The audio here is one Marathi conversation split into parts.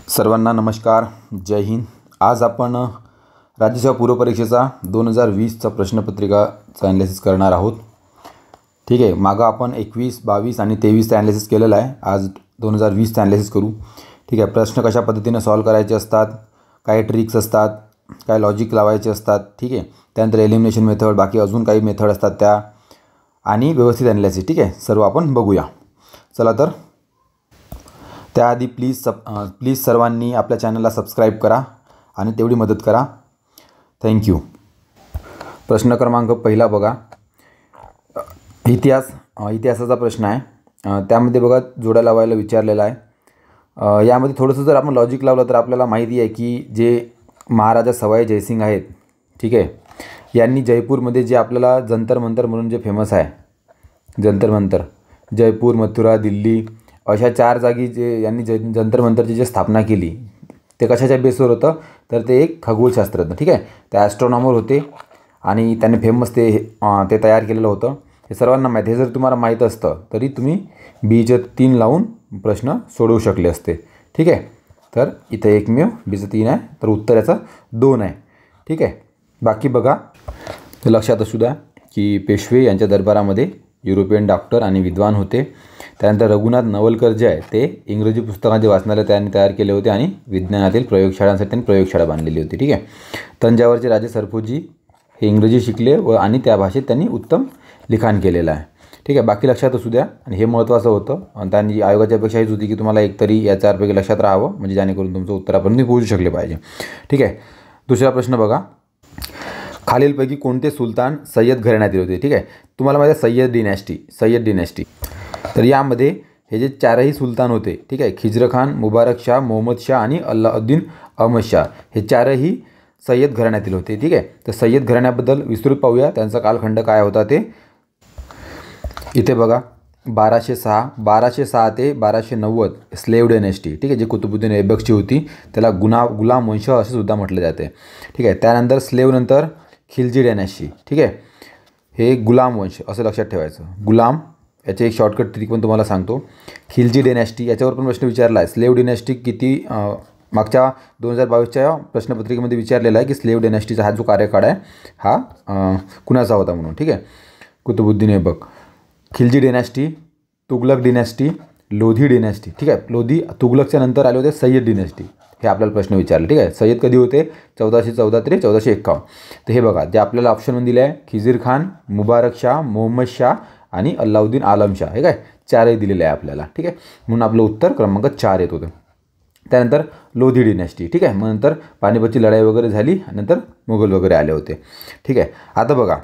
सर्वांना नमस्कार, जय हिंद। आज आपण राज्यसेवा पूर्व परीक्षेचा 2020चा प्रश्नपत्रिकाचा ॲनालिसिस करणार आहोत। ठीक आहे, मागं आपण 21, 22 आणि 23चा ॲनालिसिस केलेला आहे। आज 2020चा ॲनालिसिस करू। ठीक आहे, प्रश्न कशा पद्धतीने सॉल्व करायचे असतात, काय ट्रिक्स असतात, काय लॉजिक लावायचे असतात। ठीक आहे, त्यानंतर एलिमिनेशन मेथड, बाकी अजून काही मेथड असतात त्या, आणि व्यवस्थित ॲनालिसिस। ठीक आहे, सर्व आपण बघूया। चला तर त्याआधी प्लीज सर्वांनी आपल्या चॅनलला सबस्क्राईब करा आणि तेवढी मदत करा। थँक्यू। प्रश्न क्रमांक पहिला बघा, इतिहासाचा प्रश्न आहे। त्यामध्ये बघा जोड्या लावायला विचारलेला आहे। यामध्ये थोडंसं जर आपण लॉजिक लावलं तर आपल्याला माहिती आहे की जे महाराजा सवाई जयसिंग आहेत, ठीक आहे, यांनी जयपूरमध्ये जे आपल्याला जंतर मंतर म्हणून जे फेमस आहे, जंतर मंतर, जयपूर, मथुरा, दिल्ली, अशा 4 जागी जे यांनी जंतर मंतरची जे स्थापना केली ते कशाच्या बेसवर होतं, तर ते एक खगोलशास्त्रज्ञ, ठीक आहे, ते ॲस्ट्रॉनॉमर होते आणि त्यांनी फेमस ते तयार केलेलं होतं। हे सर्वांना माहिती आहे। जर तुम्हाला माहीत असतं तरी तुम्ही बीचं 3 लावून प्रश्न सोडवू शकले असते। ठीक आहे, तर इथं एकमेव बीचं 3 आहे, तर उत्तर याचं 2 आहे। ठीक आहे, बाकी बघा, तर लक्षात असू द्या की पेशवे यांच्या दरबारामध्ये युरोपियन डॉक्टर आणि विद्वान होते। त्यानंतर रघुनाथ नवलकर जे आहे ते इंग्रजी पुस्तकांचे वाचनालय त्यांनी तयार केले होते आणि विज्ञानातील प्रयोगशाळांसाठी त्यांनी प्रयोगशाळा बांधलेली होती। ठीक आहे, तंजावरचे राजे सरफोजी हे इंग्रजी शिकले आणि त्या भाषेत त्यांनी उत्तम लिखाण केलेलं आहे। ठीक आहे, बाकी लक्षात असू द्या, आणि हे महत्त्वाचं होतं। आणि त्यांनी आयोगाची अपेक्षा हीच होती की तुम्हाला एकतरी या 4पैकी लक्षात राहावं, म्हणजे जेणेकरून तुमचं उत्तरापर्यंत पोहोचू शकले पाहिजे। ठीक आहे, दुसरा प्रश्न बघा, खालीलपैकी कोणते सुलतान सय्यद घराण्यातील होते? ठीक आहे, तुम्हाला माहिती आहे सय्यद डिनॅस्टी, तर यामध्ये हे जे 4ही सुलतान होते, ठीक आहे, खिज्र खान, मुबारक शाह, मोहम्मद शाह आणि अल्लाउद्दीन अहमद शाह, हे 4ही सय्यद घराण्यातील होते। ठीक आहे, तर सय्यद घराण्याबद्दल विस्तृत पाहूया, त्यांचा कालखंड काय होता ते। इथे बघा, 1206 ते 1290 स्लेव्ह डिनॅस्टी, ठीक आहे, जे कुतुबुद्दीन ऐबकची होती, त्याला गुलाम वंश असे सुद्धा म्हटले जाते। ठीक आहे, त्यानंतर स्लेव्ह नंतर खिलजी डिनॅस्टी, ठीक आहे, हे गुलाम वंश असं लक्षात ठेवायचं। गुलाम, याचे एक शॉर्टकट ट्रिक पण तुम्हाला सांगतो। खिलजी डिनॅस्टी, याच्यावर पण प्रश्न विचारला आहे। स्लेव्ह डिनॅस्टी किती मागच्या 2022च्या प्रश्नपत्रिकेमध्ये विचारलेला आहे की स्लेव्ह डिनॅस्टीचा हा जो कार्यकाळ आहे हा कुणाचा होता म्हणून। ठीक आहे, कुतुबुद्दीन ऐबक। खिलजी डिनॅस्टी, तुगलक डिनॅस्टी, लोधी डिनॅस्टी, ठीक आहे, तुगलकच्या नंतर आले होते सय्यद डिनॅस्टी, हे आपल्याला प्रश्न विचारले। ठीक आहे, सय्यद कधी होते? 1414 ते 1451। तर हे बघा, जे आपल्याला ऑप्शनमध्ये दिले आहे, खिजीर खान, मुबारक शाह, मोहम्मद शाह आणि अल्लाउद्दीन आलम शाह, हे काय 4ही दिलेले आहे आपल्याला। ठीक आहे, म्हणून आपलं उत्तर क्रमांक 4 येत होतं। त्यानंतर लोधी डिनॅस्टी, ठीक आहे, मग नंतर पानिपतची लढाई वगैरे झाली, नंतर मुघल वगैरे आले होते। ठीक आहे, आता बघा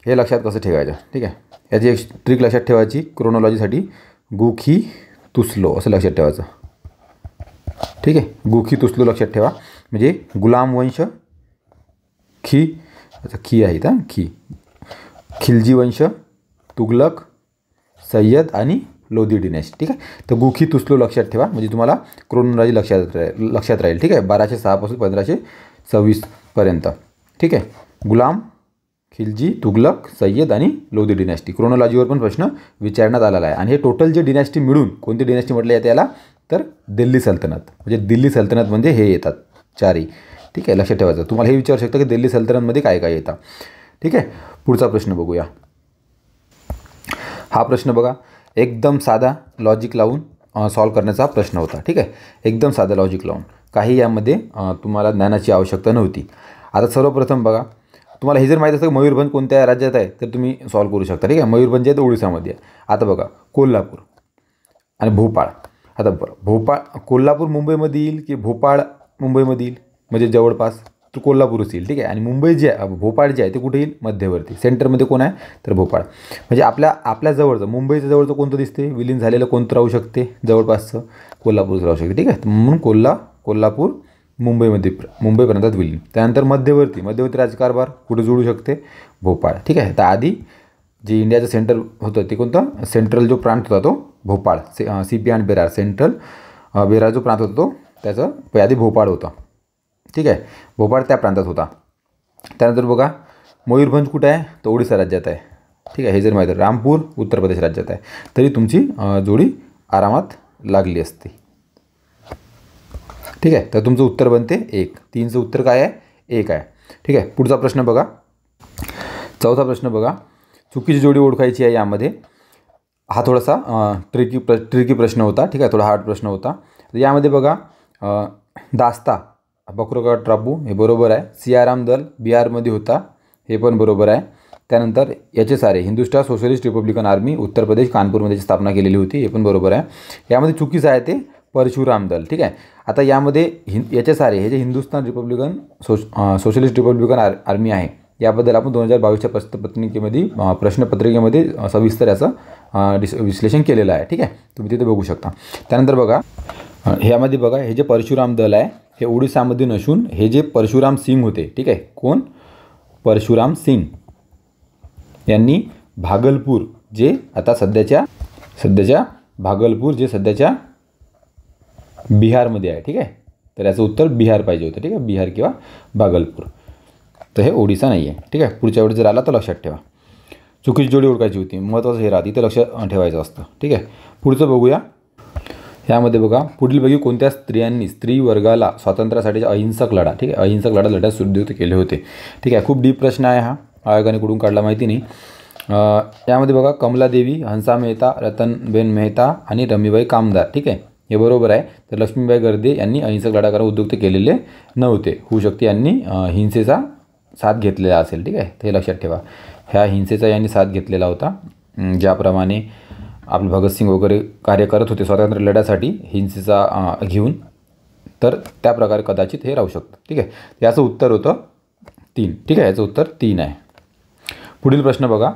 हे लक्षात कसं ठेवायचं। ठीक आहे, याची एक ट्रिक लक्षात ठेवायची क्रोनॉलॉजीसाठी, गुखी तुसलो असं लक्षात ठेवायचं। ठीक आहे, गुखी तुसलो लक्षात ठेवा, म्हणजे गुलाम वंश, खी आहेत हां, खिलजी वंश, तुगलक, सय्यद आणि लोधी डिनॅस्टी। ठीक आहे, तर गुखी तुसलो लक्षात ठेवा, म्हणजे तुम्हाला क्रोनॉलॉजी लक्षात राहील। ठीक आहे, 1206 पासून 1526 पर्यंत। ठीक आहे, गुलाम, खिलजी, तुगलक, सय्यद आणि लोधी डिनॅस्टी, क्रोनॉलॉजीवर पण प्रश्न विचारण्यात आलेला आहे। आणि हे टोटल जे डिनॅस्टी मिळून कोणती डिनॅस्टी म्हटलं जाते याला, तर दिल्ली सल्तनत, म्हणजे दिल्ली सल्तनत म्हणजे हे येतात 4ही। ठीक आहे, लक्षात ठेवायचं। तुम्हाला हे विचारू शकतं की दिल्ली सल्तनतमध्ये काय काय येतं। ठीक आहे, पुढचा प्रश्न बघूया। हा प्रश्न बघा, एकदम साधा लॉजिक लावून सॉल्व करण्याचा प्रश्न होता। ठीक आहे, एकदम साधा लॉजिक लावून, काही यामध्ये तुम्हाला ज्ञानाची आवश्यकता नव्हती। आता सर्वप्रथम बघा, तुम्हाला हे जर माहीत असतं की मयूरभंज कोणत्या राज्यात आहे तर तुम्ही सॉल्व करू शकता। ठीक आहे, मयूरभंज आहे तर ओडिसामध्ये आहे। आता बघा, कोल्हापूर आणि भोपाळ। आता बरं, कोल्हापूर मुंबईमध्ये येईल की भोपाळ मुंबईमध्ये येईल, म्हणजे जवळपास तर कोल्हापूरच येईल। ठीक आहे, आणि मुंबई जे आहे, भोपाळ जे आहे ते कुठे येईल? मध्यवर्ती, सेंटरमध्ये कोण आहे तर भोपाळ। म्हणजे आपल्या जवळचं, मुंबईच्या जवळचं कोणतं दिसते? विलीन झालेलं कोणतं राहू शकते जवळपासचं? कोल्हापूरच राहू शकते। ठीक आहे, म्हणून कोल्हापूर मुंबईपर्यंत विलीन। त्यानंतर मध्यवर्ती राजकारभार कुठे जोडू शकते? भोपाळ। ठीक आहे, तर आधी जे इंडियाचं सेंटर होतं ते कोणतं? सेंट्रल जो प्रांत होता तो भोपाळ, CP आणि बेरार, सेंट्रल बेरार जो प्रांत होता तो त्याचं आधी भोपाळ होता। ठीक आहे, भोपाळ त्या प्रांतात होता। त्यानंतर बघा, मयूरभंज कुठं आहे? तर ओडिसा राज्यात आहे। ठीक आहे, हे जर माहीत आहे, रामपूर उत्तर प्रदेश राज्यात आहे, तरी तुमची जोडी आरामात लागली असती। ठीक आहे, तर तुमचं उत्तर बनते 1. 3चं उत्तर काय आहे? 1 आहे. ठीक आहे, पुढचा प्रश्न बघा. चौथा प्रश्न बघा. चुकीची जोडी ओळखायची आहे. यामध्ये हा थोडासा ट्रिकी प्रश्न होता. ठीक आहे, थोडा हार्ड प्रश्न होता. तर यामध्ये बघा दास्ता बकरों का टापू हे बरोबर आहे. सियाराम दल बिहारमध्ये होता हे पण बरोबर आहे. त्यानंतर याचे सारे Hindustan socialist Republican army Uttar Pradesh कानपूरमध्ये स्थापना केलेली होती हे पण बरोबर आहे. यामध्ये चुकीचं आहे ते परशुराम दल. ठीक आहे, आता यामध्ये याचे सारे हे जे Hindustan Republican socialist Republican army आहे याबद्दल आपण 2022च्या प्रश्नपत्रिकेमध्ये सविस्तर याचं विश्लेषण केलेलं आहे. ठीक आहे, तुम्ही तिथे बघू शकता. त्यानंतर बघा ह्यामध्ये बघा हे जे परशुराम दल आहे हे ओडिसामध्ये नसून हे जे परशुराम सिंग होते. ठीक आहे, कोण? परशुराम सिंग यांनी भागलपूर जे आता सध्याच्या भागलपूर जे सध्याच्या बिहारमध्ये आहे. ठीक आहे, तर याचं उत्तर बिहार पाहिजे होतं. ठीक आहे, बिहार किंवा भागलपूर. तर हे ओडिसा नाही आहे. ठीक आहे, पुढच्या वेळेस जर आला तर लक्षात ठेवा. चुकीची जोडी ओळखायची होती, महत्त्वाचं हे राहते, इथं लक्ष ठेवायचं असतं. ठीक आहे, पुढचं बघूया. यामध्ये बघा पुढीलपैकी कोणत्या स्त्रियांनी स्त्री वर्गाला स्वातंत्र्यासाठीचा अहिंसक लढा, ठीक आहे, अहिंसक लढा लढ्यास उद्युक्त केले होते. ठीक आहे, खूप डीप प्रश्न आहे हा, आयोगाने कुठून काढला माहिती नाही. यामध्ये बघा कमलादेवी, हंसा मेहता, रतनबेन मेहता आणि रमीबाई कामदार. ठीक आहे, हे बरोबर आहे. तर लक्ष्मीबाई गर्दे यांनी अहिंसक लढा करायला उद्युक्त केलेले नव्हते. होऊ शकते यांनी हिंसेचा साथ घेतलेला असेल. ठीक आहे, ते लक्षात ठेवा. ह्या हिंसेचा यांनी साथ घेतलेला होता. ज्याप्रमाणे आपले भगतसिंग वगैरे कार्य करत होते स्वातंत्र्य लढ्यासाठी हिंसेचा घेऊन, तर त्या प्रकारे कदाचित हे राहू शकतं. ठीक आहे, याचं उत्तर होतं 3. ठीक आहे, याचं उत्तर 3 आहे. पुढील प्रश्न बघा.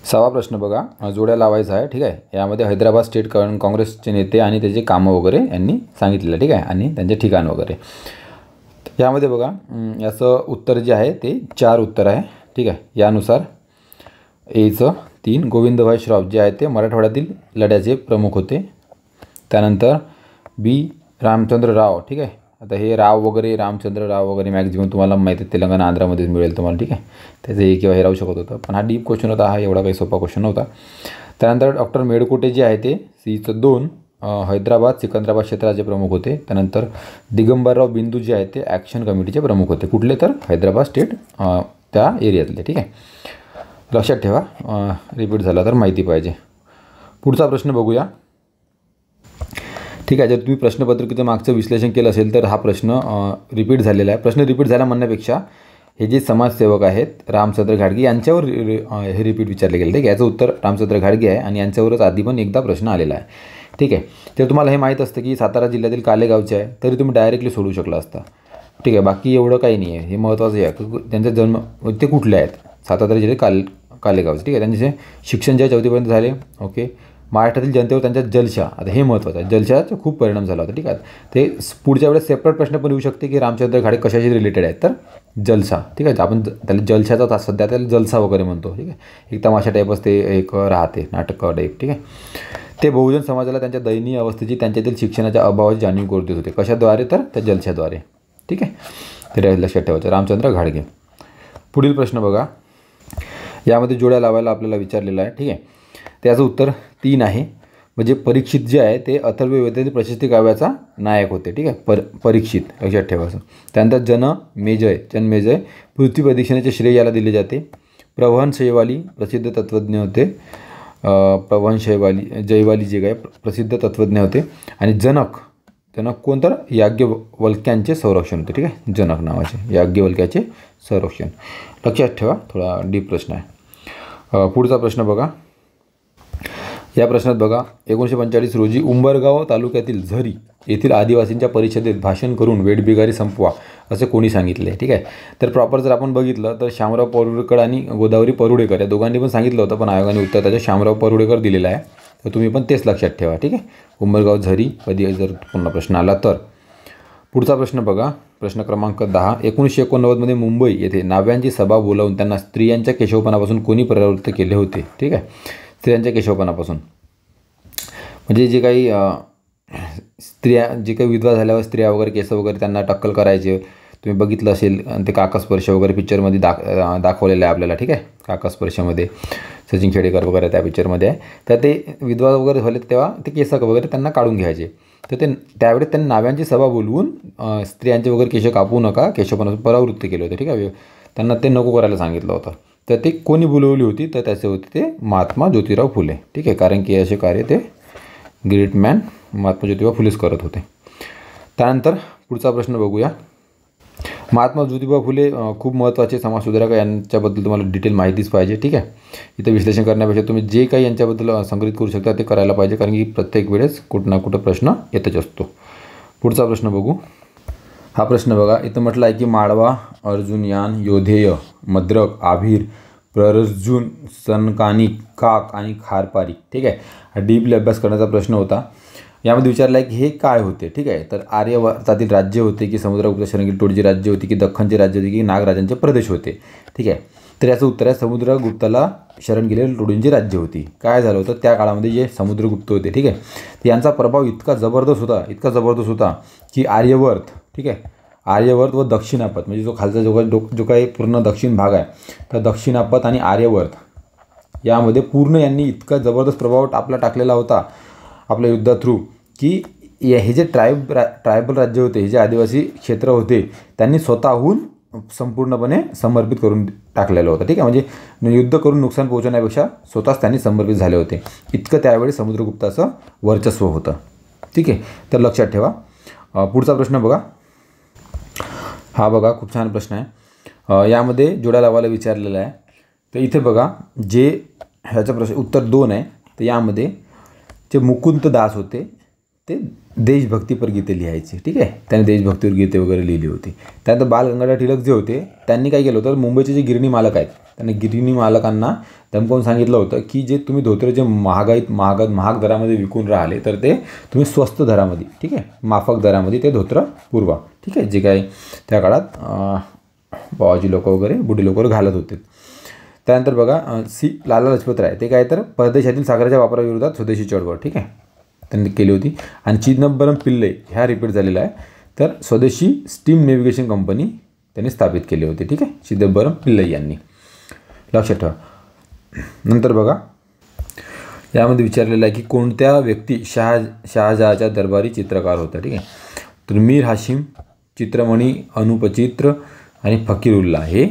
6वा प्रश्न बघा, जोड्या लावायचा आहे. ठीक आहे, यामध्ये हैदराबाद स्टेट काँग्रेसचे नेते आणि त्याचे कामं वगैरे यांनी सांगितलेलं. ठीक आहे, आणि त्यांचे ठिकाण वगैरे. यामध्ये बघा याचं उत्तर जे आहे ते 4 उत्तर आहे. ठीक आहे, यानुसार एचं 3 गोविंदभाई श्रॉफ जे आहेत ते मराठवाड्यातील लढ्याचे प्रमुख होते. त्यानंतर बी रामचंद्र राव. ठीक आहे, आता हे रामचंद्र राव वगैरे मॅक्झिमम तुम्हाला माहिती आहे तेलंगणा आंध्रामध्येच मिळेल तुम्हाला. ठीक आहे, त्याचं हे किंवा हे राहू शकत होतं, पण हा डीप क्वेश्चन होता, हा एवढा काही सोपा क्वेश्चन नव्हता. त्यानंतर डॉक्टर मेळकोटे जे आहे ते सीचं 2 हैदराबाद सिकंदराबाद क्षेत्राचे प्रमुख होते. त्यानंतर दिगंबरराव बिंदू जे आहेत ते ॲक्शन कमिटीचे प्रमुख होते. कुठले? तर हैदराबाद स्टेट त्या एरियातले. ठीक आहे, लक्षात ठेवा, रिपीट झाला तर माहिती पाहिजे. पुढचा प्रश्न बघूया. ठीक आहे, जर तुम्ही प्रश्नपत्रिकेचं मागचं विश्लेषण केलं असेल तर हा प्रश्न रिपीट झालेला आहे. प्रश्न रिपीट झाला म्हणण्यापेक्षा हे जे समाजसेवक आहेत रामचंद्र घाडगे यांच्यावर हे रिपीट विचारले गेले. ठीक आहे, याचं उत्तर रामचंद्र घाडगे आहे आणि यांच्यावरच आधी पण एकदा प्रश्न आलेला आहे. ठीक आहे, तर तुम्हाला हे माहीत असतं की सातारा जिल्ह्यातील कालेगावचे आहे तरी तुम्ही डायरेक्टली सोडू शकला असता. ठीक आहे, बाकी एवढं काही नाही आहे. हे महत्त्वाचं आहे की त्यांचा जन्म ते कुठले आहेत, सातारा जिल्ह्यात कालेगावचे. ठीक आहे, त्यांचे शिक्षण जे 4थीपर्यंत झाले. ओके, महाराष्ट्रातील जनतेवर त्यांच्या जलशा, आता हे महत्त्वाचं आहे, जलशाचा खूप परिणाम झाला होता. ठीक आहे, ते पुढच्या वेळेस सेपरेट प्रश्न पण येऊ शकते की रामचंद्र घाडगे कशाशी रिलेटेड आहेत, तर जलसा. ठीक आहे, आपण त्याला जलशाचा सध्या त्याला जलसा वगैरे म्हणतो. ठीक आहे, एक तमाशा टाईप असते, एक राहते नाटक टाईप. ठीक आहे, ते बहुजन समाजाला त्यांच्या दयनीय अवस्थेची त्यांच्यातील शिक्षणाच्या अभावाची जाणीव करून देत होते. कशाद्वारे? तर त्या जलशाद्वारे. ठीक आहे, ते लक्षात ठेवायचं, रामचंद्र घाडगे. पुढील प्रश्न बघा. यामध्ये जोड्या लावायला आपल्याला विचारलेलं आहे. ठीक आहे, त्याचं उत्तर 3 आहे. म्हणजे परीक्षित जे आहे ते अथर्ववेदातील प्रशस्ती काव्याचा नायक होते. ठीक आहे, परीक्षित लक्षात ठेवायचं. त्यानंतर जनमेजय पृथ्वी प्रदक्षिणेचे श्रेय याला दिले जाते. प्रवहन शैवाली प्रसिद्ध तत्त्वज्ञ होते. जयवाली जे काय प्रसिद्ध तत्त्वज्ञ होते. आणि जनक कोण? तर याज्ञवल्क्यांचे संरक्षण होते. ठीक आहे, जनक नावाचे याज्ञवल्क्याचे संरक्षण. लक्षात ठेवा, थोडा डीप प्रश्न आहे. पुढचा प्रश्न बघा. या प्रश्नात बघा 1945 रोजी उंबरगाव तालुक्यातील झरी येथील आदिवासींच्या परिषदेत भाषण करून वेठबिगारी संपवा असे कोणी सांगितले. ठीक आहे, तर प्रॉपर जर आपण बघितलं तर शामराव परुळेकर आणि गोदावरी परुळेकर या दोघांनी पण सांगितलं होतं, पण आयोगाने उत्तर त्याच्या शामराव परुळेकर दिलेलं आहे. तर तुम्ही पण तेच लक्षात ठेवा. ठीक आहे, उंबरगाव झरी कधी जर पुन्हा प्रश्न आला तर. पुढचा प्रश्न बघा, प्रश्न क्रमांक 10. 1989मध्ये मुंबई येथे नाव्यांची सभा बोलावून त्यांना स्त्रियांच्या केशवपणापासून कोणी प्रवृत्त केले होते. ठीक आहे, स्त्रियांच्या केशवपणापासून म्हणजे जे काही स्त्रिया जे काही विधवा झाल्यावर स्त्रिया वगैरे केस वगैरे त्यांना टक्कल करायचे, तुम्ही बघितलं असेल. आणि ते काकास्पर्श वगैरे पिक्चरमध्ये दाखवलेलं आहे आपल्याला. ठीक आहे, काकास्पर्शमध्ये सचिन खेडेकर वगैरे त्या पिक्चरमध्ये आहे. तर ते विधवा वगैरे झाले तेव्हा ते केस वगैरे त्यांना काढून घ्यायचे. तर ते त्यावेळेस त्यांनी नाव्यांची सभा बोलवून स्त्रियांचे वगैरे केश कापू नका, केशपासून परावृत्त केले होते, ठीक आहे. त्यांना ते नको करायला सांगितलं होतं. तर ते कोणी बोलवली होती, तर त्याचे होते ते महात्मा ज्योतिराव फुले, ठीक आहे. कारण की असे कार्य ते ग्रेट मॅन महात्मा ज्योतिबा फुलेच करत होते. त्यानंतर पुढचा प्रश्न बघूया. महात्मा ज्योतिबा फुले खूप महत्त्वाचे समाजसुधारक, यांच्याबद्दल तुम्हाला डिटेल माहितीच पाहिजे, ठीक आहे. इथं विश्लेषण करण्यापेक्षा तुम्ही जे काही यांच्याबद्दल संग्रहित करू शकता ते करायला पाहिजे, कारण की प्रत्येक वेळेस कुठं ना कुठं प्रश्न येतच असतो. पुढचा प्रश्न बघू. हा प्रश्न बघा. इथं म्हटलं आहे की माळवा, अर्जुनयान, योधेय, मद्रक, आभीर, प्ररर्जुन, सनकानिक, काक आणि खारपारी, ठीक आहे. हा डीपली अभ्यास करण्याचा प्रश्न होता. यामध्ये विचारलं आहे की हे काय होते, ठीक आहे. तर आर्यवर्तातील राज्य होते की समुद्रगुप्त शरण गेले टोळची राज्य होती की दख्खनचे राज्य होते की नागराजांचे प्रदेश होते, ठीक आहे. तर याचं उत्तर आहे समुद्रगुप्ताला शरण गेलेली टोळींची राज्य होती. काय झालं होतं त्या काळामध्ये जे समुद्रगुप्त होते, ठीक आहे, तर यांचा प्रभाव इतका जबरदस्त होता की आर्यवर्त, ठीक आहे, आर्यवर्त व दक्षिणापथ म्हणजे जो खालचा जो काही पूर्ण दक्षिण भाग आहे, तर दक्षिणापथ आणि आर्यवर्त यामध्ये पूर्ण यांनी इतका जबरदस्त प्रभाव आपला टाकलेला होता आपल्या युद्धा थ्रू, की हे जे ट्रायबल राज्य होते, हे जे आदिवासी क्षेत्र होते, त्यांनी स्वतःहून संपूर्णपणे समर्पित करून टाकलेलं होतं, ठीक आहे. म्हणजे युद्ध करून नुकसान पोहोचवण्यापेक्षा स्वतःच त्यांनी समर्पित झाले होते. इतकं त्यावेळी समुद्रगुप्ताचं वर्चस्व होतं, ठीक आहे. तर लक्षात ठेवा. पुढचा प्रश्न बघा. हा बघा खूप छान प्रश्न आहे. यामध्ये जोड्या लावायला विचारलेला आहे. तर इथे बघा जे ह्याचं प्रश्न उत्तर 2 आहे. तर यामध्ये जे मुकुंद दास होते ते देशभक्तीपर गीते लिहायचे, ठीक आहे. त्याने देशभक्तीवर गीते वगैरे लिहिली होती. त्यानंतर बाल गंगाधर टिळक जे होते त्यांनी काय केलं होतं, मुंबईचे जे गिरणी मालक आहेत त्यांनी गिरणी मालकांना धमकावून सांगितलं होतं की जे तुम्ही धोतर जे महाग दरामध्ये विकून राहिले तर ते तुम्ही स्वस्त दरामध्ये, ठीक आहे, माफक दरामध्ये ते धोतर पुरवा, ठीक आहे, जे काय त्या काळात बाबाजी लोक वगैरे बुढे लोक वगैरे घालत होते. त्यानंतर बघा लाला लजपत राय ते काय तर परदेशातील सागराच्या वापराविरोधात स्वदेशी चळवळ, ठीक आहे, त्यांनी केली होती. आणि चिदंबरम पिल्लई ह्या रिपीट झालेला आहे. तर स्वदेशी स्टीम नेव्हिगेशन कंपनी त्यांनी स्थापित केली होती, ठीक आहे, चिदंबरम पिल्लई यांनी. लक्षात ठेवा. नंतर बघा यामध्ये विचारलेलं आहे की कोणत्या व्यक्ती शहाजहाच्या दरबारी चित्रकार होता, ठीक आहे. तर मीर हाशिम, चित्रमणी, अनुपचित्र आणि फकीरुल्ला हे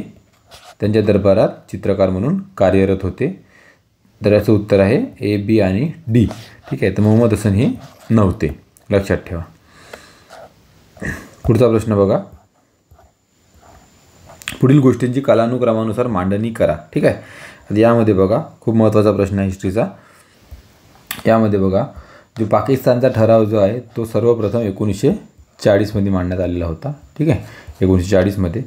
त्यांच्या दरबारात चित्रकार म्हणून कार्यरत होते. तर याचं उत्तर आहे A, B आणि D, ठीक आहे. तर मोहम्मद हसन हे नव्हते. लक्षात ठेवा. पुढचा प्रश्न बघा. पुढील गोष्टींची कालानुक्रमानुसार मांडणी करा, ठीक आहे. तर यामध्ये बघा खूप महत्त्वाचा प्रश्न आहे हिस्ट्रीचा. यामध्ये बघा जो पाकिस्तानचा ठराव जो आहे तो सर्वप्रथम 1940मध्ये मांडण्यात आलेला होता, ठीक आहे, 1940मध्ये.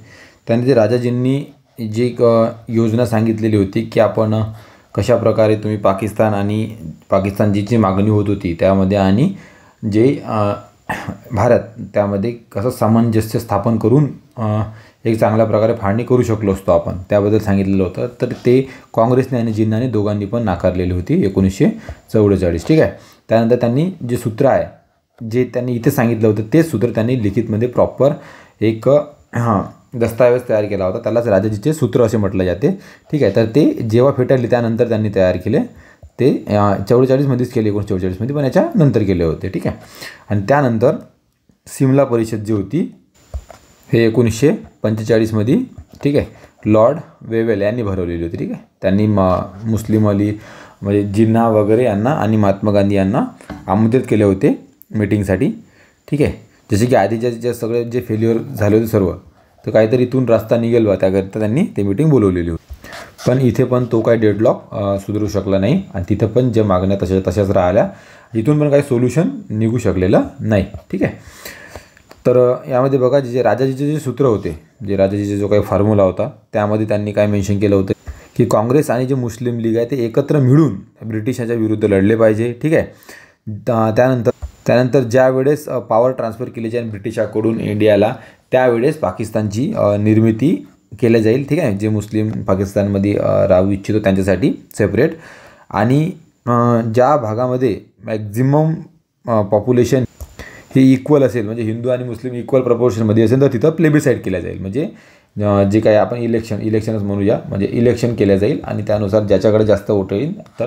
त्यानंतर राजाजींनी जी एक योजना सांगितलेली होती की आपण कशा प्रकारे तुम्ही पाकिस्तानची जी मागणी होत होती त्यामध्ये आणि जे भारत त्यामध्ये कसं सामंजस्य स्थापन करून एक चांगल्या प्रकारे फाळणी करू शकलो असतो आपण, त्याबद्दल सांगितलेलं होतं. तर ते काँग्रेसने आणि जिन्नाने दोघांनी पण नाकारलेली होती 1944, ठीक आहे. त्यानंतर त्यांनी जे सूत्र आहे जे त्यांनी इथे सांगितलं होतं तेच सूत्र त्यांनी लिखितमध्ये प्रॉपर एक दस्तावेज तयार केला होता, त्यालाच राजाजीचे सूत्र असे म्हटलं जाते, ठीक आहे. तर ते जेव्हा फेटाळले त्यानंतर त्यांनी तयार केले, ते 44मध्येच केले, 1944मध्ये, पण याच्या नंतर केले होते, ठीक आहे. आणि त्यानंतर सिमला परिषद जी होती हे 1945मध्ये, ठीक आहे, लॉर्ड वेवेल यांनी भरवलेली होती, ठीक आहे. त्यांनी मुस्लिम अली म्हणजे जिन्ना वगैरे यांना आणि महात्मा गांधी यांना आमंत्रित केले होते मीटिंगसाठी, ठीक आहे. जसे की आधीच्या सगळे जे फेल्युअर झाले होते सर्व, तर काहीतरी इथून रस्ता निघेल बा त्याकरिता त्यांनी ते मीटिंग बोलवलेली होती. पण इथे पण तो काही डेडलॉक सुधारू शकला नाही आणि तिथं पण ज्या मागण्या तशाच राहिल्या, इथून पण काही सोल्युशन निघू शकलेलं नाही, ठीक आहे. तर यामध्ये बघा जे राजाजीचे जे सूत्र होते, जे राजाजीचा जो काही फॉर्म्युला होता त्यामध्ये त्यांनी काय मेन्शन केलं होतं की काँग्रेस आणि जे मुस्लिम लीग आहे ते एकत्र मिळून ब्रिटिशांच्या विरुद्ध लढले पाहिजे, ठीक आहे. त्यानंतर ज्या वेळेस पॉवर ट्रान्सफर केली जाईल ब्रिटिशाकडून इंडियाला त्यावेळेस पाकिस्तानची निर्मिती केल्या जाईल, ठीक आहे. जे मुस्लिम पाकिस्तानमध्ये राहू इच्छितो त्यांच्यासाठी सेपरेट, आणि ज्या भागामध्ये मॅक्झिमम पॉप्युलेशन हे इक्वल असेल म्हणजे हिंदू आणि मुस्लिम इक्वल प्रपोर्शनमध्ये असेल तर तिथं प्लेबिसाईड केल्या जाईल, म्हणजे जे काही आपण इलेक्शनच म्हणूया, म्हणजे इलेक्शन केल्या जाईल आणि त्यानुसार ज्याच्याकडे जास्त वोट येईल तर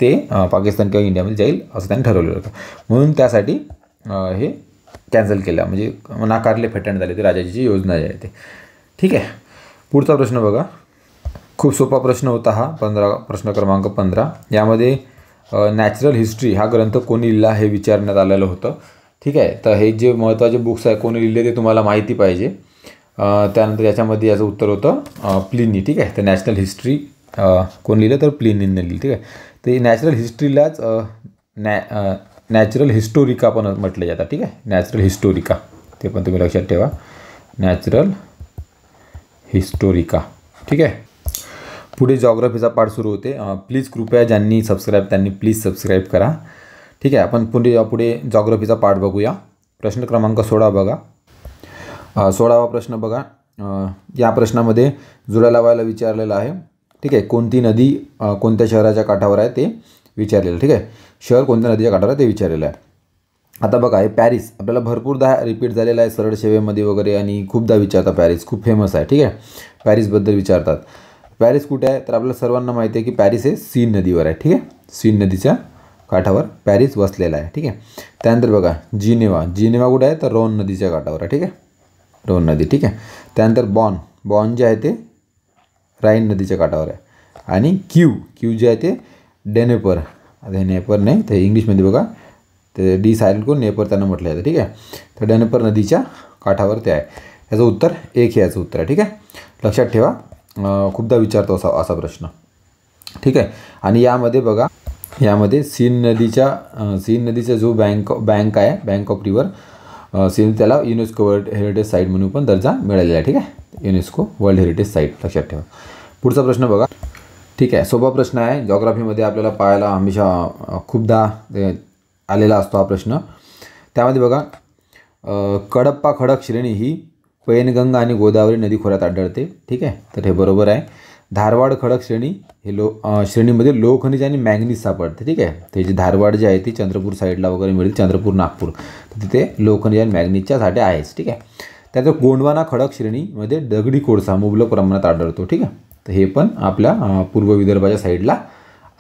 ते पाकिस्तान किंवा इंडियामध्ये जाईल असं त्यांनी ठरवलेलं होतं. म्हणून त्यासाठी हे कॅन्सल केलं, म्हणजे नाकारले, फेटाळण्यात आले ते राजाची योजना जी आहे ते. ठीक आहे. पुढचा प्रश्न बघा. खूप सोपा प्रश्न होता हा, प्रश्न क्रमांक 15. यामध्ये नॅचरल हिस्ट्री हा ग्रंथ कोणी लिहिला हे विचारण्यात आलेलं होतं. ठीक आहे. तर हे जे महत्त्वाचे बुक्स आहे कोणी लिहिले ते तुम्हाला माहिती पाहिजे. त्यानंतर याच्यामध्ये याचं उत्तर होतं प्लिनी. ठीक आहे. तर नॅशनल हिस्ट्री कोण लिहिलं तर प्लिनीने लिहिली. ठीक आहे. ते नॅचरल हिस्ट्रीलाच नॅचरल हिस्टोरिका पण म्हटलं जातं. ठीक आहे. नॅचरल हिस्टोरिका ते पण तुम्ही लक्षात ठेवा, नॅचरल हिस्टोरिका. ठीक आहे. पुढे जॉग्रफीचा पाठ सुरू होते. प्लीज कृपया ज्यांनी सबस्क्राईब त्यांनी प्लीज सबस्क्राईब करा. ठीक आहे. आपण पुढे जॉग्रफीचा पाठ बघूया. प्रश्न क्रमांक 16 बघा. 16वा प्रश्न बघा. या प्रश्नामध्ये जुळा लावायला विचारलेला आहे. ठीक आहे. कोणती नदी कोणत्या शहराच्या काठावर आहे ते विचारलेलं. ठीक आहे. शहर कोणत्या नदीच्या काठावर आहे ते विचारलेलं आहे. आता बघा, हे पॅरिस आपल्याला भरपूरदा रिपीट झालेलं आहे सरळ सेवेमध्ये वगैरे, आणि खूपदा विचारतात. पॅरिस खूप फेमस आहे. ठीक आहे. पॅरिसबद्दल विचारतात. पॅरिस कुठे आहे तर आपल्याला सर्वांना माहिती आहे की पॅरिस हे सीन नदीवर आहे. ठीक आहे. सीन नदीच्या काठावर पॅरिस वसलेला आहे. ठीक आहे. त्यानंतर बघा जिनेवा कुठे आहे तर रोन नदीच्या काठावर आहे. ठीक आहे. रोन नदी. ठीक आहे. त्यानंतर बॉन जे आहे ते राईन नदीच्या काठावर आहे. आणि क्यू जे आहे ते डेनेपर नाही, ते इंग्लिशमध्ये बघा ते डी सायलेंट करून नेपर त्यांना म्हटलं जातं. ठीक आहे. तर डेनेपर नदीच्या काठावर ते आहे. याचं उत्तर 1 हे याचं उत्तर आहे. ठीक आहे. लक्षात ठेवा, खूपदा विचारतो असा प्रश्न. ठीक आहे. आणि यामध्ये बघा, यामध्ये सीन नदीचा जो बँक आहे, बँक ऑफ रिव्हर सीन, त्याला युनेस्को वर्ल्ड हेरिटेज साईट म्हणून पण दर्जा मिळालेला आहे. ठीक आहे. UNESCO world heritage site. लक्षात ठेवा. पुढचा प्रश्न बघा. ठीक आहे. सोपा प्रश्न आहे. जॉग्राफीमध्ये आपल्याला पाहायला हमेशा खूपदा आलेला असतो हा प्रश्न. त्यामध्ये बघा, कडप्पा खडक श्रेणी ही पैनगंगा आणि गोदावरी नदी खोऱ्यात आढळते. ठीक आहे. तर हे बरोबर आहे. धारवाड खडक श्रेणी हे श्रेणीमध्ये लोहखनिज आणि मॅंगनीज सापडते. ठीक आहे. ते जे धारवाड जे आहे ती चंद्रपूर साईडला वगैरे मिळते, चंद्रपूर नागपूर, तर तिथे लोहखनिज आणि मॅंगनीजच्या साठे आहेच. ठीक आहे. त्याचं गोंडवाना खडक श्रेणीमध्ये दगडी कोळसा मुबलक प्रमाणात आढळतो. ठीक आहे. तर हे पण आपल्या पूर्व विदर्भाच्या साईडला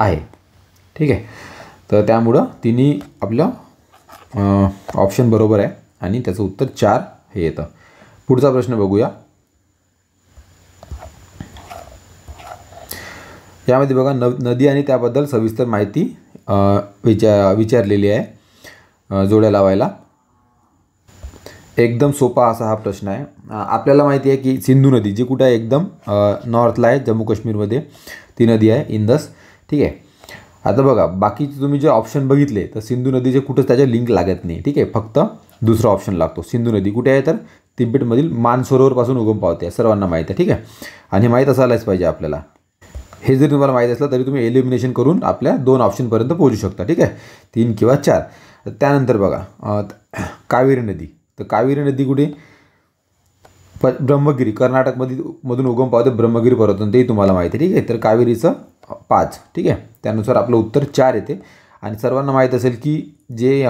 आहे. ठीक आहे. तर त्यामुळं तिन्ही आपलं ऑप्शन बरोबर आहे आणि त्याचं उत्तर 4 हे येतं. पुढचा प्रश्न बघूया. यामध्ये बघा नदी आणि त्याबद्दल सविस्तर माहिती विचारलेली आहे जोड्या लावायला. एकदम सोपा असा हा प्रश्न आहे. आपल्याला माहिती आहे की सिंधू नदी जी कुठे आहे एकदम नॉर्थला आहे, जम्मू काश्मीरमध्ये ती नदी आहे, इंदस. ठीक आहे. आता बघा, बाकीचे तुम्ही जे ऑप्शन बघितले तर सिंधू नदीचे कुठंच त्याच्या लिंक लागत नाही. ठीक आहे. फक्त दुसरा ऑप्शन लागतो. सिंधू नदी कुठे आहे तर तिबेटमधील मानसरोवरपासून उगम पावते, सर्वांना माहिती आहे. ठीक आहे. आणि माहीत असायलाच पाहिजे आपल्याला. हे जरी तुम्हाला माहीत असलं तरी तुम्ही एलिमिनेशन करून आपल्या 2 ऑप्शनपर्यंत पोहोचू शकता. ठीक आहे. 3 किंवा 4. त्यानंतर बघा कावेरी नदी. तर कावेरी नदी कुठे, ब्रह्मगिरी कर्नाटकमधून उगम पावते ब्रह्मगिरी पर्वतातून, तेही तुम्हाला माहिती आहे. ठीक आहे. तर कावेरीचं 5. ठीक आहे. त्यानुसार आपलं उत्तर 4 येते. आणि सर्वांना माहीत असेल की जे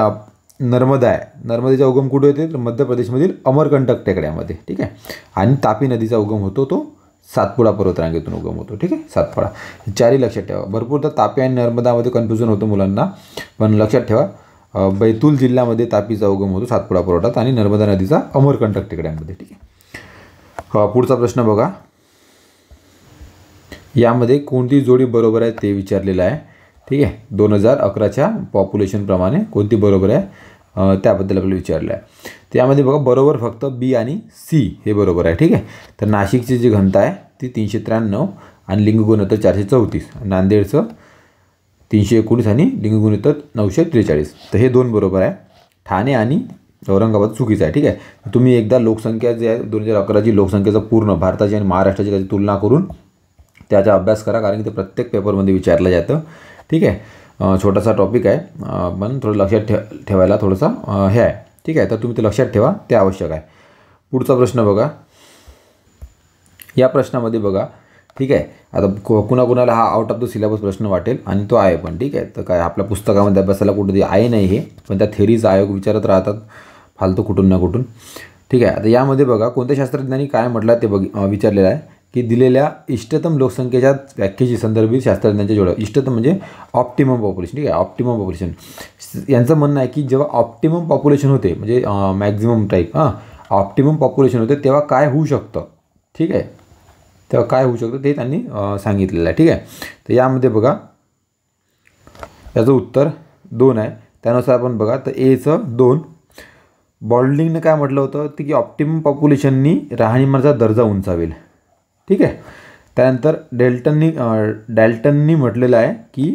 नर्मदा आहे, नर्मदेचा उगम कुठे होते तर मध्य प्रदेशमधील अमरकंटक टेकड्यामध्ये. ठीक आहे. आणि तापी नदीचा उगम होतो तो सातपुडा पर्वतरांगेतून उगम होतो. ठीक आहे. सातपुडा. हे 4ही लक्षात ठेवा. भरपूरदा तापी आणि नर्मदामध्ये कन्फ्युजन होतं मुलांना, पण लक्षात ठेवा बैतूल जिल्ह्यामध्ये तापीचा उगम होतो सातपुडा पर्वतात आणि नर्मदा नदीचा अमरकंटक टेकड्यांमध्ये. ठीक आहे. पुढचा प्रश्न बघा. यामध्ये कोणती जोडी बरोबर आहे ते विचारलेलं आहे. ठीक आहे. 2011च्या पॉप्युलेशनप्रमाणे कोणती बरोबर आहे त्याबद्दल आपल्याला विचारलं आहे. त्यामध्ये बघा बरोबर फक्त बी आणि सी हे बरोबर आहे. ठीक आहे. तर नाशिकची जी घनता आहे ती 393 आणि लिंग गुणोत्तर 434, नांदेडचं 319 आणि लिंग गुणोत्तर 943. तर हे 2 बरोबर आहे. ठाणे आणि औरंगाबाद चुकीचं आहे. ठीक आहे. तुम्ही एकदा लोकसंख्या जे आहे 2011ची लोकसंख्येचा पूर्ण भारताची आणि महाराष्ट्राची त्याची तुलना करून त्याचा अभ्यास करा, कारण की ते प्रत्येक पेपरमध्ये विचारलं जातं. ठीक आहे. छोटासा टॉपिक आहे पण थोडं लक्षात ठेवायला थोडंसं हे आहे. ठीक आहे. तर तुम्ही ते लक्षात ठेवा, ते आवश्यक आहे. पुढचा प्रश्न बघा. या प्रश्नामध्ये बघा. ठीक आहे. आता कुणाकुणाला हा आउट ऑफ द सिलेबस प्रश्न वाटेल आणि तो आहे पण. ठीक आहे. तर काय आपल्या पुस्तकामध्ये अभ्यासाला कुठेतरी आहे नाही हे, पण त्या थेरीज आयोग विचारत राहतात फालतू कुठून ना कुठून. ठीक आहे. आता यामध्ये बघा कोणत्या शास्त्रज्ञांनी काय म्हटलं ते विचारलेलं आहे. की दिलेल्या इष्टतम लोकसंख्येच्या व्याख्येशी संदर्भित शास्त्रज्ञांच्या जोड्या. इष्टतम म्हणजे ऑप्टिमम पॉप्युलेशन. ठीक आहे, ऑप्टिमम पॉप्युलेशन. यांचं म्हणणं आहे की जेव्हा ऑप्टिमम पॉप्युलेशन होते म्हणजे मॅक्झिमम टाईप ऑप्टिमम पॉप्युलेशन होते तेव्हा काय होऊ शकतं. ठीक आहे, तेव्हा काय होऊ शकतं ते त्यांनी सांगितलेलं आहे. ठीक आहे, तर यामध्ये बघा याचं उत्तर 2 आहे. त्यानुसार आपण बघा तर एचं 2. बॉल्डिंगने काय म्हटलं होतं ते की ऑप्टिमम पॉप्युलेशननी राहणीमानाचा दर्जा उंचावेल. ठीक आहे. त्यानंतर डॅल्टननी म्हटलेलं आहे की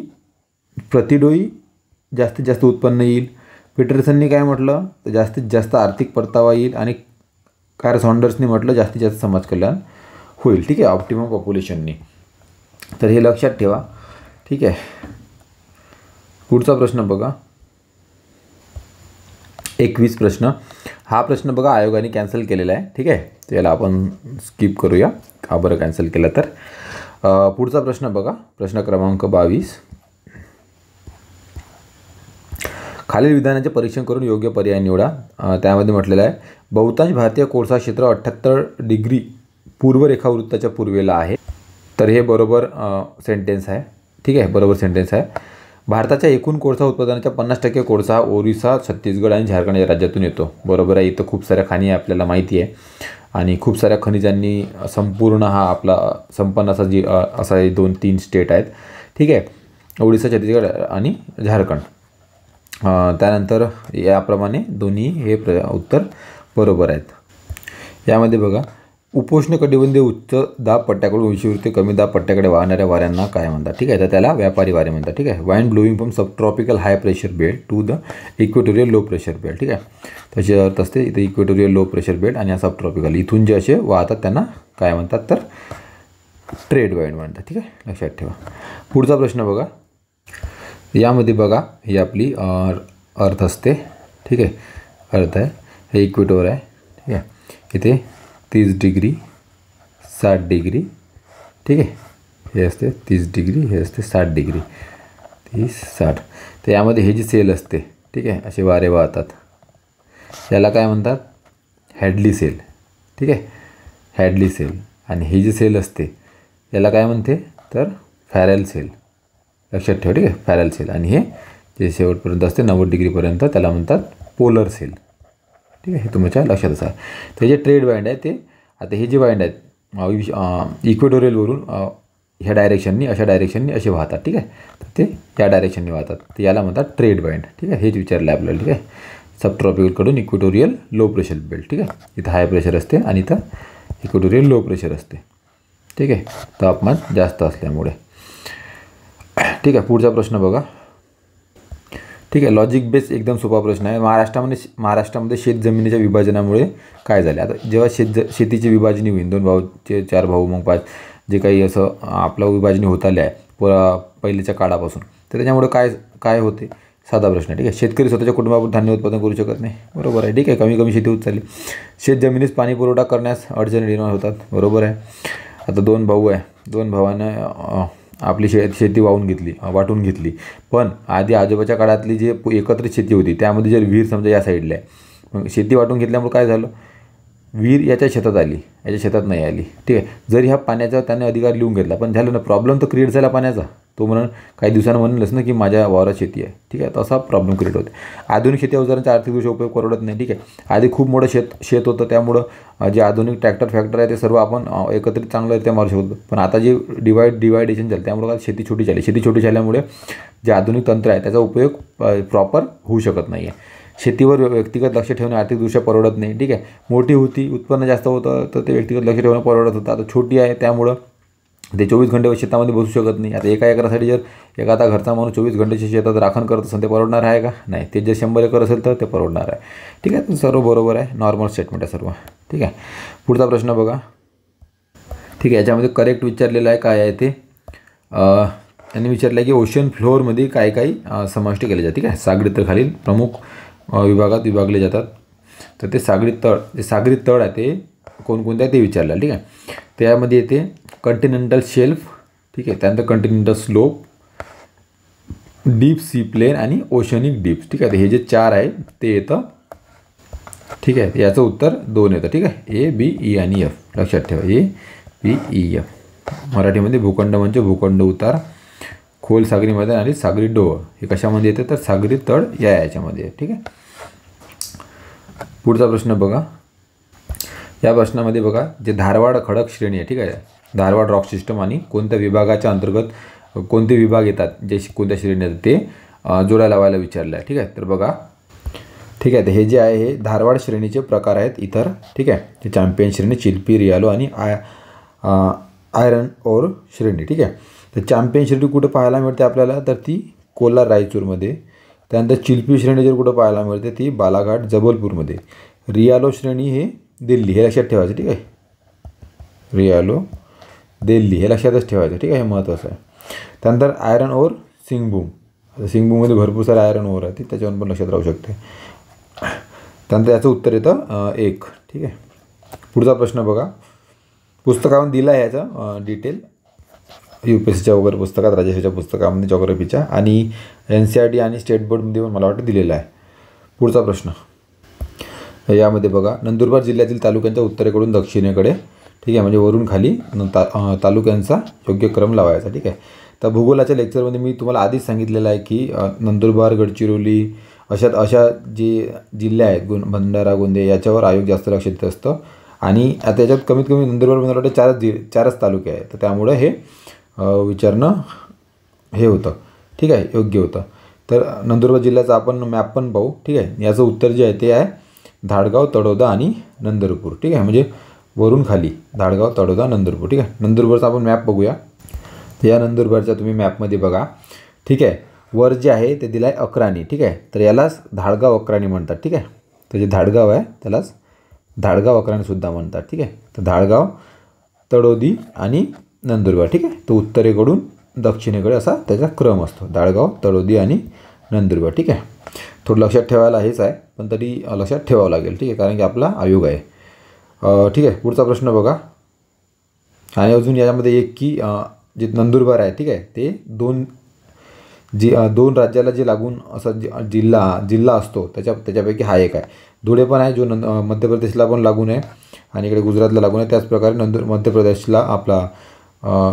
प्रतिडोई जास्तीत जास्त उत्पन्न येईल. पीटरसननी काय म्हटलं तर जास्तीत जास्त आर्थिक परतावा येईल. आणि कार्ल सॉन्डर्सनी म्हटलं जास्तीत जास्त समाज कल्याण होईल. ठीक आहे, ऑप्टिमम पॉप्युलेशननी. तर हे लक्षात ठेवा. ठीक आहे, पुढचा प्रश्न बघा 21 प्रश्न. हा प्रश्न बघा आयोगाने कॅन्सल केलेला आहे. ठीक आहे, त्याला आपण स्किप करूया. का बरं कॅन्सल केलं तर. पुढचा प्रश्न बघा प्रश्न क्रमांक 22. खालील विधानाचे परीक्षण करून योग्य पर्याय निवडा. त्यामध्ये म्हटलेलं आहे बहुतांश भारतीय कोळसा क्षेत्र 78 डिग्री पूर्व रेखावृत्ताच्या पूर्वेला आहे. तर हे बरोबर सेंटेन्स आहे. ठीक आहे, बरोबर सेंटेन्स आहे. भारताच्या एकूण कोळसा उत्पादनाच्या 50% कोळसा ओरिसा, छत्तीसगड आणि झारखंड या राज्यातून येतो. बरोबर आहे. इथं खूप साऱ्या खाणी आपल्याला माहिती आहे आणि खूप साऱ्या खनिजांनी संपूर्ण हा आपला संपन्न असा 2-3 स्टेट आहेत. ठीक आहे, ओडिसा, छत्तीसगड आणि झारखंड. त्यानंतर याप्रमाणे दोन्ही हे उत्तर बरोबर आहेत. यामध्ये बघा उपोष्णकटिबंधीय उच्च दाब पट्ट्याकडून विषुववृत्तीय कमी दाब पट्ट्याकडे वाहणाऱ्या वाऱ्यांना काय म्हणतात. ठीक आहे, तर त्याला व्यापारी वारे म्हणतात. ठीक आहे, wind blowing from subtropical high pressure belt to the equatorial low pressure belt. ठीक आहे, त्याचे अर्थ असते इथे इक्वेटोरियल लो प्रेशर बेल्ट आणि सब ट्रॉपिकल इथून जे असे वाहतात त्यांना काय म्हणतात तर ट्रेड वाइंड म्हणतात. ठीक आहे, लक्षात ठेवा. पुढचा प्रश्न बघा. यामध्ये बघा ही आपली अर्थ असते. ठीक आहे, अर्थ आहे हे इक्वेटोर आहे. ठीक आहे, इथे 30 डिग्री 60 डिग्री. ठीक आहे, हे असते 30 डिग्री, हे असते 60 डिग्री, 30-60. तर यामध्ये हे जी सेल असते. ठीक आहे, असे वारे वाहतात. याला काय म्हणतात हॅडली सेल. ठीक आहे, हॅडली सेल. आणि ही जी सेल असते याला काय म्हणते तर फॅरेल सेल. लक्षात ठेवा. ठीक आहे, फॅरेल सेल. आणि हे जे शेवटपर्यंत असते 90 डिग्रीपर्यंत त्याला म्हणतात पोलर सेल. ठीक आहे, हे तुमच्या लक्षात असा. तर हे जे ट्रेड वाइंड आहे ते आता हे जे वाइंड आहेत इक्वेटोरियलवरून ह्या डायरेक्शननी अशा डायरेक्शननी असे वाहतात. ठीक आहे, तर ते या डायरेक्शननी वाहतात. तर याला म्हणतात ट्रेड वाइंड. ठीक आहे, हेच विचारलं आहे आपल्याला. ठीक आहे, सब ट्रॉपिकलकडून इक्वेटोरियल लो प्रेशर बेल्ट. ठीक आहे, इथं हाय प्रेशर असते आणि इथं इक्वेटोरियल लो प्रेशर असते. ठीक आहे, तापमान जास्त असल्यामुळे. ठीक आहे, पुढचा प्रश्न बघा. ठीक आहे, लॉजिक बेस एकदम सोपा प्रश्न आहे. महाराष्ट्रामध्ये शेतजमिनीच्या विभाजनामुळे काय झाले. आता जेव्हा शेतीची विभाजनी होईल 2 भाऊचे 4 भाऊ मग 5 जे काही असं आपलं विभाजनी होत आले आहे पहिल्याच्या काळापासून तर त्याच्यामुळे काय होते. साधा प्रश्न. ठीक आहे, शेतकरी स्वतःच्या कुटुंबावर धान्य उत्पादन करू शकत नाही. बरोबर आहे. ठीक आहे, कमी शेती होत चालली. शेतजमिनीस पाणी पुरवठा करण्यास अडचणी निर्माण होतात. बरोबर आहे. आता 2 भाऊ आहे. 2 भावांना आपली शेती वाटून घेतली. पण आधी आजोबाच्या काळातली जी एकत्रित शेती होती त्यामध्ये जर विहीर समजा या साईडला आहे. मग शेती वाटून घेतल्यामुळे काय झालं विहीर याच्या शेतात आली, याच्या शेतात नाही आली. ठीक आहे, जरी ह्या पाण्याचा त्याने अधिकार लिहून घेतला पण झालं ना प्रॉब्लेम तर क्रिएट झाला पाण्याचा. तो म्हणून काही दिवसांना म्हणलंच ना की माझ्या वावरात शेती आहे. ठीक आहे, तसा प्रॉब्लेम क्रिएट होते. आधुनिक शेती अवजारांचा आर्थिकदृष्ट्या उपयोग परवडत नाही. ठीक आहे, आधी खूप मोठं शेत होतं त्यामुळं जे आधुनिक ट्रॅक्टर फॅक्टर आहे ते सर्व आपण एकत्रित चांगलंरित्या मारू शकतो. पण आता जे डिवायडेशन झालं त्यामुळे काय शेती छोटी झाल्यामुळे जे आधुनिक तंत्र आहे त्याचा उपयोग प्रॉपर होऊ शकत नाही आहे. शेतीवर व्यक्तिगत लक्ष ठेवणे आर्थिकदृष्ट्या परवडत नाही. ठीक आहे, मोठी होती उत्पन्न जास्त होतं तर ते व्यक्तिगत लक्ष ठेवणं परवडत होतं. आता छोटी आहे त्यामुळं ते 24 घंटे शेतामध्ये बसू शकत नाही. आता एका एकरासाठी जर एखादा घरचा माणूस 24 घंटेच्या शेतात राखण करत असेल ते परवडणार आहे का नाही. ते जर 100 एकर असेल तर ते परवडणार आहे. ठीक आहे, सर्व बरोबर आहे. नॉर्मल स्टेटमेंट आहे सर्व. ठीक आहे, पुढचा प्रश्न बघा. ठीक आहे, याच्यामध्ये करेक्ट विचारलेलं आहे काय आहे ते त्यांनी विचारलं आहे की ओशन फ्लोअरमध्ये काय समाविष्ट केले जाते. ठीक आहे, सागरी तळ खालील प्रमुख विभागात विभागले जातात. तर ते सागरी तळ आहे ते कोणकोणते आहे ते विचारलं. ठीक आहे, त्यामध्ये येते कंटिनेंटल शेल्फ. ठीक आहे, त्यानंतर continental slope, deep sea plain आणि ओशनिक डीप्स. ठीक आहे, हे जे 4 आहे ते येतं. ठीक आहे, याचं उत्तर 2 येतं. ठीक आहे, A, B, E आणि F. लक्षात ठेवा A, PEF. मराठीमध्ये भूखंड म्हणजे भूखंड उतार, खोल सागरी मैदान आणि सागरी डोह. हे कशामध्ये येते तर सागरी तळ याच्यामध्ये. ठीक आहे. पुढचा प्रश्न बघा. या प्रश्नामध्ये बघा जे धारवाड खडक श्रेणी आहे. ठीक आहे. धारवाड रॉक सिस्टम आणि कोणत्या विभागाच्या अंतर्गत कोणते विभाग येतात, जे कोणत्या श्रेणी येतात ते जोड्या लावायला विचारलं आहे. ठीक आहे. तर बघा. ठीक आहे. तर हे जे आहे हे धारवाड श्रेणीचे प्रकार आहेत इतर. ठीक आहे. हे चॅम्पियन श्रेणी, चिल्पी, रियालो आणि आयरन ओर श्रेणी. ठीक आहे. तर चॅम्पियन श्रेणी कुठं पाहायला मिळते आपल्याला तर ती कोलार रायचूरमध्ये. त्यानंतर चिल्पी श्रेणी जर कुठं पाहायला मिळते ती बालाघाट जबलपूरमध्ये. रियालो श्रेणी हे दिल्ली, हे लक्षात ठेवायचं. ठीक आहे. रियालो दिल्ली हे लक्षातच ठेवायचं. ठीक आहे. हे महत्त्वाचं आहे. त्यानंतर आयरन ओर सिंगभूम. सिंगभूममध्ये भरपूर सारे आयरन ओर आहे, त्याच्यावर पण लक्षात राहू शकते. त्यानंतर याचं उत्तर येतं 1. ठीक आहे. पुढचा प्रश्न बघा. पुस्तकामध्ये दिला आहे याचं डिटेल, UPSCच्या वगैरे पुस्तकात, राजश्रीच्या पुस्तकामध्ये जॉग्रफीच्या आणि NCERT आणि स्टेट बोर्डमध्ये पण मला वाटतं दिलेलं आहे. पुढचा प्रश्न यामध्ये बघा. नंदुरबार जिल्ह्यातील तालुक्यांच्या उत्तरेकडून दक्षिणेकडे. ठीक आहे. म्हणजे वरून खाली तालुक्यांचा योग्य क्रम लावायचा. ठीक आहे. तर भूगोलाच्या लेक्चरमध्ये मी तुम्हाला आधीच सांगितलेलं आहे की नंदुरबार, गडचिरोली अशा जे जिल्हे आहेत भंडारा, गोंदिया याच्यावर आयोग जास्त लक्ष देत असतं. आणि आता याच्यात कमीत कमी नंदुरबारमध्ये मला वाटतं 4च तालुके आहेत. तर त्यामुळे हे विचारणं हे होतं. ठीक आहे. योग्य होतं. तर नंदुरबार जिल्ह्याचा आपण मॅप पण पाहू. ठीक आहे. याचं उत्तर जे आहे ते आहे धाडगाव, तडोदा आणि नंदुरपूर. ठीक आहे. म्हणजे वरून खाली धाडगाव, तडोदा, नंदुरपूर. ठीक आहे. नंदुरबारचा आपण मॅप बघूया. या नंदुरबारच्या तुम्ही मॅपमध्ये बघा. ठीक आहे. वर जे आहे ते दिलं आहे अक्राणी. ठीक आहे. तर यालाच धाडगाव अक्राणी म्हणतात. ठीक आहे. तर जे धाडगाव आहे त्यालाच धाडगाव अक्राणीसुद्धा म्हणतात. ठीक आहे. तर धाडगाव, तडोदी आणि नंदुरबार. ठीक आहे. तो उत्तरेकडून दक्षिणेकडे असा त्याचा क्रम असतो. धाडगाव, तडोदी आणि नंदुरबार. ठीक आहे. थोडं लक्षात ठेवायला हेच आहे, पण तरी लक्षात ठेवावं लागेल. ठीक आहे. कारण की आपला आयोग आहे. ठीक आहे. पुढचा प्रश्न बघा. आणि अजून याच्यामध्ये एक की जे नंदुरबार आहे. ठीक आहे. ते दोन राज्याला जे लागून असा जिल्हा असतो त्याच्यापैकी हा एक आहे. धुळे पण आहे जो मध्य प्रदेशला पण लागून आहे आणि इकडे गुजरातला लागून आहे. त्याचप्रकारे मध्य प्रदेशला आपला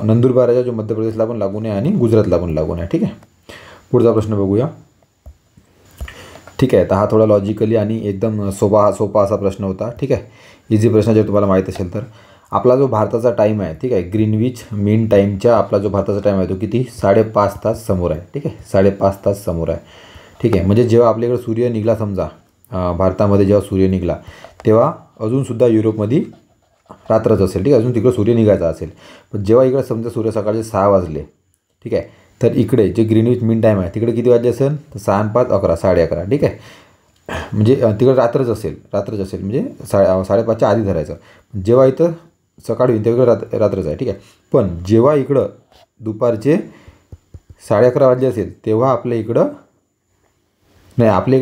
नंदुरबार आहे जो मध्य प्रदेशला पण लागून आहे आणि गुजरातला पण लागून आहे. ठीक आहे. पुढचा प्रश्न बघूया. ठीक आहे. तर हा थोडा लॉजिकली आणि एकदम सोपा असा प्रश्न होता. ठीक आहे. इझी प्रश्न जर तुम्हाला माहीत असेल तर. आपला जो भारताचा टाईम आहे. ठीक आहे. ग्रीनविच मीन टाईमच्या आपला जो भारताचा टाईम आहे तो किती 5.5 तास समोर आहे. ठीक आहे. 5.5 तास समोर आहे. ठीक आहे. म्हणजे जेव्हा आपल्याकडे सूर्य निघाला, समजा भारतामध्ये जेव्हा सूर्य निघाला तेव्हा अजूनसुद्धा युरोपमध्ये रात्रच असेल. ठीक आहे. अजून तिकडे सूर्य निघायचा असेल. पण जेव्हा इकडे समजा सूर्य सकाळचे 6 वाजले. ठीक आहे. तर इकडे जे ग्रीनविच मीन टाईम आहे तिकडे किती वाजले असेल तर 6 आणि 5 11, 11:30. ठीक आहे. म्हणजे तिकडे रात्रच असेल म्हणजे 5:30च्या आधी धरायचं. जेव्हा इथं सकाळी होईल तेव्हा रात्रच आहे. ठीक आहे. पण जेव्हा इकडं दुपारचे 11:30 वाजले असेल तेव्हा आपल्या इकडं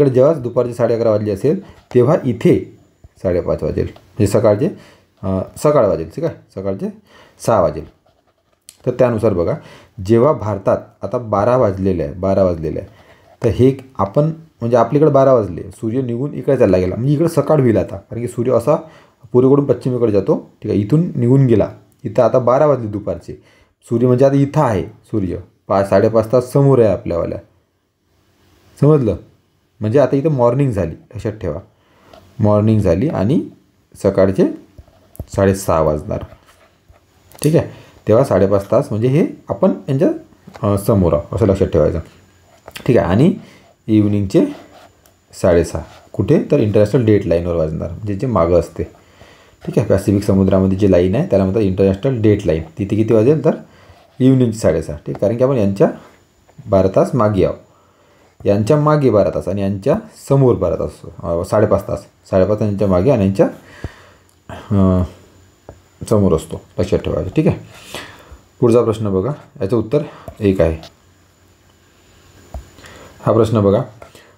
जेव्हा दुपारचे 11:30 वाजले असेल तेव्हा इथे 5:30 वाजेल. म्हणजे सकाळ वाजेल. ठीक आहे. सकाळचे 6 वाजेल. तर त्यानुसार बघा जेव्हा भारतात आता 12 वाजलेले आहे तर हे आपण म्हणजे आपल्याकडे 12 वाजले, सूर्य निघून इकडे चालला गेला म्हणजे इकडे सकाळ होईल आता. कारण की सूर्य असा पूर्वेकडून पश्चिमेकडे जातो. ठीक आहे. इथून निघून गेला. इथं आता 12 वाजले दुपारचे. सूर्य म्हणजे आता इथं आहे सूर्य 5-5.5 तास समोर आहे आपल्यावाल्या. समजलं. म्हणजे आता इथं मॉर्निंग झाली. लक्षात ठेवा. मॉर्निंग झाली आणि सकाळचे 6:30 वाजणार. ठीक आहे. तेव्हा 5.5 तास म्हणजे हे आपण यांच्या समोर आहोत असं लक्षात ठेवायचं. ठीक आहे. आणि इव्हनिंगचे 6:30 कुठे तर इंटरनॅशनल डेट लाईनवर वाजणार म्हणजे जे मागं असते. ठीक आहे. पॅसिफिक समुद्रामध्ये जी लाईन आहे त्याला म्हणतात इंटरनॅशनल डेट लाईन. तिथे किती वाजेल तर इव्हनिंगचे 6:30. ठीक. कारण की आपण यांच्या 12 तास मागे आहोत. यांच्या मागे 12 तास आणि यांच्या समोर 12 तास 5.5 तास. 5.5 यांच्या मागे आणि यांच्या समोर असतो. लक्षात ठेवायचं. ठीक आहे. पुढचा प्रश्न बघा. याचं उत्तर 1 आहे. हा प्रश्न बघा.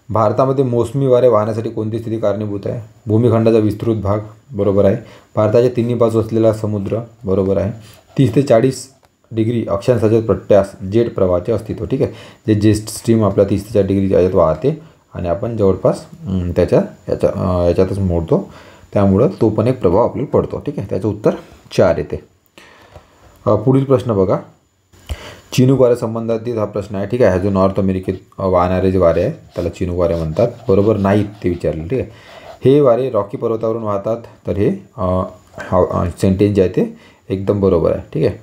भारतामध्ये मोसमी वारे वाहण्यासाठी कोणती स्थिती कारणीभूत आहे? भूमिखंडाचा विस्तृत भाग बरोबर आहे. भारताच्या तिन्ही बाजू असलेला समुद्र बरोबर आहे. 30 ते 40 डिग्री अक्षांशाच्या पट्ट्यास जेट प्रवाहाचे अस्तित्व. ठीक आहे. जे जेट स्ट्रीम आपल्या 30 ते 40 डिग्री याच्यात वाहते आणि आपण जवळपास याच्यातच मोडतो. त्यामुळं तो पण एक प्रभाव आपल्याला पडतो. ठीक आहे. त्याचं उत्तर 4 येते. पुढील प्रश्न बघा, चिनूक वाऱ्या संबंधातील हा प्रश्न आहे. ठीक आहे, हा जो नॉर्थ अमेरिकेत वाहणारे जे वारे आहे त्याला चिनूक वारे म्हणतात. बरोबर नाहीत ते विचारले. ठीक आहे, हे वारे रॉकी पर्वतावरून वाहतात. तर हे सेंटेन्स जे आहे ते एकदम बरोबर आहे. ठीक आहे,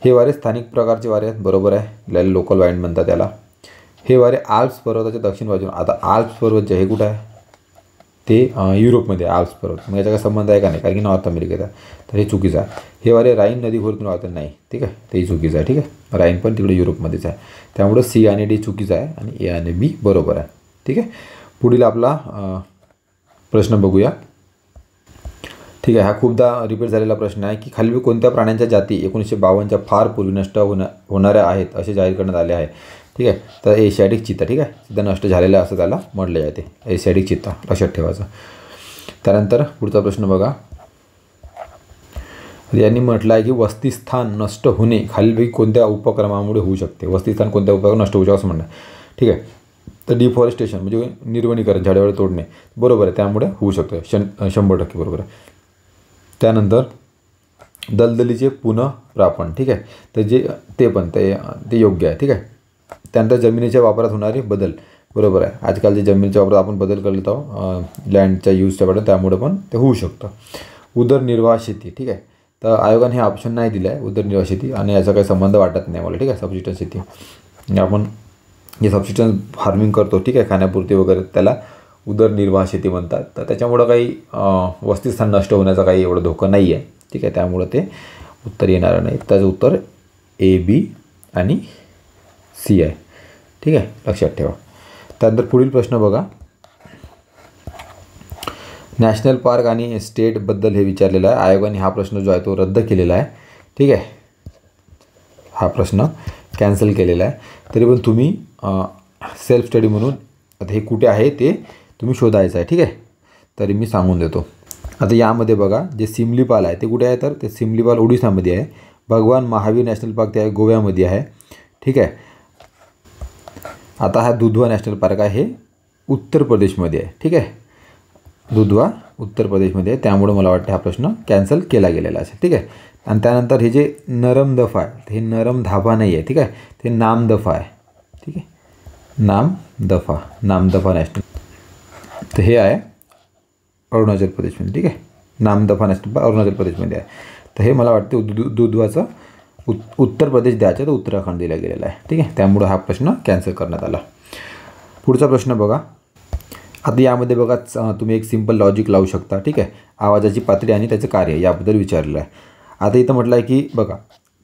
हे वारे स्थानिक प्रकारचे वारे आहेत. बरोबर आहे, आपल्याला लोकल वाइंड म्हणतात त्याला. हे वारे आल्प्स पर्वताच्या दक्षिण बाजून. आता आल्प्स पर्वत जे हे कुठं आहे ते युरोपमध्ये आल्प्स पर्वत. मग याचा काय संबंध आहे का नाही, कारण की नॉर्थ अमेरिकेत आहे. तर हे चुकीचं आहे. हे वारे राईन नदी खोऱ्यातून वाहतात नाही. ठीक आहे, तेही चुकीचं आहे. ठीक आहे, राईन पण तिकडे युरोपमध्येच आहे. त्यामुळे सी आणि डी चुकीचं आहे आणि ए आणि बी बरोबर आहे. ठीक आहे, पुढील आपला प्रश्न बघूया. ठीक आहे, हा खूपदा रिपीट झालेला प्रश्न आहे की खालील कोणत्या प्राण्यांच्या जाती 1952च्या फार पूर्वी नष्ट होणाऱ्या आहेत असे जाहीर करण्यात आले आहे. ठीक आहे, तर एशियाटिक चित्ता. ठीक आहे, सध्या नष्ट झालेला असं त्याला म्हटलं जाते, एशियाटिक चित्ता, लक्षात ठेवायचं. त्यानंतर पुढचा प्रश्न बघा, यांनी म्हटलं आहे की वस्तीस्थान नष्ट होणे खालीलपैकी कोणत्या उपक्रमामुळे होऊ शकते. वस्तीस्थान कोणत्या उपक्रम नष्ट होऊ शकते असं म्हणणं. ठीक आहे, तर डिफॉरेस्टेशन म्हणजे निर्वनीकरण, झाडे तोडणे. बरोबर आहे, त्यामुळे होऊ शकतं. 100% बरोबर आहे. त्यानंतर दलदलीचे पुनःप्रापण. ठीक आहे, तर ते योग्य आहे. ठीक आहे, त्यानंतर जमिनीच्या वापरात होणारे बदल. बरोबर आहे, आजकाल जे जमिनीच्या वापरात आपण बदल करत आहोत लँडच्या यूजच्या वाटत, त्यामुळे पण ते होऊ शकतं. उदरनिर्वाह शेती. ठीक आहे, तर आयोगाने हे ऑप्शन नाही दिलं आहे उदरनिर्वाह शेती, आणि याचा काही संबंध वाटत नाही मला. ठीक आहे, सबसिस्टन्स शेती आपण जे सबसिस्टन्स फार्मिंग करतो, ठीक आहे, खाण्यापुरती वगैरे, त्याला उदरनिर्वाह शेती म्हणतात. तर त्याच्यामुळं काही वस्तीस्थान नष्ट होण्याचा काही एवढं धोका नाही आहे. ठीक आहे, त्यामुळं ते उत्तर येणार नाही. त्याचं उत्तर ए, बी आणि सी आहे. ठीक आहे, लक्षात ठेवा. त्यानंतर पुढील प्रश्न बघा, नॅशनल पार्क आणि स्टेटबद्दल हे विचारलेलं आहे. आयोगाने हा प्रश्न जो आहे तो रद्द केलेला आहे. ठीक आहे, हा प्रश्न कॅन्सल केलेला आहे. तरी पण तुम्ही सेल्फ स्टडी म्हणून आता हे कुठे आहे ते तुम्ही शोधायचं आहे. ठीक आहे, तरी मी सांगून देतो. आता यामध्ये बघा, जे सिमलीपाल आहे ते कुठे आहे, तर ते सिमलीपाल ओडिसामध्ये आहे. भगवान महावीर नॅशनल पार्क ते आहे गोव्यामध्ये आहे. ठीक आहे, आता हा दुधवा नॅशनल पार्क आहे हे उत्तर प्रदेशमध्ये आहे. ठीक आहे, दुधवा उत्तर प्रदेशमध्ये आहे, त्यामुळे मला वाटतं हा प्रश्न कॅन्सल केला गेलेला असेल. ठीक आहे, आणि त्यानंतर हे जे नरमदफा आहे हे नरमधाबा नाही आहे. ठीक आहे, ते नामदफा आहे. ठीक आहे, नामदफा नॅशनल, तर हे आहे अरुणाचल प्रदेशमध्ये. ठीक आहे, नामदफा नॅशनल पार्क अरुणाचल प्रदेशमध्ये आहे. तर हे मला वाटतं दुधवाचं उत्तर प्रदेश द्यायचं, तर उत्तराखंड दिला गेलेला आहे. ठीक आहे, त्यामुळे हा प्रश्न कॅन्सल करण्यात आला. पुढचा प्रश्न बघा, आता यामध्ये बघा तुम्ही एक सिंपल लॉजिक लावू शकता. ठीक आहे, आवाजाची पातळी आणि त्याचं कार्य याबद्दल विचारलेलं आहे. आता इथं म्हटलं आहे की बघा,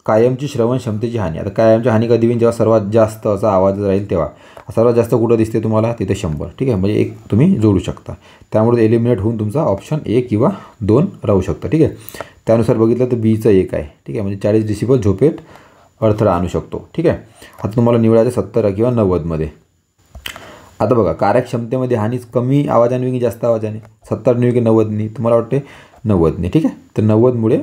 कायमची श्रवण क्षमतेची हानी. आता कायमची हानी कधी होईल, जेव्हा सर्वात जास्त असा आवाज राहील तेव्हा. सर्वात जास्त कुठं दिसते तुम्हाला, तिथे 100. ठीक आहे, म्हणजे एक तुम्ही जोडू शकता. त्यामुळे एलिमिनेट होऊन तुमचा ऑप्शन 1 किंवा 2 राहू शकतं. ठीक आहे, त्यानुसार बघितलं तर बीचं 1 आहे. ठीक आहे, म्हणजे 40 डेसिबल झोपेत अडथळा आणू शकतो. ठीक आहे, आता तुम्हाला निवडायचं 70 किंवा 90मध्ये. आता बघा, कार्यक्षमतेमध्ये हानी कमी आवाजाने की जास्त आवाजाने, 70 की 90नी, तुम्हाला वाटते 90नी. ठीक आहे, तर 90मुळे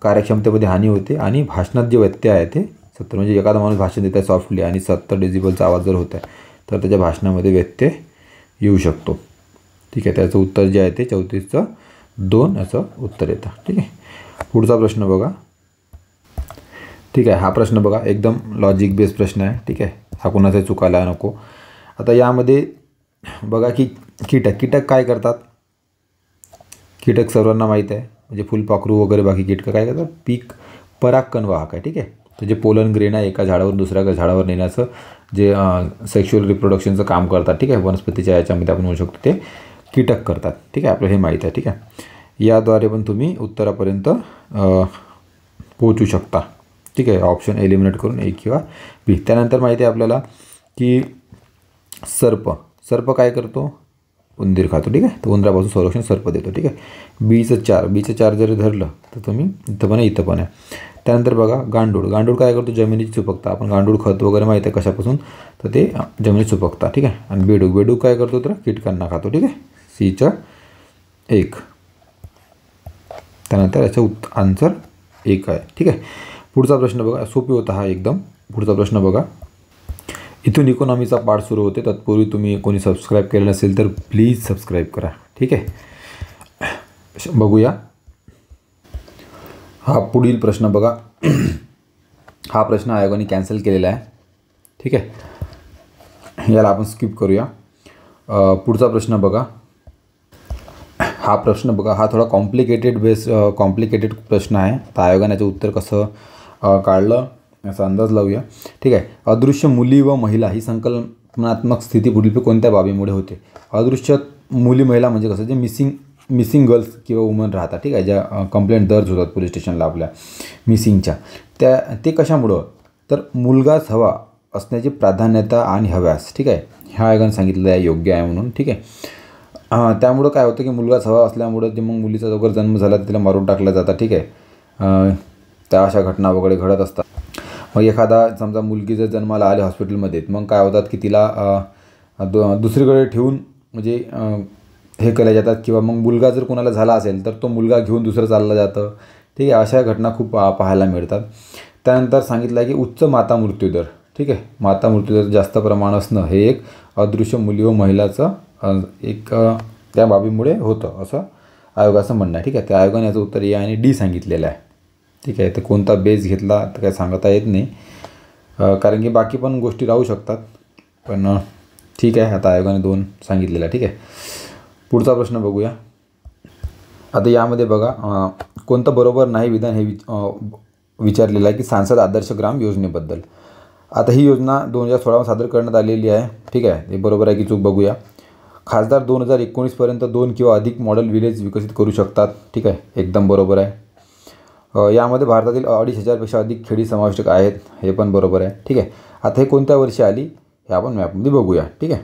कार्यक्षमतेमध्ये हानी होते आणि भाषणात जे व्यत्यय आहे ते 70, म्हणजे एखादा माणूस भाषण देत आहे सॉफ्टली आणि 70 डेसिबलचा आवाज जर होत आहे तर त्याच्या भाषणामध्ये व्यत्यय येऊ शकतो. ठीक आहे, त्याचं उत्तर जे आहे ते 34चं 2 याचं उत्तर येतं. ठीक आहे, पुढचा प्रश्न बघा. ठीक आहे, हा प्रश्न बघा एकदम लॉजिक बेस्ड प्रश्न आहे. ठीक आहे, हा कोणाचा चुकायला नको. आता यामध्ये बघा की कीटक काय करतात. कीटक सर्वांना माहीत आहे, म्हणजे फुलपाखरू वगैरे बाकी कीटक काय करतात, पीक परागकण वाहक आहे. ठीक आहे, तर जे पोलन ग्रेन आहे एका झाडावरून दुसऱ्या झाडावर नेण्याचं जे सेक्शुअल रिप्रोडक्शनचं काम करतात. ठीक आहे, वनस्पतीच्या याच्यामध्ये आपण म्हणू शकतो ते कीटक करतात. ठीक आहे, आपल्याला हे माहीत आहे. ठीक आहे, याद्वारे पण तुम्ही उत्तरापर्यंत पोहोचू शकता. ठीक आहे, ऑप्शन एलिमिनेट करून ए किंवा बी. त्यानंतर माहिती आहे आपल्याला की सर्प काय करतो, उंदीर खातो. ठीक आहे, तर उंदरापासून संरक्षण सर्प देतो. ठीक आहे, बीचं 4 जरी धरलं तर तुम्ही इथं पण आहे. त्यानंतर बघा गांडूळ काय करतो, जमिनीची सुपीकता. आपण गांडूळ खत वगैरे माहिती आहे कशापासून, तर ते जमिनीची सुपीकता. ठीक आहे, आणि बेडूक काय करतो, तर कीटकांना खातो. ठीक आहे, सीचं 1. त्यानंतर याचं आन्सर 1 आहे. ठीक आहे, पुढचा प्रश्न बघा, सोपी होता हा एकदम. पुढचा प्रश्न बघा, इथून इकॉनॉमीचा पार्ट सुरू होते. तत्पूर्वी तुम्ही कोणी सबस्क्राईब केलं नसेल तर प्लीज सबस्क्राईब करा. ठीक आहे, बघूया. हा पुढील प्रश्न बघा. हा प्रश्न आयोगाने कॅन्सल केलेला आहे. ठीक आहे, याला आपण स्किप करूया. पुढचा प्रश्न बघा. हा प्रश्न बघा, हा थोडा कॉम्प्लिकेटेड प्रश्न आहे. तर आयोगाने याचं उत्तर कसं काढलं याचा अंदाज लावूया. ठीक आहे, अदृश्य मुली व महिला ही संकल्पनात्मक स्थिती पुढील कोणत्या बाबीमुळे होते? अदृश्य मुली महिला म्हणजे कसं, जे मिसिंग गर्ल्स किंवा वुमन राहतात. ठीक आहे, ज्या कंप्लेंट दर्ज होतात पोलीस स्टेशनला आपल्या मिसिंगच्या, ते कशामुळं, तर मुलगाच हवा असण्याची प्राधान्यता आणि हव्यास. ठीक आहे, ह्या आयोगाने सांगितलेलं आहे योग्य आहे म्हणून. ठीक आहे, त्यामुळं काय होतं की मुलगाच हवा असल्यामुळं जे मग मुलीचा वगैरे जन्म झाला तर तिला मारून टाकला जातात. ठीक आहे, त्या अशा घटना वगैरे घडत असतात. मग एखादा समजा मुलगी जर जन्माला आली हॉस्पिटलमध्ये, मग काय होतात की तिला दुसरीकडे ठेवून म्हणजे हे केल्या जातात, किंवा मग मुलगा जर कोणाला झाला असेल तर तो मुलगा घेऊन दुसरं चाललं जातं. ठीक आहे, अशा घटना खूप पाहायला मिळतात. त्यानंतर सांगितलं आहे की उच्च माता मृत्यूदर. ठीक आहे, माता मृत्यूदर जास्त प्रमाण असणं हे एक अदृश्य मुली व महिलाचं एक त्या बाबीमुळे होतं असं आयोगाचं म्हणणं आहे. ठीक आहे, त्या आयोगाने याचं उत्तर ए आणि डी सांगितलेलं आहे. ठीक आहे, तर कोणता बेस घेतला तर काय सांगता येत नाही, कारण की बाकी पण गोष्टी राहू शकतात. पण ठीक आहे, आता आयोगाने 2 सांगितलेलं आहे. ठीक आहे, पुढचा प्रश्न बघूया. आता यामध्ये बघा, कोणतं बरोबर नाही विधान हे विचारलेलं आहे की सांसद आदर्श ग्राम योजनेबद्दल. आता ही योजना 2016 सादर करण्यात आलेली आहे. ठीक आहे, हे बरोबर आहे की चूक बघूया. खासदार 2019पर्यंत 2 किंवा अधिक मॉडेल विलेज विकसित करू शकतात. ठीक आहे, एकदम बरोबर आहे. यामध्ये भारतातील 2,500पेक्षा अधिक खेडी समाविष्ट आहेत, हे पण बरोबर आहे. ठीक आहे, आता हे कोणत्या वर्षी आली हे आपण मॅपमध्ये बघूया. ठीक आहे,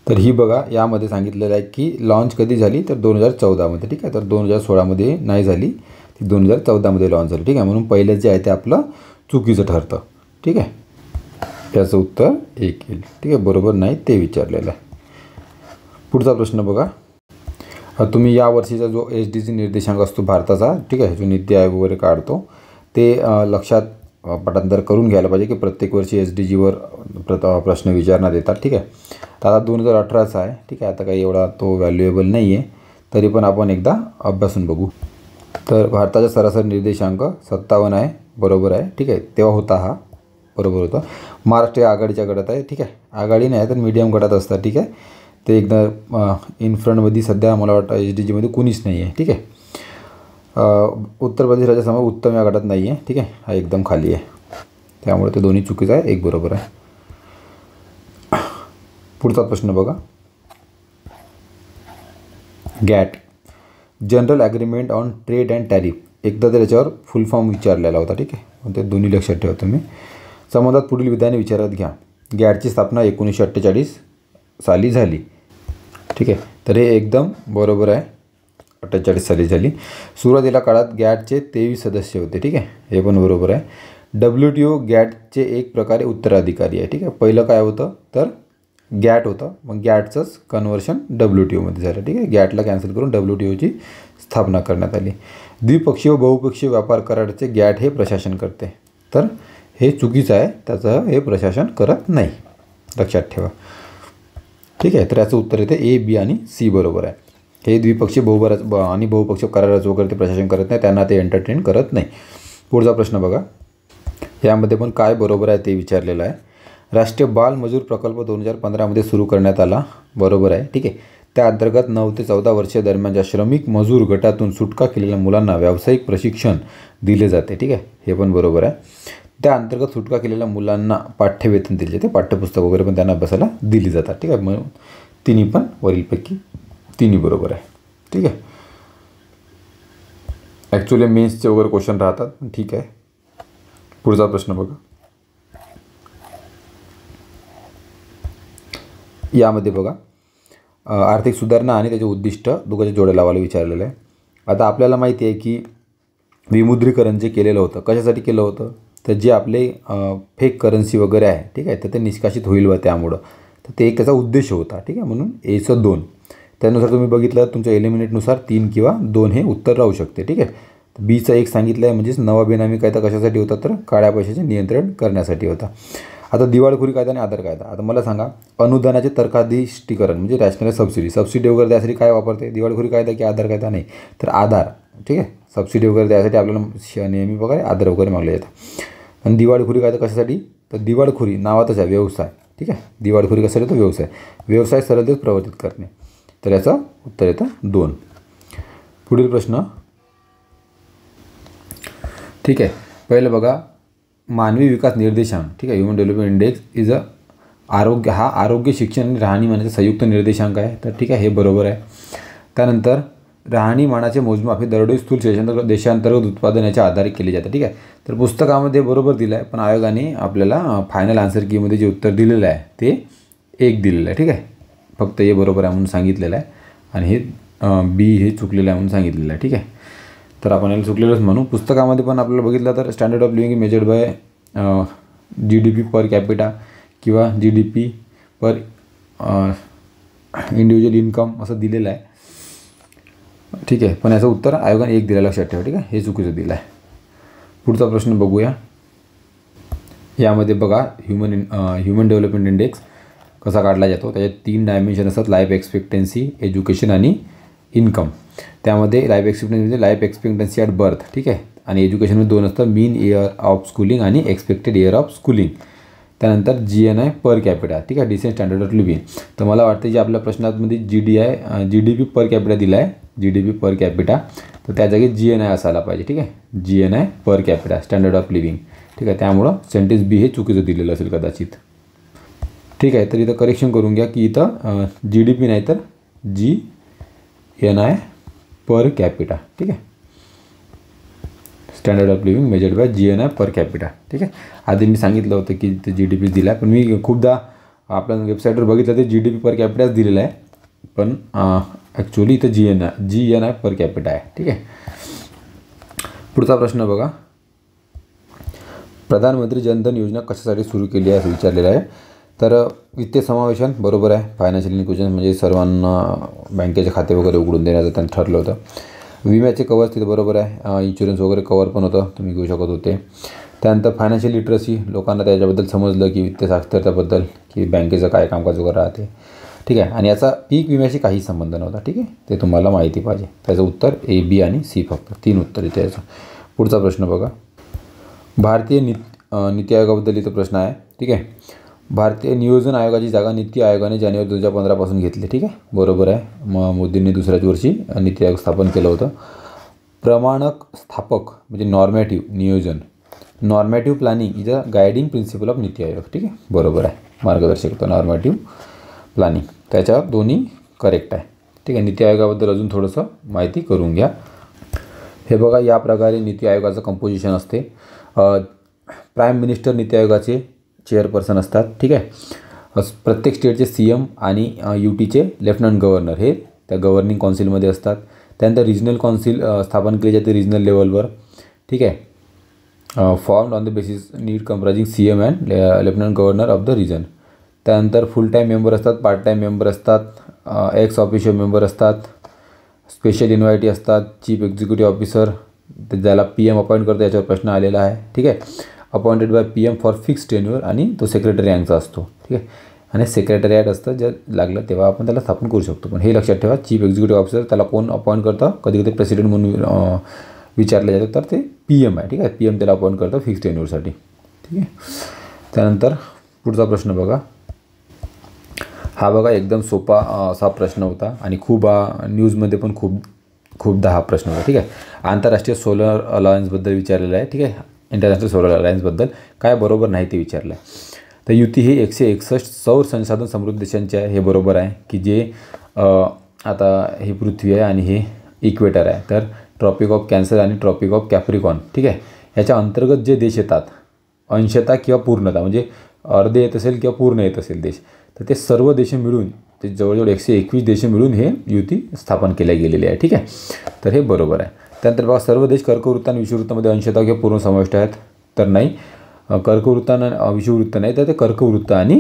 तर ही बघा, यामध्ये सांगितलेलं आहे की लॉन्च कधी झाली तर 2014मध्ये. ठीक आहे, तर 2016मध्ये नाही झाली, ती 2014मध्ये लॉन्च झाली. ठीक आहे, म्हणून पहिलं जे आहे ते आपलं चुकीचं ठरतं. ठीक आहे, त्याचं उत्तर 1 येईल. ठीक आहे, बरोबर नाही ते विचारलेलं आहे. पुढचा प्रश्न बघा. तुम्ही या वर्षीचा जो SDG निर्देशांक असतो भारताचा, ठीक आहे, जो नीती आयोग वगैरे काढतो, ते लक्षात पाठांतर करून घ्यायला पाहिजे की प्रत्येक वर्षी SDGवर प्रश्न विचारण्यात येतात. ठीक आहे, तर आता 2018चा आहे. ठीक आहे, आता काही एवढा तो व्हॅल्युएबल नाही आहे, तरी पण आपण एकदा अभ्यासून बघू. तर भारताचा सरासरी निर्देशांक 57 आहे, बरोबर आहे. ठीक आहे, तेव्हा होता हा, बरोबर होता. महाराष्ट्र आघाडीच्या गटात आहे. ठीक आहे, आघाडी नाही तर मीडियम गटात असतात. ठीक आहे, ते एकदा इन फ्रंटमध्ये सध्या मला वाटतं SDGमध्ये कुणीच नाही आहे. ठीक आहे, उत्तर प्रदेश राज्यासमोर उत्तम या गटात नाही आहे. ठीक आहे, हा एकदम खाली आहे, त्यामुळे ते दोन्ही चुकीचं आहे, एक बरोबर आहे. पुढचा प्रश्न बघा. GATT, general agreement on trade and tariff, एकदा तर याच्यावर फुल फॉर्म विचारलेला होता. ठीक आहे, ते दोन्ही लक्षात ठेवा तुम्ही. संबंधात पुढील विधाने विचारात घ्या. गॅटची स्थापना 1948 साली झाली. ठीक आहे, तर हे एकदम बरोबर आहे, 48 साली झाली. सुरुवातीला काळात गॅटचे 23 सदस्य होते. ठीक आहे, हे पण बरोबर आहे. WTO गॅटचे एक प्रकारे उत्तराधिकारी आहे. ठीक आहे, पहिलं काय होतं तर गॅट होतं, मग गॅटचंच कन्व्हर्शन WTOमध्ये झालं. ठीक आहे, गॅटला कॅन्सल करून WTOची स्थापना करण्यात आली. द्विपक्षीय व बहुपक्षीय व्यापार कराराचे गॅट हे प्रशासन करते, तर हे चुकीचं आहे, त्याचं हे प्रशासन करत नाही, लक्षात ठेवा. ठीक आहे, तर याचं उत्तर येते A, B आणि C बरोबर आहे. हे द्विपक्षीय आणि बहुपक्षीय कराराचं वगैरे ते प्रशासन करत नाही, त्यांना ते एंटरटेन करत नाही. पुढचा प्रश्न बघा. यामध्ये पण काय बरोबर आहे ते विचारलेलं आहे. राष्ट्रीय बाल मजूर प्रकल्प 2015मध्ये सुरू करण्यात आला, बरोबर आहे. ठीक आहे, त्या अंतर्गत 9 ते 14 वर्षे दरम्यानच्या श्रमिक मजूर गटातून सुटका केलेल्या मुलांना व्यावसायिक प्रशिक्षण दिले जाते. ठीक आहे, हे पण बरोबर आहे. त्या अंतर्गत सुटका केलेल्या मुलांना पाठ्यवेतन दिले जाते, पाठ्यपुस्तक वगैरे पण त्यांना अभ्यासाला दिली जातात. ठीक आहे, म्हणून तिन्ही पण वरीलपैकी तिन्ही बरोबर आहे. ठीक आहे, ॲक्च्युली मेन्सचे वगैरे क्वेश्चन राहतात. ठीक आहे, पुढचा प्रश्न बघा. यामध्ये बघा, आर्थिक सुधारणा आणि त्याचे उद्दिष्ट दोघांच्या जोड्या लावायला विचारलेलं आहे. आता आपल्याला माहिती आहे की विमुद्रीकरण जे केलेलं होतं, कशासाठी केलं होतं तर जे आपले फेक करन्सी वगैरे आहे, ठीक आहे, तर ते निष्कासित होईल व त्यामुळं, तर ते एक त्याचा उद्देश होता. ठीक आहे, म्हणून Aचं 2. त्यानुसार तुम्ही बघितलं तुमच्या एलिमिनेटनुसार 3 किंवा 2 हे उत्तर राहू शकते. ठीक आहे, Bचा 1 सांगितलं आहे, म्हणजेच नवा बेनामी कायदा कशासाठी होता तर काळ्या पैशाचे नियंत्रण करण्यासाठी होता. आता दिवाळखोरी कायदा आणि आधार कायदा. आता मला सांगा, अनुदानाचे तर्काधिष्ठीकरण म्हणजे रॅशनल सबसिडी वगैरे त्यासाठी काय वापरते, दिवाळखोरी कायदा की आधार कायदा? नाही, तर आधार. ठीक आहे. सबसिडी वगैरे द्यायसाठी आपल्याला नेहमी वगैरे आदर वगैरे मागले जातं. आणि दिवाळखोरी काय तर कशासाठी, तर दिवाळखोरी नावातच आहे व्यवसाय, ठीक आहे. दिवाळखोरी कशासाठी, तर व्यवसाय सरळतेच प्रवर्तित करणे. तर याचं उत्तर येतं 2. पुढील प्रश्न, ठीक आहे. पहिलं बघा, मानवी विकास निर्देशांक, ठीक आहे, ह्युमन डेव्हलपमेंट इंडेक्स इज आरोग्य शिक्षण आणि राहणीमानाचा संयुक्त निर्देशांक आहे. तर ठीक आहे, हे बरोबर आहे. त्यानंतर राहणीमानाचे मोजमाप हे दरडोई स्थूल देशांतर्गत उत्पादन याच्या आधारे केले जाते, ठीक आहे. तर पुस्तकामध्ये बरोबर दिलं आहे, पण आयोगाने आपल्याला फायनल आन्सर कीमध्ये जे उत्तर दिलेलं आहे ते 1 दिलेलं आहे, ठीक आहे. फक्त हे बरोबर आहे म्हणून सांगितलेलं आहे आणि हे बी हे चुकलेलं आहे म्हणून सांगितलेलं आहे, ठीक आहे. तर आपण याला चुकलेलंच म्हणू. पुस्तकामध्ये पण आपल्याला बघितलं तर standard of living measured by GDP per capita किंवा GDP पर इंडिव्हिज्युअल इन्कम असं दिलेलं आहे, ठीक आहे. पण याचं उत्तर आयोगाने 1 दिलं, लक्षात ठेवा, ठीक आहे. हे चुकीचं दिलं आहे. पुढचा प्रश्न बघूया. यामध्ये बघा ह्युमन डेव्हलपमेंट इंडेक्स कसा काढला जातो. त्याच्यात 3 डायमेन्शन असतात, लाईफ एक्सपेक्टन्सी, एज्युकेशन आणि इन्कम. त्यामध्ये लाईफ एक्सपेक्टन्सी म्हणजे लाईफ एक्सपेक्टन्सी ॲट बर्थ, ठीक आहे. आणि एज्युकेशनमध्ये 2 असतं, मीन इयर ऑफ स्कूलिंग आणि एक्सपेक्टेड इयर ऑफ स्कूलिंग. त्यानंतर GNI पर कॅपिटा, ठीक आहे, डिसेंट स्टँडर्ड ऑफ लिव्हिंग. तर मला वाटतं जे आपल्या प्रश्नामध्ये GDP पर कॅपिटा दिला आहे, GDP पर कॅपिटा, तर त्या जागी GNI असायला पाहिजे, ठीक आहे. GNI per capita standard of living, ठीक आहे. त्यामुळं सेंटेन्स बी हे चुकीचं दिलेलं असेल कदाचित, ठीक आहे. तर इथं करेक्शन करून घ्या की इथं GDP नाही तर GNI पर कॅपिटा, ठीक आहे. Standard of living measured by GNI per capita, ठीक आहे. आधी मी सांगितलं होतं की ते GDP दिला आहे, पण मी खूपदा आपल्या वेबसाईटवर बघितलं ते GDP पर कॅपिटाच दिलेलं आहे, पण ॲक्च्युअली इथं GNI पर कॅपिटा आहे, ठीक आहे. पुढचा प्रश्न बघा, प्रधानमंत्री जनधन योजना कशासाठी सुरू केली आहे असं विचारलेलं आहे. तर वित्तीय समावेशन बरोबर आहे, फायनान्शियल इन्क्लुजन म्हणजे सर्वांना बँकेचे खाते वगैरे उघडून देण्याचं त्यांनी ठरलं होतं. विम्याचे कवर तिथे बरोबर आहे, इन्शुरन्स वगैरे कवर पण होतं, तुम्ही घेऊ शकत होते. त्यानंतर फायनान्शियल लिटरसी, लोकांना त्याच्याबद्दल समजलं की वित्तीय साक्षरतेबद्दल, की बँकेचं काय कामकाज वगैरे राहते, ठीक आहे. आणि याचा पीक विम्याशी काही संबंध नव्हता, ठीक आहे. ते तुम्हाला माहिती पाहिजे. त्याचं उत्तर A, B आणि C, फक्त 3 उत्तर इथे याचं. पुढचा प्रश्न बघा, भारतीय नीती आयोगाबद्दल इथं प्रश्न आहे, ठीक आहे. भारतीय नियोजन आयोगाची जागा नीती आयोगाने जानेवारी 2015 पासून घेतली, ठीक आहे, बरोबर आहे. मोदींनी दुसऱ्याच वर्षी नीती आयोग स्थापन केलं होतं. प्रमाणक स्थापक म्हणजे नॉर्मॅटिव्ह नियोजन, normative planning is a guiding principle of NITI Aayog, ठीक आहे, बरोबर आहे. मार्गदर्शक होतं नॉर्मॅटिव्ह प्लॅनिंग, त्याच्यावर दोन्ही करेक्ट आहे, ठीक आहे. नीती आयोगाबद्दल अजून थोडंसं माहिती करून घ्या. हे बघा, या प्रकारे नीती आयोगाचं कंपोजिशन असते. प्राईम मिनिस्टर नीती आयोगाचे चेअरपर्सन असतात, ठीक आहे. प्रत्येक स्टेटचे CM आणि UTचे लेफ्टनंट गव्हर्नर हे त्या गव्हर्निंग काउन्सिलमध्ये असतात. त्यानंतर रिजनल काउन्सिल स्थापन केली जाते रिजनल लेवलवर, ठीक आहे. Formed on the basis need comprising CM and lieutenant governor of the region. त्यानंतर फुल टाईम मेंबर असतात, पार्ट टाईम मेंबर असतात, एक्स ऑफिशियल मेंबर असतात, स्पेशल इन्व्हायटी असतात, चीफ एक्झिक्युटिव्ह ऑफिसर, ज्याला PM अपॉइंट करतो याच्यावर प्रश्न आलेला आहे, ठीक आहे. Appointed by PM for fix tenure आणि तो सेक्रेटरी यांचा असतो, ठीक आहे. आणि सेक्रेटरीएट असतं, जर लागलं तेव्हा आपण त्याला स्थापन करू शकतो. पण हे लक्षात ठेवा, चीफ एक्झिक्युटिव्ह ऑफिसर त्याला कोण अपॉइंट करतं, कधी कधी प्रेसिडेंट म्हणून विचारलं जातं, तर ते PM आहे, ठीक आहे. PM त्याला अपॉइंट करतं फिक्स टेन्युअरसाठी, ठीक आहे. त्यानंतर पुढचा प्रश्न बघा, हा बघा एकदम सोपा असा प्रश्न होता आणि खूप न्यूजमध्ये पण खूपदा हा प्रश्न होता, ठीक आहे. आंतरराष्ट्रीय सोलर अलायन्सबद्दल विचारलेलं आहे, ठीक आहे. इंटरनॅशनल सोलर अलायन्सबद्दल काय बरोबर नाही ते विचारलं आहे. तर युती हे 161 सौर संसाधन समृद्ध देशांचे आहे, हे बरोबर आहे. की जे आता हे पृथ्वी आहे आणि हे इक्वेटर आहे, तर ट्रॉपिक ऑफ कॅन्सर आणि ट्रॉपिक ऑफ कॅप्रिकॉन, ठीक आहे. याच्या अंतर्गत जे देश येतात, अंशतः किंवा पूर्णतः म्हणजे अर्धे येत असेल किंवा पूर्ण येत असेल देश, तर ते सर्व देश मिळून, ते जवळजवळ 121 देश मिळून हे युती स्थापन केल्या गेलेली आहे, ठीक आहे. तर हे बरोबर आहे. त्यानंतर बघा, सर्व देश कर्कवृत्त आणि विषुववृत्तामध्ये अंशतः किंवा पूर्ण समाविष्ट आहेत, तर नाही. कर्कवृत्त आणि विषुववृत्त नाही, तर ते कर्कवृत्त आणि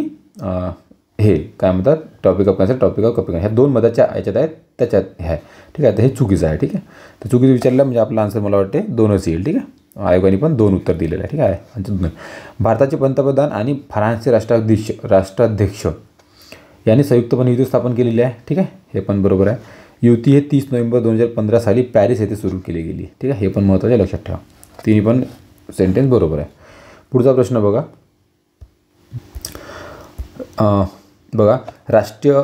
हे काय म्हणतात, topic of Cancer, topic of Capricorn, ह्या 2 मधाच्या याच्यात आहेत, त्याच्यात हे आहे, ठीक आहे. तर हे चुकीचं आहे, ठीक आहे. तर चुकीचं विचारलं म्हणजे आपला आन्सर मला वाटते 2च येईल, ठीक आहे. आयोगाने पण 2 उत्तर दिलेलं आहे, ठीक आहे. भारताचे पंतप्रधान आणि फ्रान्सचे राष्ट्राध्यक्ष यांनी संयुक्तपणे युती स्थापन केलेली आहे, ठीक आहे. हे पण बरोबर आहे. युती हे 30 नोव्हेंबर 2015 साली पॅरिस येथे सुरू केली गेली. ठीक आहे, हे पण महत्त्वाचे लक्षात ठेवा. तिन्ही पण सेंटेन्स बरोबर आहे. पुढचा प्रश्न बघा. बघा, राष्ट्रीय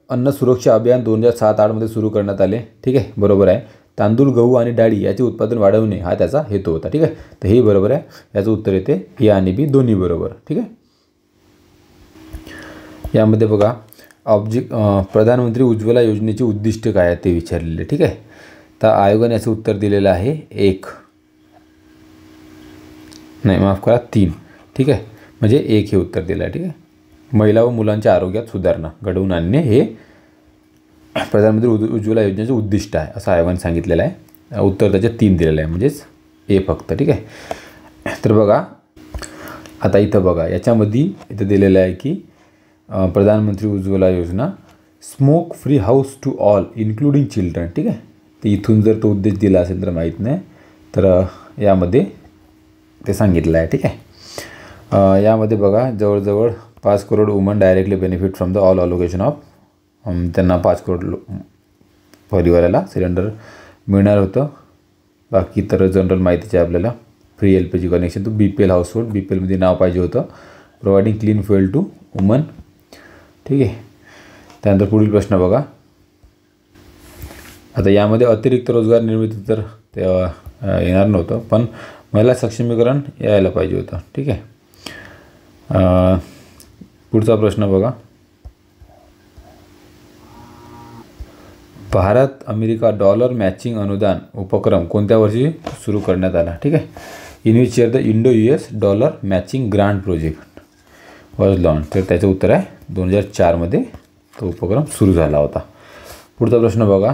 अन्न सुरक्षा अभियान 2007-08 सुरू करण्यात आले. ठीक आहे, बरोबर आहे. तांदूळ, गहू आणि डाळी याचे उत्पादन वाढवणे हा त्याचा हेतू होता. ठीक आहे, तर हे बरोबर आहे. याचं उत्तर येते ए आणि बी दोन्ही बरोबर. ठीक आहे. यामध्ये बघा प्रधानमंत्री उज्ज्वला योजनेचे उद्दिष्ट काय आहे ते विचारलेले. ठीक आहे, तर आयोगाने याचं उत्तर दिलेलं आहे 3. ठीक आहे, म्हणजे 1 हे उत्तर दिलं आहे. ठीक आहे, महिला व मुलांच्या आरोग्यात सुधारणा घडवून आणणे हे प्रधानमंत्री उज्ज्वला योजनेचे उद्दिष्ट आहे असं आयोगाने सांगितलेलं आहे. उत्तर त्याचे 3 दिलेलं आहे, म्हणजेच ए फक्त. ठीक आहे, तर बघा आता इथं बघा, याच्यामध्ये इथं दिलेलं आहे की प्रधानमंत्री उज्ज्वला योजना smoke free house to all including children. ठीक आहे, तर इथून जर तो उद्देश दिला असेल तर माहीत नाही, तर यामध्ये ते सांगितलं आहे. ठीक आहे, यामध्ये बघा जवळजवळ 5 crore woman directly benefit from the all allocation of, त्यांना 5 करोड परिवाराला सिलेंडर मिळणार होतं. बाकी तर जनरल माहितीचे आपल्याला free LPG connection to BPL household, BPLमध्ये नाव पाहिजे होतं. Providing clean fuel to woman. ठीक आहे, त्यानंतर पुढील प्रश्न बघा. आता यामध्ये अतिरिक्त रोजगार निर्मिती तर ते येणार नव्हतं, पण महिला सक्षमीकरण यायला पाहिजे होतं. ठीक आहे, पुढचा प्रश्न बघा. भारत अमेरिका डॉलर मॅचिंग अनुदान उपक्रम कोणत्या वर्षी सुरू करण्यात आला. ठीक आहे, in which year the Indo US dollar matching grant project was launch. तर त्याचं उत्तर आहे 2004 तो उपक्रम सुरू झाला होता. पुढचा प्रश्न बघा.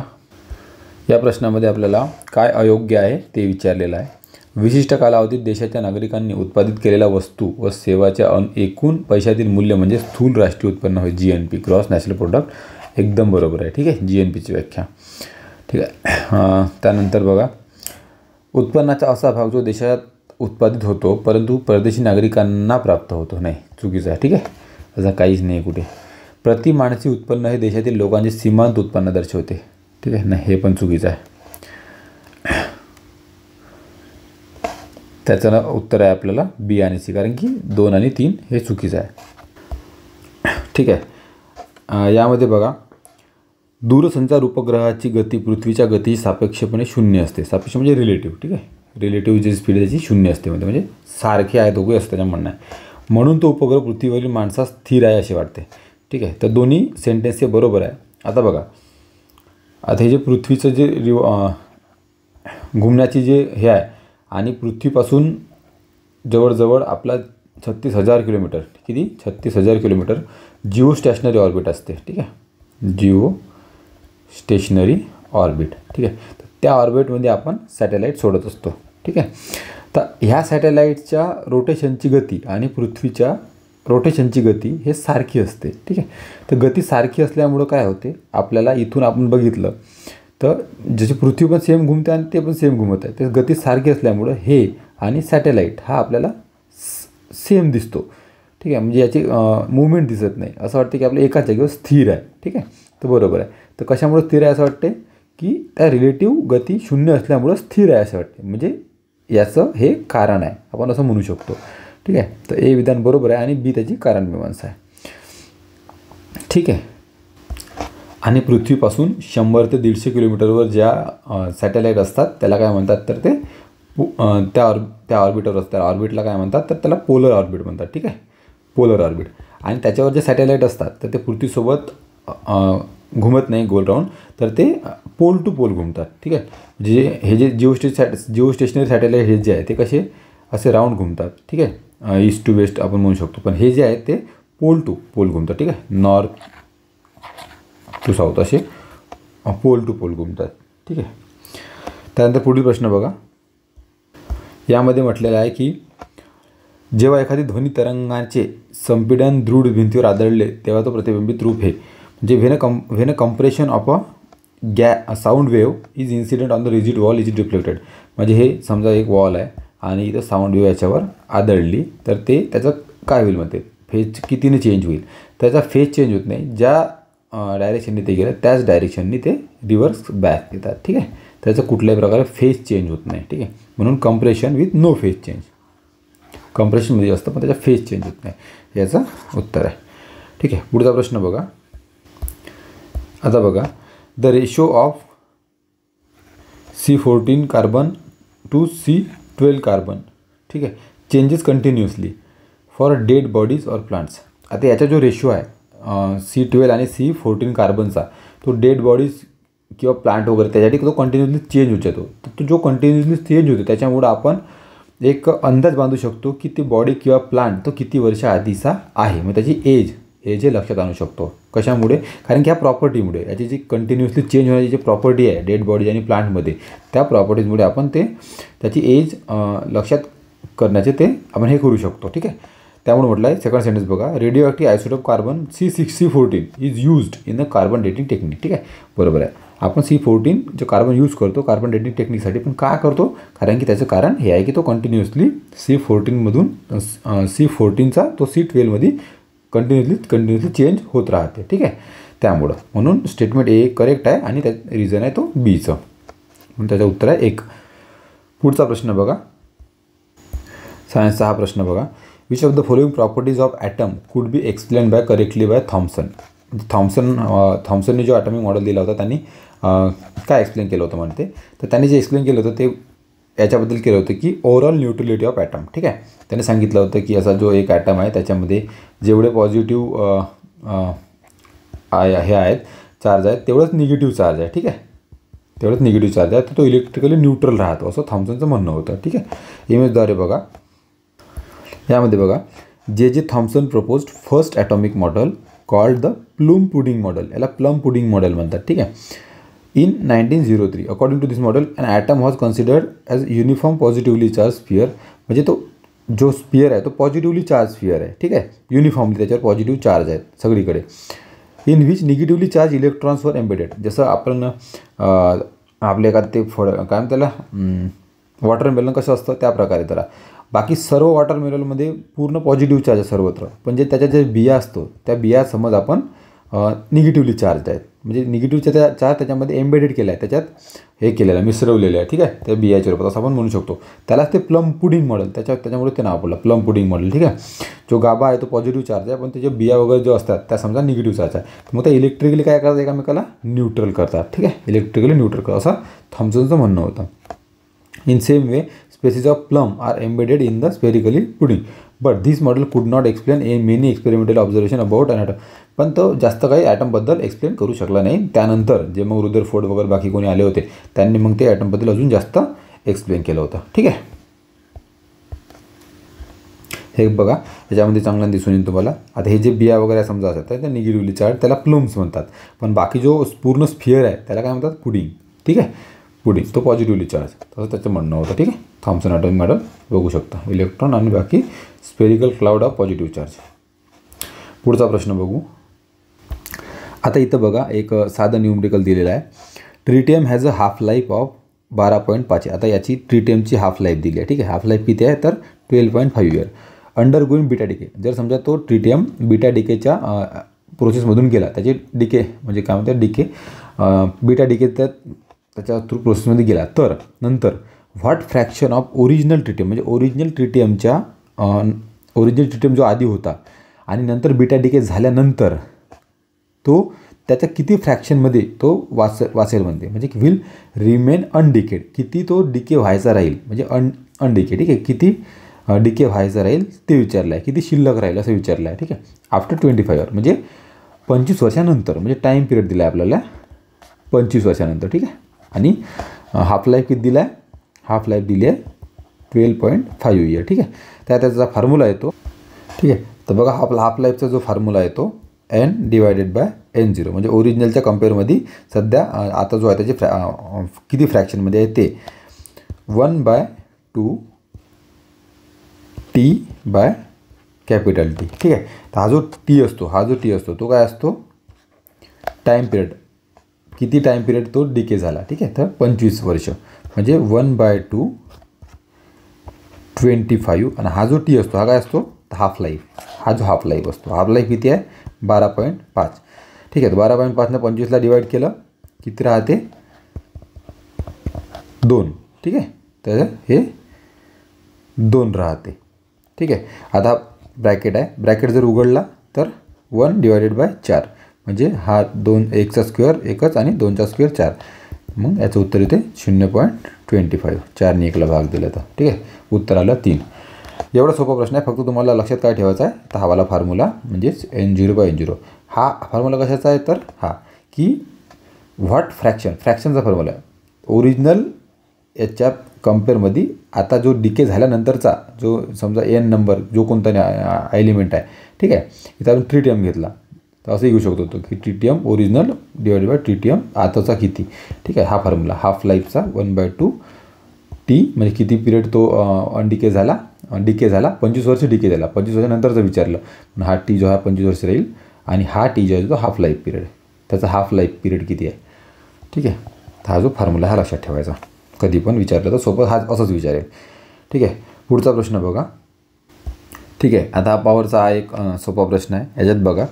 या प्रश्नामध्ये आपल्याला काय अयोग्य आहे ते विचारलेलं आहे. विशिष्ट कालावधीत देशाच्या नागरिकांनी उत्पादित केलेल्या वस्तू व सेवाच्या एकूण पैशातील मूल्य म्हणजे स्थूल राष्ट्रीय उत्पन्न होय, GNP, ग्रॉस नॅशनल प्रोडक्ट. एकदम बरोबर आहे. ठीक आहे, GNPची व्याख्या. ठीक आहे, त्यानंतर बघा, उत्पन्नाचा असा भाग जो देशात उत्पादित होतो परंतु परदेशी नागरिकांना प्राप्त होतो नाही, चुकीचं आहे. ठीक आहे, असं काहीच नाही कुठे. प्रति माणसी उत्पन्न हे देशातील लोकांचे सीमांत उत्पन्न दर्शवते. ठीक आहे, नाही हे पण चुकीचं आहे. त्याचं उत्तर आहे आपल्याला B आणि C, कारण की 2 आणि 3 हे चुकीचं आहे. ठीक आहे, यामध्ये बघा, दूरसंचार उपग्रहाची गती पृथ्वीच्या गतीची सापेक्षपणे 0 असते. सापेक्ष म्हणजे रिलेटिव्ह. ठीक आहे, रिलेटिव्ह जी स्पीड त्याची 0 असते, म्हणजे सारखे आहे दोघे असतं त्याचं म्हणणं आहे. म्हणून तो उपग्रह पृथ्वीवरील माणसास स्थिर आहे असे वाटते. ठीक आहे, तर दोन्ही सेंटेन्स हे बरोबर आहे. आता बघा, आता हे जे पृथ्वीचं जे घुमण्याची जे हे आहे आणि पृथ्वीपासून जवळजवळ आपला 36,000 किलोमीटर, किती 36,000 किलोमीटर जिओ स्टेशनरी ऑर्बिट असते. ठीक आहे, जिओ स्टेशनरी ऑर्बिट. ठीक आहे, तर त्या ऑर्बिटमध्ये आपण सॅटेलाईट सोडत असतो. ठीक आहे, तर ह्या सॅटेलाईटच्या रोटेशनची गती आणि पृथ्वीच्या रोटेशनची गती हे सारखी असते. ठीक आहे, तर गती सारखी असल्यामुळं काय होते, आपल्याला इथून आपण बघितलं तर जशी पृथ्वी पण सेम घुमते आणि ते पण सेम घुमत आहे, ते गती सारखी असल्यामुळं हे आणि सॅटेलाईट हा आपल्याला सेम दिसतो. ठीक आहे, म्हणजे याची मूवमेंट दिसत नाही, असं वाटतं की आपल्या एकाच जागेवर स्थिर आहे. ठीक आहे, तर बरोबर आहे. तर कशामुळे स्थिर आहे असं वाटते की त्या रिलेटिव्ह गती 0 असल्यामुळं स्थिर आहे असं वाटते, म्हणजे याचं हे कारण आहे, आपण असं म्हणू शकतो. ठीक आहे, तर ए विधान बरोबर आहे आणि B त्याची कारणमीमांसा आहे. ठीक आहे, आणि पृथ्वीपासून 100 ते 150 किलोमीटरवर ज्या सॅटेलाईट असतात त्याला काय म्हणतात, तर ते त्या ऑर्बिटवर असतात. ऑर्बिटला काय म्हणतात, तर त्याला पोलर ऑर्बिट म्हणतात. ठीक आहे, पोलर ऑर्बिट. आणि त्याच्यावर जे सॅटेलाईट असतात तर ते पृथ्वीसोबत घुमत नाही गोल राऊंड, तर ते पोल टू पोल घुमतात. ठीक आहे, जे हे जे जिओ स्टेशनरी सॅटेलाईट हे जे आहे ते कसे असे राऊंड घुमतात. ठीक आहे, ईस्ट टू वेस्ट आपण म्हणू शकतो, पण हे जे आहे ते पोल टू पोल घुमतात. ठीक आहे, नॉर्थ टू साऊथ असे पोल टू पोल घुमतात. ठीक आहे, त्यानंतर पुढील प्रश्न बघा. यामध्ये म्हटलेलं आहे की जेव्हा एखादी ध्वनी तरंगाचे संपीडन दृढ भिंतीवर आदळले तेव्हा तो प्रतिबिंबित रूप हे म्हणजे when a compression of a sound wave is incident on the rigid wall is reflected. म्हणजे हे समजा एक वॉल आहे आणि इथं साऊंड वेव्ह याच्यावर आदळली तर ते त्याचं काय होईल म्हणते, फेज कितीने चेंज होईल. त्याचा फेज चेंज होत नाही, ज्या डायरेक्शनने ते गेलं त्याच डायरेक्शनने ते रिव्हर्स बॅक येतात. ठीक आहे, त्याचं कुठल्याही प्रकारे फेज चेंज होत नाही. ठीक आहे, म्हणून compression with no phase change. कंप्रेशनमध्ये असतं पण त्याचा फेज चेंज होत नाही, याचं उत्तर आहे. ठीक आहे, पुढचा प्रश्न बघा. आता बघा, the ratio of C14 carbon to C12 carbon, ठीक आहे, changes continuously for dead bodies or plants. आता याचा जो रेशो आहे C12 आणि C14 कार्बनचा, तो डेड बॉडीज किंवा प्लांट वगैरे त्याच्यासाठी तो कंटिन्युअसली चेंज होत जातो. तर तो जो कंटिन्युअसली चेंज होतो त्याच्यामुळं आपण एक अंदाज बांधू शकतो की ती बॉडी किंवा प्लांट तो किती वर्ष आधीचा आहे. मग त्याची एज हे लक्षात आणू शकतो. कशामुळे? कारण की ह्या प्रॉपर्टीमुळे, याची जी कंटिन्युअसली चेंज होण्याची जी प्रॉपर्टी आहे डेड बॉडी आणि प्लांटमध्ये, त्या प्रॉपर्टीजमुळे आपण त्याची एज लक्षात करण्याचे आपण हे करू शकतो. ठीक आहे, त्यामुळे म्हटलं आहे सेकंड सेंटेन्स बघा, radio active isotope carbon C14 is used in the carbon dating technique. ठीक आहे, बरोबर आहे. आपण C14 जो कार्बन यूज करतो कार्बन डेटिंग टेक्निकसाठी, पण का करतो? कारण की त्याचं कारण हे आहे की तो कंटिन्युअसली C14मधून C14चा तो C12मध्ये कंटिन्युअसली चेंज होत राहते. ठीक आहे, त्यामुळं म्हणून स्टेटमेंट ए करेक्ट आहे आणि त्याचं रिझन आहे तो बीचं, म्हणून त्याचं उत्तर आहे 1. पुढचा प्रश्न बघा, सायन्सचा हा प्रश्न बघा. Which of the following properties of atom could be explain correctly by Thomson. थॉम्सनने जो ॲटॉमिक मॉडेल दिला होता त्यांनी काय एक्सप्लेन केलं होतं म्हणते, तर त्यांनी जे एक्सप्लेन केलं होतं ते याच्याबद्दल केलं होतं की ओव्हरऑल न्यूट्रलिटी ऑफ ॲटम. ठीक आहे, त्याने सांगितलं होतं की असा जो एक ॲटम आहे त्याच्यामध्ये जेवढे पॉझिटिव्ह हे आहेत चार्ज आहेत तेवढंच निगेटिव्ह चार्ज आहे. ठीक आहे, तेवढंच निगेटिव्ह चार्ज आहे, तर तो इलेक्ट्रिकली न्यूट्रल राहतो असं थॉम्सनचं म्हणणं होतं. ठीक आहे, इमेजद्वारे बघा, यामध्ये बघा, जे Thomson proposed first atomic model called the plum pudding model, याला प्लम पुडिंग मॉडेल म्हणतात. ठीक आहे, in 1903 according to this model an atom was considered as uniform positively charge sphere. म्हणजे तो जो स्फिअर आहे तो पॉझिटिव्हली चार्ज स्फिअर आहे. ठीक आहे, युनिफॉर्मली त्याच्यावर पॉझिटिव्ह चार्ज आहेत सगळीकडे. In which negatively charge electrons वर एम्बेडेड. जसं आपण आपल्या एखादं ते फळ काय म्हणतात त्याला वॉटरमेलन कसं असतं त्या प्रकारे. त्याला बाकी सर्व वॉटरमेलनमध्ये पूर्ण पॉझिटिव्ह चार्ज आहे सर्वत्र, पण जे त्याच्या जे बिया असतो त्या बिया समज आपण निगेटिव्हली चार्ज आहेत, म्हणजे निगेटिव्हच्या त्या चार्ज त्याच्यामध्ये एम्बेडेड केला आहे, त्याच्यात हे केलेलं आहे, मिसळवलेलं आहे. ठीक आहे, त्या बियाच्या रूपात असं आपण म्हणू शकतो. त्यालाच ते प्लम पुडिंग मॉडेल त्याच्यामुळे ते नाव पडलं प्लम पुडिंग मॉडेल. ठीक आहे, जो गाभा आहे तो पॉझिटिव्ह चार्ज आहे, पण त्याच्या बिया वगैरे जो असतात त्या समजा निगेटिव्ह चार्ज आहे. मग त्या इलेक्ट्रिकली काय करतात, एकामेकाला न्यूट्रल करतात. ठीक आहे, इलेक्ट्रिकली न्यूट्रल करतात असं थॉम्सनचं म्हणणं होतं. In same way species of plum are embedded in the spherically pudding, but this model could not explain many experimental observation about an atom. पण तो जास्त काही ॲटमबद्दल एक्सप्लेन करू शकला नाही. त्यानंतर जे मग रुदरफोर्ड वगैरे बाकी कोणी आले होते त्यांनी मग ते ॲटमबद्दल अजून जास्त एक्सप्लेन केलं होतं. ठीक आहे, हे बघा याच्यामध्ये चांगलं दिसून येईल तुम्हाला. आता हे जे बिया वगैरे समजा असतात त्या निगेटिव्हली चार्ज त्याला प्लम्स म्हणतात, पण बाकी जो पूर्ण स्फिअर आहे त्याला काय म्हणतात, पुडिंग. ठीक आहे, पुडिंग तो पॉझिटिव्हली चार्ज, तसं त्याचं म्हणणं होतं. ठीक आहे, थॉम्सन ॲटॉमिक मॉडेल बघू शकता, इलेक्ट्रॉन आणि बाकी spherical cloud of positive charge. पुढचा प्रश्न बघू. आता इथं बघा एक साधं न्यूमरिकल दिलेलं आहे. Tritium has a half life of 12.5. आता याची ट्रिटियमची हाफ लाईफ दिली आहे. ठीक आहे, हाफ लाईफ किती आहे तर 12.5 year. Under going beta decay. जर समजा तो ट्रिटियम बीटा डिकेच्या प्रोसेसमधून गेला, त्याची डिके म्हणजे काय म्हणतात डिके बीटा डिके त्याच्या थ्रू प्रोसेसमध्ये गेला, तर नंतर what fraction of original tritium, म्हणजे ओरिजिनल ट्रिटियम जो आधी होता आणि नंतर बीटा डिके झाल्यानंतर तो त्याच्या किती फ्रॅक्शनमध्ये तो वाचेल म्हणते, म्हणजे विल रिमेन अनडिकेड. किती तो डिके व्हायचा राहील, म्हणजे अनडिके. ठीक आहे, किती डिके व्हायचा राहील ते विचारलं आहे, किती शिल्लक राहील असं विचारलं आहे. ठीक आहे, आफ्टर 25 इयर म्हणजे 25 वर्षानंतर, म्हणजे टाईम पिरियड दिला आहे आपल्याला 25 वर्षानंतर. ठीक आहे, आणि हाफ लाईफ किती दिला आहे, हाफ लाईफ दिली आहे 12.5 इयर. ठीक आहे, त्याचा फॉर्म्युला येतो. ठीक आहे, तर बघा हाफ लाईफचा जो फॉर्म्युला येतो n/n0, म्हणजे ओरिजिनलच्या कम्पेअरमध्ये सध्या आता जो आहे त्याचे किती फ्रॅक्शनमध्ये आहे ते 1/2 T/T. ठीक आहे, तर हा जो टी असतो तो काय असतो, टाईम पिरियड, किती टाईम पिरियड तो डिके झाला. ठीक आहे, तर 25 वर्ष म्हणजे 1/2 25. आणि हा जो टी असतो हा काय असतो, हाफ लाईफ. हा जो हाफ लाईफ असतो, हाफ लाईफ किती आहे 12.5. ठीक आहे. 12.5 25ला डिवाईड केलं किती राहते 2. ठीक आहे. तर हे 2 राहते. ठीक आहे. आता ब्रॅकेट आहे, ब्रॅकेट जर उघडला तर 1/4 म्हणजे हा 2 1चा स्क्वेअर 1च आणि 2चा स्क्वेअर 4. मग याचं उत्तर इथे 0.25 4ने 1ला भाग दिला तर. ठीक आहे. उत्तर आलं 3. एवढा सोपा प्रश्न आहे. फक्त तुम्हाला लक्षात काय ठेवायचं आहे तर हा वाला फॉर्म्युला म्हणजेच N0/N0. हा फॉर्म्युला कशाचा आहे तर हा की व्हॉट फ्रॅक्शनचा फॉर्म्युला आहे. ओरिजिनल याच्या कम्पेअरमध्ये आता जो डिके झाल्यानंतरचा जो समजा n नंबर जो कोणता एलिमेंट आहे. ठीक आहे. इथं आपण TTM घेतला तर असंही घेऊ शकतो तो की TTM original divided by TTM आताचा किती. ठीक आहे. हा फॉर्म्युला हाफ लाईफचा 1/2 T म्हणजे किती पिरियड तो डिके झाला 25 वर्ष डिके झाला. 25 वर्षानंतरचं विचारलं. पण हा T जो हा 25 वर्ष राहील आणि हा T जो आहे तो हाफ लाईफ पिरियड त्याचा हाफ लाईफ पिरियड किती आहे. ठीक आहे. हा जो फॉर्म्युला हा लक्षात ठेवायचा. कधी पण विचारलं तर सोपं हा असंच विचारेल. ठीक आहे. पुढचा प्रश्न बघा. ठीक आहे. आता हा पॉवरचा एक सोपा प्रश्न आहे. याच्यात बघा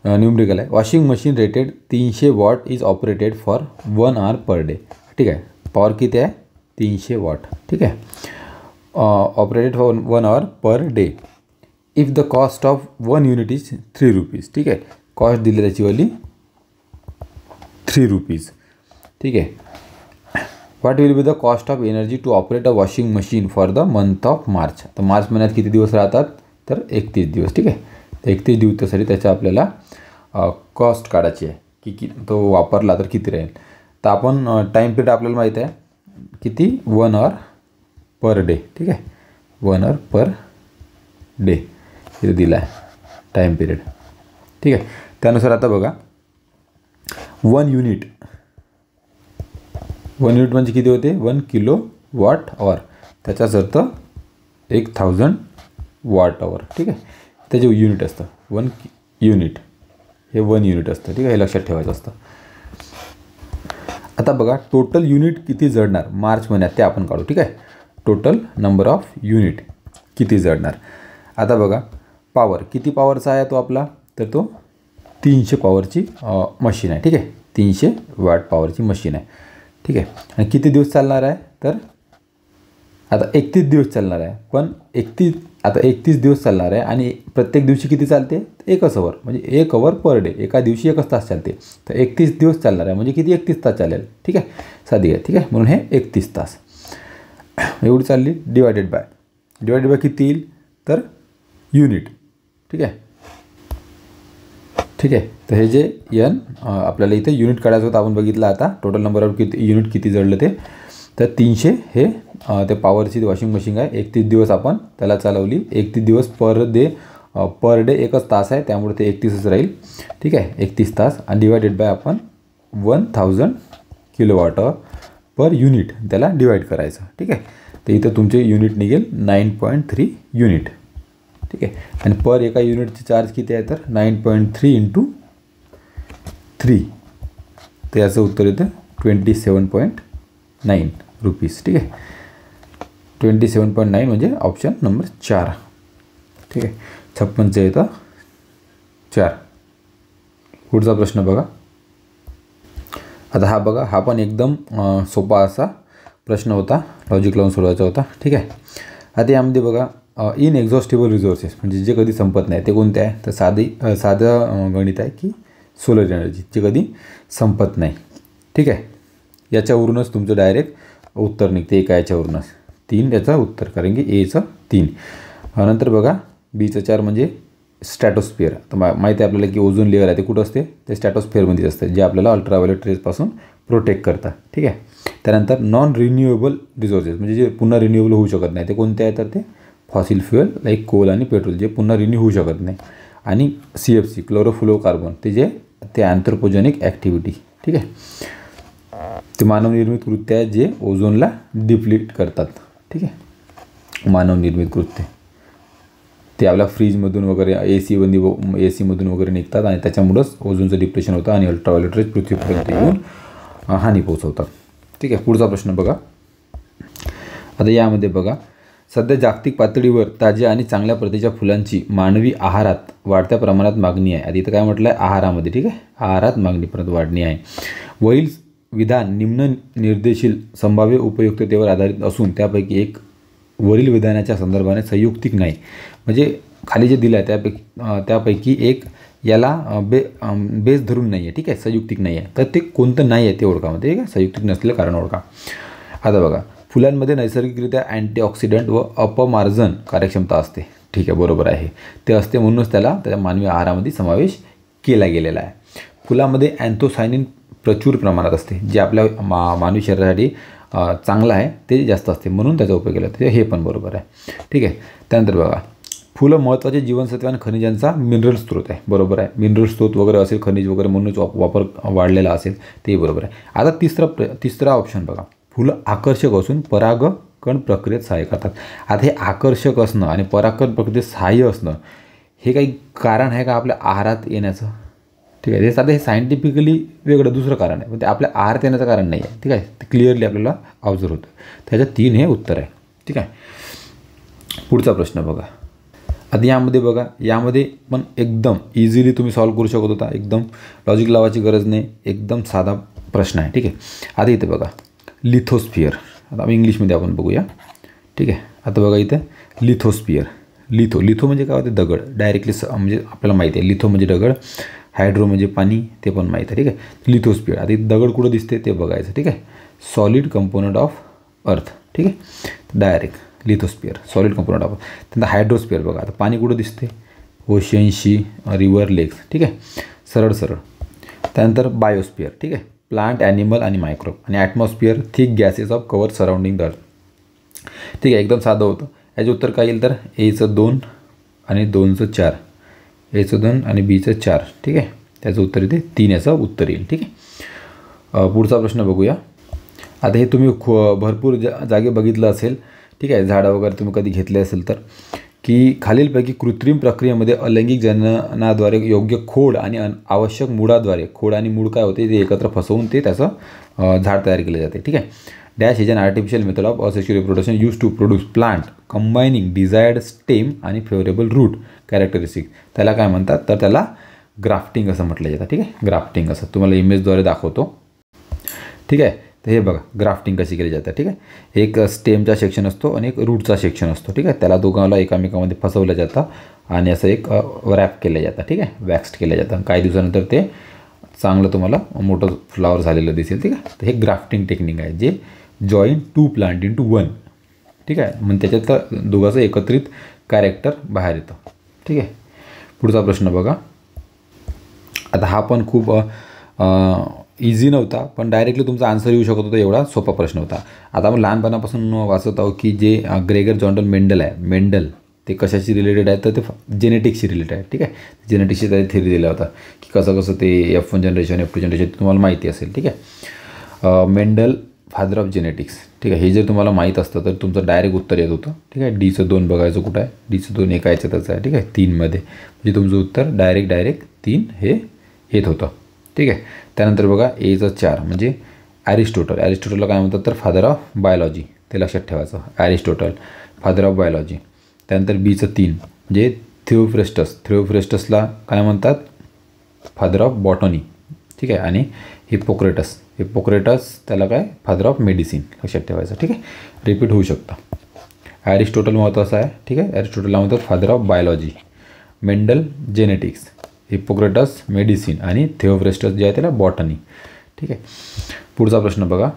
न्यूमरिकल आहे. Washing machine rated 300 what is operated for 1 hour per day. ठीक आहे. पॉवर किती आहे 300 वॉट. ठीक आहे. Operated for 1 hour per day. If the cost of 1 unit is 3 rupees. ठीक आहे. कॉस्ट दिली त्याची वाली 3 rupees. ठीक आहे. What will be the cost of energy to operate a washing machine for the month of March. तर मार्च महिन्यात किती दिवस राहतात तर 31 दिवस. ठीक आहे. 31 दिवसासाठी त्याचा आपल्याला कॉस्ट काढायची आहे की तो वापरला तर किती राहील. तर आपण टाईम पिरियड आपल्याला माहीत आहे किती 1 hour पर डे. ठीक आहे. 1 hour पर डे इथे दिला आहे टाईम पिरियड. ठीक आहे. त्यानुसार आता बघा 1 unit म्हणजे किती होते 1 kWh. त्याचाच अर्थ 1000 Wh. ठीक आहे. त्याचे युनिट असतं 1 unit हे 1 unit असतं. ठीक आहे. हे लक्षात ठेवायचं असतं. आता बघा टोटल युनिट किती जळणार मार्च महिन्यात ते आपण काढू. ठीक आहे. टोटल नंबर ऑफ युनिट किती जळणार. आता बघा पॉवर किती पॉवरचा आहे तो आपला तर तो 300 पॉवरची मशीन आहे. ठीक आहे. 300 वॅट पॉवरची मशीन आहे. ठीक आहे. आणि किती दिवस चालणार आहे तर आता 31 दिवस चालणार आहे. पण 31 दिवस चालणार आहे आणि प्रत्येक दिवशी किती चालते 1 hour म्हणजे 1 hour पर डे. एका दिवशी 1 तास चालते. तर 31 दिवस चालणार आहे म्हणजे किती 31 तास चालेल. ठीक आहे. साधी आहे. ठीक आहे. म्हणून हे 31 तास एवढी चालली. डिवायडेड बाय किती येईल तर युनिट. ठीक आहे. ठीक आहे. तर हे जे n आपल्याला इथे युनिट काढायचं होतं आपण बघितलं. आता टोटल नंबर ऑफ युनिट किती जळलं ते तर 300 हे ते पॉवरची वॉशिंग मशीन आहे. 31 दिवस आपण त्याला चालवली. 31 दिवस पर डे 1 तास आहे त्यामुळे ते 31च राहील. ठीक आहे. 31 तास आणि डिवायडेड बाय आपण 1000 kWh पर युनिट त्याला डिवाईड करायचं. ठीक आहे. तर इथं तुमचे युनिट निघेल 9.3 युनिट. ठीक आहे. आणि पर एका युनिटचे चार्ज किती आहे तर 9.3 × 3 तर याचं उत्तर येतं 27.9 rupees. ठीक आहे. 27.9 म्हणजे ऑप्शन नंबर 4. ठीक आहे. 56चं येतं 4. पुढचा प्रश्न बघा. आता हा बघा हा पण एकदम सोपा असा प्रश्न होता. लॉजिक लावून सोडवायचा होता. ठीक आहे. आता यामध्ये बघा इनएक्झॉस्टिबल रिसोर्सेस म्हणजे जे कधी संपत नाही ते कोणते आहे तर साधं गणित आहे की सोलर एनर्जी जे कधी संपत नाही. ठीक आहे. याच्यावरूनच तुमचं डायरेक्ट उत्तर निघते. एका याच्यावरूनच 3 याचं उत्तर कारण की एचं 3. नंतर बघा बीचं 4 म्हणजे स्ट्रॅटोस्फिअर. तर माहिती आहे आपल्याला की ओझोन लेअर आहे ते कुठं असते ते स्ट्रॅटोस्फिअरमध्येच असते जे आपल्याला अल्ट्राव्हायोलेट रेजपासून प्रोटेक्ट करतात. ठीक आहे. त्यानंतर नॉन रिन्युएबल रिसोर्सेस म्हणजे जे पुन्हा रिन्युएबल होऊ शकत नाही ते कोणते आहे तर ते फॉसिल फ्युएल लाईक कोल आणि पेट्रोल जे पुन्हा रिन्यू होऊ शकत नाही. आणि CFC क्लोरोफ्लोरोकार्बन ते अँथ्रोपोजेनिक ॲक्टिव्हिटी. ठीक आहे. ते मानवनिर्मित कृत्य आहे जे ओझोनला डिप्लीट करतात. ठीक आहे. मानवनिर्मित कृत्य ते आपल्या फ्रीजमधून वगैरे AC मधून वगैरे निघतात आणि त्याच्यामुळंच ओझोनचं डिप्लेशन होतं आणि अल्ट्राव्हायोलेट रेज पृथ्वीपर्यंत येऊन हानी पोचवतात. ठीक आहे. पुढचा प्रश्न बघा. आता यामध्ये बघा सध्या जागतिक पातळीवर ताज्या आणि चांगल्या प्रतीच्या फुलांची मानवी आहारात वाढत्या प्रमाणात मागणी आहे. आधी इथं काय म्हटलं आहे, आहारामध्ये. ठीक आहे, आहारात मागणी परत वाढणी आहे. वरील विधान निम्न निर्देशील संभाव्य उपयुक्ततेवर आधारित असून त्यापैकी एक वरील विधानाच्या संदर्भाने संयुक्तिक नाही. म्हणजे खाली जे दिलं आहे त्यापैकी एक याला बेस धरून नाही आहे. ठीक आहे, संयुक्तिक नाही आहे. तर ते कोणतं नाही आहे ते ओळखा. म्हणजे ठीक आहे, संयुक्तिक नसलेलं कारण ओळखा. आता बघा, फुलांमध्ये नैसर्गिकरित्या अँटीऑक्सिडंट व अपमार्जन कार्यक्षमता असते. ठीक आहे, बरोबर आहे. ते असते म्हणूनच त्याच्या मानवी आहारामध्ये समावेश केला गेलेला आहे. फुलामध्ये अँथोसायनिन प्रचूर प्रमाणात असते, जे आपल्या मानवी शरीरासाठी चांगलं आहे, ते जास्त असते म्हणून त्याचा उपयोग केला जातो. हे पण बरोबर आहे. ठीक आहे. त्यानंतर बघा, फुलं महत्त्वाचे जीवनसत्व आणि खनिजांचा मिनरल स्रोत आहे. बरोबर आहे. मिनरल स्रोत वगैरे असेल, खनिज वगैरे म्हणूनच वापर वाढलेला असेल, ते बरोबर आहे. आता तिसरा ऑप्शन बघा, फुलं आकर्षक असून परागकण प्रक्रियेत सहाय्य करतात. आता हे आकर्षक असणं आणि परागकण प्रक्रियेत सहाय्य असणं हे काही कारण आहे का आपल्या आहारात येण्याचं? ठीक आहे, हे साधं हे सायंटिफिकली वेगळं दुसरं कारण आहे, पण ते आपल्या आहारात येण्याचं कारण नाही आहे. ठीक आहे, ते क्लिअरली आपल्याला ऑब्झर्व होतं. त्याच्यात 3 हे उत्तर आहे. ठीक आहे. पुढचा प्रश्न बघा. आता यामध्ये बघा, यामध्ये पण एकदम इझिली तुम्ही सॉल्व्ह करू शकत होता. एकदम लॉजिक लावायची गरज नाही, एकदम साधा प्रश्न आहे. ठीक आहे. आता इथे बघा, लिथोस्फिअर. आता इंग्लिशमध्ये आपण बघूया. ठीक आहे. आता बघा इथे लिथोस्फिअर. लिथो म्हणजे काय होते, दगड. डायरेक्टली म्हणजे आपल्याला माहिती आहे, लिथो म्हणजे दगड, हायड्रो म्हणजे पाणी, ते पण माहीत आहे. ठीक आहे. लिथोस्फिअर. आता दगड कुठं दिसते ते बघायचं. ठीक आहे. Solid component of earth. ठीक आहे. Direct lithosphere, solid component of. त्यानंतर हायड्रोस्फिअर बघा, आता पाणी कुठं दिसते, ओशन, सी, रिव्हर, लेक्स. ठीक आहे, सरळ. त्यानंतर बायोस्फिअर. ठीक आहे, प्लांट, ॲनिमल आणि मायक्रोब. आणि atmosphere, thick gases of cover surrounding the earth. ठीक आहे, एकदम साधं होतं. याचे उत्तर काय येईल तर एचं 2 आणि 2चं 4, एचं 2 आणि बीचं 4. ठीक आहे, त्याचं उत्तर इथे 3 याचं उत्तर येईल. ठीक आहे. पुढचा प्रश्न बघूया. आता हे तुम्ही भरपूर जागे बघितलं असेल. ठीक आहे, झाडं वगैरे तुम्ही कधी घेतले असेल तर, की खालीलपैकी कृत्रिम प्रक्रियेमध्ये अलैंगिक जननाद्वारे योग्य खोड आणि आवश्यक मुळाद्वारे, खोड आणि मूळ काय होते ते एकत्र फसवून ते त्याचं झाड तयार केले जाते. ठीक आहे. Dash is an artificial method of asexual reproduction use to produce plant combining desired stem आणि फेवरेबल रूट कॅरेक्टरिस्टिक. त्याला काय म्हणतात तर त्याला ग्राफ्टिंग असं म्हटलं जातं. ठीक आहे, ग्राफ्टिंग असं तुम्हाला इमेजद्वारे दाखवतो. ठीक आहे. तर हे बघा, ग्राफ्टिंग कशी केली जाते. ठीक आहे, एक स्टेमचा सेक्शन असतो आणि एक रूटचा सेक्शन असतो. ठीक आहे, त्याला दोघांना एकामेकामध्ये फसवलं जातं आणि असं एक रॅप केलं जातं. ठीक आहे, वॅक्स्ड केलं जातं. काही दिवसानंतर ते चांगलं तुम्हाला मोठं फ्लॉवर झालेलं दिसेल. ठीक आहे, तर हे ग्राफ्टिंग टेक्निक आहे, जे जॉईन 2 प्लांट इंटू 1. ठीक आहे, मग त्याच्यात दोघांचं एकत्रित कॅरेक्टर बाहेर येतं. ठीक आहे. पुढचा प्रश्न बघा. आता हा पण खूप इझी नव्हता, पण डायरेक्टली तुमचा आन्सर येऊ शकत होता, एवढा सोपा प्रश्न होता. आता आपण लहानपणापासून वाचत आहोत की जे ग्रेगर जॉन्डन मेंडल आहे, मेंडल ते कशाशी रिलेटेड आहे तर ते जेनेटिक्सशी रिलेटेड आहे. ठीक आहे, जेनेटिक्सची त्याची थिअरी दिला होता की कसं ते F1 जनरेशन, F2 जनरेशन तुम्हाला माहिती असेल. ठीक आहे. Mendel father of genetics. ठीक आहे, हे जर तुम्हाला माहीत असतं तर तुमचं डायरेक्ट उत्तर येत होतं. ठीक आहे. डीचं 2 बघायचं कुठं आहे, डीचं 2 एका याच्यातच आहे. ठीक आहे, 3मध्ये, म्हणजे तुमचं उत्तर डायरेक्ट 3 हे येत होतं. ठीक आहे. त्यानंतर बघा एचं 4 म्हणजे ॲरिस्टोटलला काय म्हणतात तर फादर ऑफ बायोलॉजी, ते लक्षात ठेवायचं. Aristotle father of biology. त्यानंतर बीचं 3 म्हणजे थिओफ्रेस्टसला काय म्हणतात फादर ऑफ बॉटनी. ठीक आहे. आणि हिप्पोक्रेटस त्याला काय फादर ऑफ मेडिसिन, लक्षात ठेवायचं. ठीक आहे, रिपीट होऊ शकतं. ॲरिस्टोटल महत्त्वाचं आहे. ठीक आहे, ॲरिस्टोटलला म्हणतात father of biology, Mendel genetics, Hippocrates medicine आणि थिओफ्रेस्टस जे आहे त्याला बॉटनी. ठीक आहे. पुढचा प्रश्न बघा.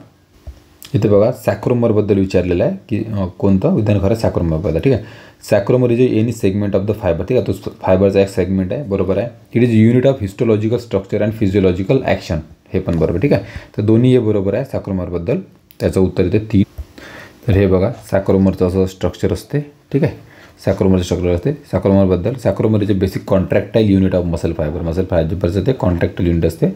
इथे बघा सॅक्रोमरबद्दल विचारलेलं आहे की कोणतं विधान खरं सॅक्रोमरबद्दल. ठीक आहे. Sarcomere is any segment of the fibre. ठीक आहे, तो फायबरचा एक सेगमेंट आहे. बरोबर आहे. It is unit of histological structure and physiological action. हे पण बरोबर. ठीक आहे, तर दोन्ही हे बरोबर आहे सॅक्रोमरबद्दल. त्याचं उत्तर इथे 3. तर हे बघा, सॅक्रोमरचं असं स्ट्रक्चर असते. ठीक आहे, सॅक्रोमरचं स्ट्रक्चर असते. Sarcomere is a basic contractile unit of muscle फायबरचं ते कॉन्ट्रॅक्टाईल युनिट असते.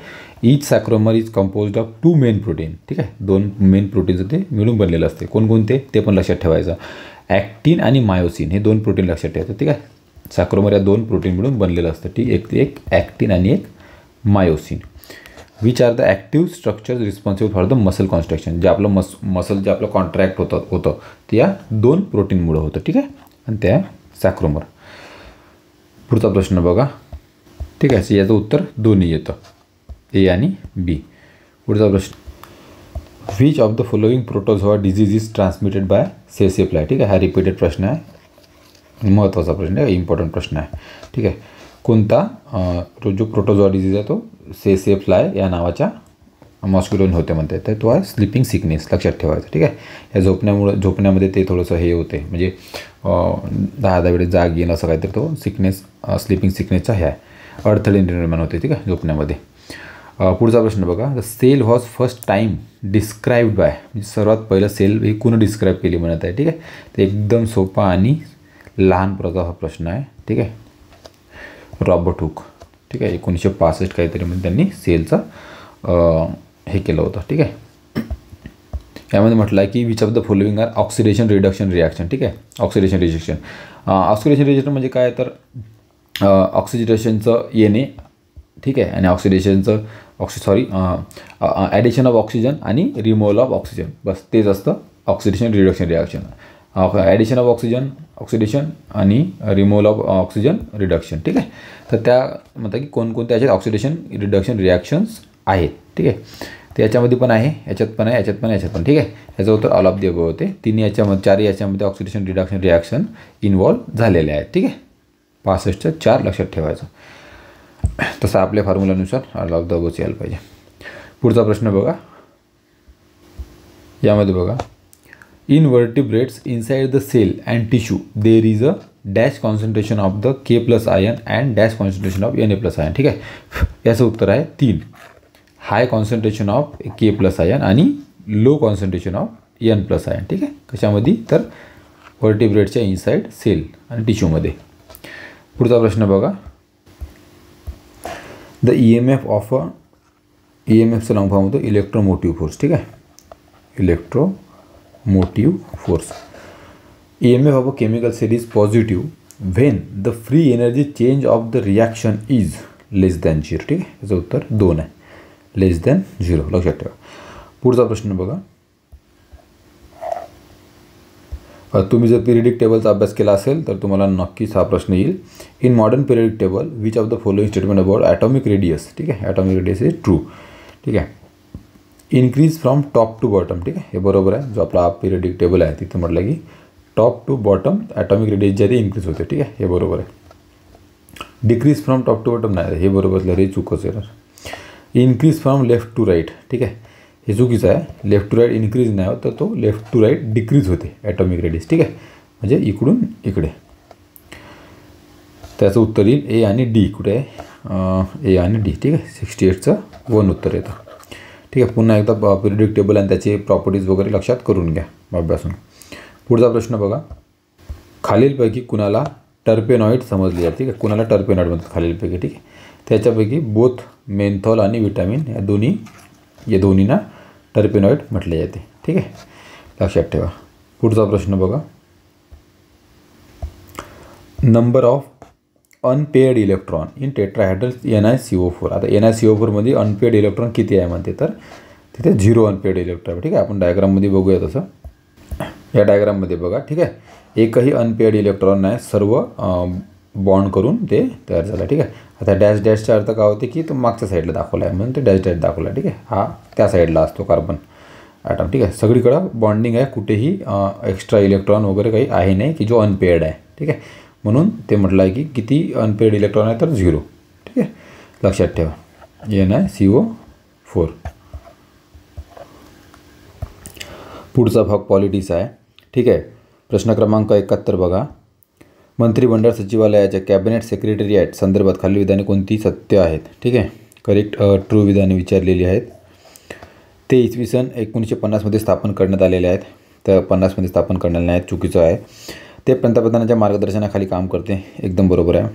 Each sarcomere is composed of 2 main protein. ठीक आहे, 2 मेन प्रोटीनचं ते मिळून बनलेलं असते. कोणकोणते ते पण लक्षात ठेवायचं. ॲक्टिन आणि मायोसिन हे 2 प्रोटीन लक्षात ठेवायचं. ठीक आहे, सॅक्रोमर या 2 प्रोटीन मिळून बनलेलं असतं. ठीक, एक ॲक्टिन आणि एक myosin. Which are the active structures responsible for the muscle construction. जे आपलं मसल जे आपलं कॉन्ट्रॅक्ट होतं ते या 2 प्रोटीनमुळं होतं. ठीक आहे, आणि त्या सॅक्रोमर. पुढचा प्रश्न बघा. ठीक आहे, याचं उत्तर दोन्ही येतं, ए आणि बी. पुढचा प्रश्न. Which of the following protozoa disease is transmitted by सेसे फ्लाय. ठीक आहे, हा रिपीटेड प्रश्न आहे, महत्त्वाचा प्रश्न आहे, इम्पॉर्टंट प्रश्न आहे. ठीक आहे, कोणता जो प्रोटोझोआ डिझीज आहे तो सेसे फ्लाय या नावाच्या मॉस्किटोने होते म्हणते. तर तो आहे स्लीपिंग सिकनेस, लक्षात ठेवायचं. ठीक आहे, या झोपण्यामध्ये ते थोडंसं हे होते, म्हणजे 10 वेळेस जाग येणं असं काहीतरी तो सिकनेस, स्लीपिंग सिकनेसचा हे आहे, अडथळे निर्माण होते. ठीक आहे, झोपण्यामध्ये. पुढचा प्रश्न बघा. The cell was first time described by, म्हणजे सर्वात पहिलं सेल ही कोण डिस्क्राईब केली म्हणत आहे. ठीक आहे, ते एकदम सोपा आणि लहान प्रकारचा हा प्रश्न आहे. ठीक आहे, रॉबर्ट हुक. ठीक आहे, 1965 काहीतरी मध्ये त्यांनी सेलचं हे केलं होतं. ठीक आहे, यामध्ये म्हटलं आहे की which of the following are oxidation reduction reaction. ठीक आहे, ऑक्सिडेशन रिजेक्शन म्हणजे काय, तर ऑक्सिडेशनचं येणे. ठीक आहे, आणि ऑक्सिडेशनचं ॲडिशन ऑफ ऑक्सिजन आणि रिमूव्हल ऑफ ऑक्सिजन, बस तेच असतं oxidation reduction reaction. Addition of oxidation आणि रिमूव्हल ऑफ ऑक्सिजन रिडक्शन. ठीक आहे, तर त्या म्हणतात की कोणकोणत्या याच्यात ऑक्सिडेशन रिडक्शन रिॲक्शन्स आहेत. ठीक आहे, तर याच्यामध्ये पण आहे, याच्यात पण आहे, याच्यात पण, याच्यात पण. ठीक आहे, याचं उत्तर ऑल ऑफ द अबव होते. 4 याच्यामध्ये ऑक्सिडेशन रिडक्शन रिॲक्शन इन्व्हॉल्व झालेले आहेत. ठीक आहे, 65च्या 4 लक्षात ठेवायचं. तसं आपल्या फॉर्म्युलानुसार ऑल ऑफ द अबवच यायला पाहिजे. पुढचा प्रश्न बघा. यामध्ये बघा. In vertebrates inside the cell and tissue there is a dash concentration of the K+ ion and dash concentration of Na+ ion. ठीक आहे, याचं उत्तर आहे 3. हाय कॉन्सन्ट्रेशन ऑफ K+ ion आणि low concentration of N+ ion. ठीक आहे, कशामध्ये, तर वर्टिब्रेटच्या इनसाइड सेल आणि टिश्यूमध्ये. पुढचा प्रश्न बघा. द EMF ऑफ EMFचं लॉंग फॉर्म होतो इलेक्ट्रोमोटिव्ह फोर्स. ठीक आहे, electromotive force. EMF of a chemical cell is positive when the free energy change of the reaction is less than 0. ठीक आहे, याचं उत्तर 2 आहे, लेस दॅन 0, लक्षात ठेवा. पुढचा प्रश्न बघा. तुम्ही जर पिरियडिक टेबलचा अभ्यास केला असेल तर तुम्हाला नक्कीच हा प्रश्न येईल. In modern periodic table which of the following statement about atomic radius. ठीक आहे, ॲटॉमिक रेडियस इज ट्रू. ठीक आहे, increase from top to bottom. ठीक आहे, हे बरोबर आहे. जो आपला पिरियडिक टेबल आहे तिथं म्हटलं की top to bottom atomic radius जे इन्क्रीज होते. ठीक आहे, हे बरोबर आहे. Decrease from top to bottom नाही, हे बरोबर असलं, हे चुकच येणार. Increase from left to right. ठीक आहे, हे चुकीचं आहे. लेफ्ट टू राईट इन्क्रीज नाही होत, तर तो लेफ्ट टू राईट डिक्रीज होते ॲटॉमिक रेडियस. ठीक आहे, म्हणजे इकडून इकडे. त्याचं उत्तर येईल ए आणि डी. कुठे आहे, ए आणि डी. ठीक आहे, 68चं 1 उत्तर येतं. ठीक आहे, पुन्हा एकदा पिरियडिक टेबल आणि त्याचे प्रॉपर्टीज वगैरे लक्षात करून घ्या अभ्यासून. पुढचा प्रश्न बघा. खालीलपैकी कुणाला टर्पेनॉइड समजले जाते. ठीक आहे, कुणाला टर्पेनॉइड म्हणतात खालीलपैकी. ठीक आहे, त्याच्यापैकी बोथ मेन्थॉल आणि विटॅमिन या दोन्हींना टर्पेनॉइड म्हटले जाते. ठीक आहे, लक्षात ठेवा. पुढचा प्रश्न बघा. Number of unpaired electron in tetrahedral NiCO4. आता NiCO4मध्ये अनपेअर्ड इलेक्ट्रॉन किती आहे म्हणते, तर तिथे 0 अनपेअर्ड इलेक्ट्रॉन. ठीक आहे, आपण डायग्राममध्ये बघूया तसं. या डायग्राममध्ये बघा. ठीक आहे, एकही अनपेअर्ड इलेक्ट्रॉन नाही, सर्व बॉन्ड करून ते तयार झालं. ठीक आहे, आता डॅश डॅशचा अर्थ काय होते की तो मागच्या साईडला दाखवला आहे म्हणून ते डॅश डॅश दाखवला. ठीक आहे, हा त्या साईडला असतो कार्बन ॲटम. ठीक आहे, सगळीकडं बॉन्डिंग आहे, कुठेही एक्स्ट्रा इलेक्ट्रॉन वगैरे काही आहे नाही की जो अनपेअर्ड आहे. ठीक आहे, म्हणून ते म्हटलं आहे की किती अनपेअर्ड इलेक्ट्रॉन आहे, तर 0. ठीक आहे, लक्षात ठेवा. NiCO4. पुढचा भाग पॉलिटिक्स आहे. ठीक आहे, प्रश्न क्रमांक 71 बघा. मंत्रिमंडळ सचिवालयाच्या कॅबिनेट सेक्रेटरिएट संदर्भात खालील विधाने कोणती सत्य आहेत. ठीक आहे, करेक्ट ट्रू विधाने विचारलेली आहेत. ते इसवी सन 1950मध्ये स्थापन करण्यात आलेले आहेत, तर 50मध्ये स्थापन करण्यात नाही, चुकीचं आहे. ते पंतप्रधानांच्या मार्गदर्शनाखाली काम करते, एकदम बरोबर आहे.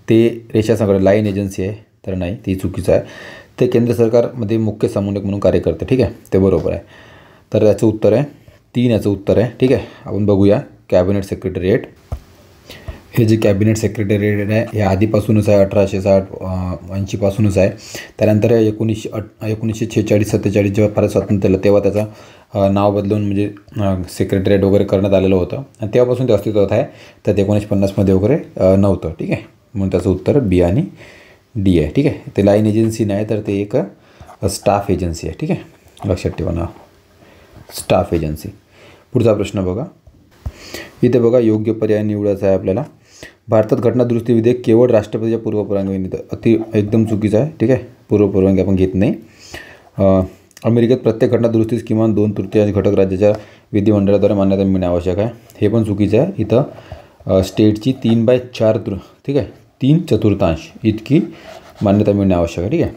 ते रेषा संघटना लाईन एजन्सी आहे, तर नाही, ती चुकीचं आहे. ते केंद्र सरकारमध्ये मुख्य समन्वयक म्हणून कार्य करते. ठीक आहे, ते बरोबर आहे. तर याचं उत्तर आहे 3. याचं उत्तर आहे. ठीक आहे, आपण बघूया. कॅबिनेट सेक्रेटरिएट हे जे कॅबिनेट सेक्रेटरीएट आहे हे आधीपासूनच आहे, 1860-80पासूनच आहे. त्यानंतर 1946-47 जेव्हा भारत स्वातंत्र्य झालं तेव्हा त्याचं नाव बदलून म्हणजे सेक्रेटरीएट वगैरे करण्यात आलेलं होतं आणि तेव्हापासून ते अस्तित्वात आहे. तर 1950मध्ये वगैरे नव्हतं. ठीक आहे, म्हणून त्याचं उत्तर बी आणि डी आहे. ठीक आहे, ते लाईन एजन्सी नाही तर ते एक स्टाफ एजन्सी आहे. ठीक आहे, लक्षात ठेवा नाव, स्टाफ एजन्सी. पुढचा प्रश्न बघा. इथे बघा योग्य पर्याय निवडायचा आहे आपल्याला. भारतात घटनादुरुस्ती विधेयक केवळ राष्ट्रपतीच्या पूर्वपरवानगीने एकदम चुकीचं आहे. ठीक आहे, पूर्वपरवानगी आपण घेत नाही. अमेरिकेत प्रत्येक घटनादुरुस्तीस किमान 2/3 घटक राज्याच्या विधिमंडळाद्वारे मान्यता मिळणे आवश्यक आहे. हे पण चुकीचं आहे. इथं स्टेटची 3/4 ठीक आहे 3/4 इतकी मान्यता मिळणे आवश्यक आहे. ठीक आहे.